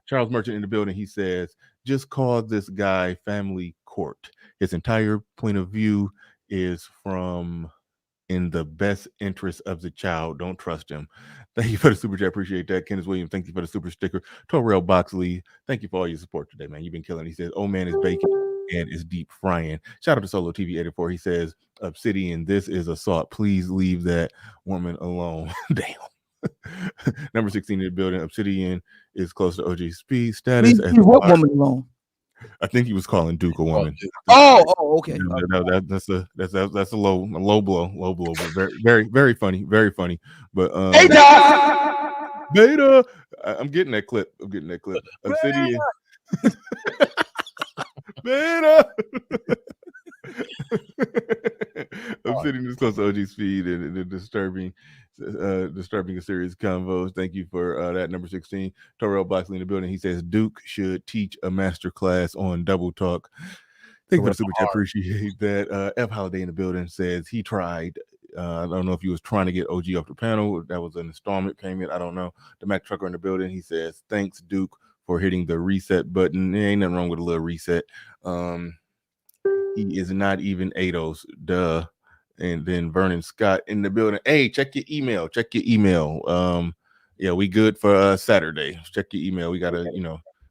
Charles Merchant in the building, he says, just called this guy family court. His entire point of view is from in the best interest of the child. Don't trust him. Thank you for the super chat. Appreciate that. Kenneth Williams, thank you for the super sticker. Torrell Boxley, thank you for all your support today, man. You've been killing. He says, oh man, is baking and is deep frying. Shout out to Solo TV 84. He says, Obsidian, this is assault. Please leave that woman alone. Damn. Number 16 in the building. Obsidian is close to OG speed status. What woman alone? I think he was calling Duke a woman. Okay. That's a low blow, but very funny, very funny. But Beta, I'm getting that clip. Obsidian, Beta. Obsidian is close to OG speed and disturbing a serious convos. Thank you for that. Number 16, Torrell Boxley in the building. He says Duke should teach a master class on double talk. Thank you for the super chat. Appreciate that. F Holiday in the building says he tried. I don't know if he was trying to get OG off the panel. That was an installment payment. I don't know. The Mac Trucker in the building. He says thanks Duke for hitting the reset button. There ain't nothing wrong with a little reset. He is not even Ados. Duh. And then Vernon Scott in the building. Hey, check your email. Yeah, we good for Saturday. Check your email. We gotta,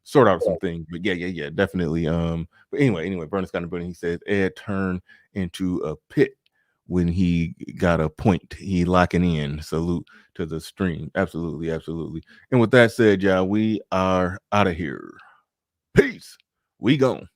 sort out some things. But yeah, definitely. But anyway, Vernon Scott in the building. He says Ed turned into a pit when he got a point. He locking in. Salute to the stream. Absolutely. And with that said, y'all, we are out of here. Peace. We gone.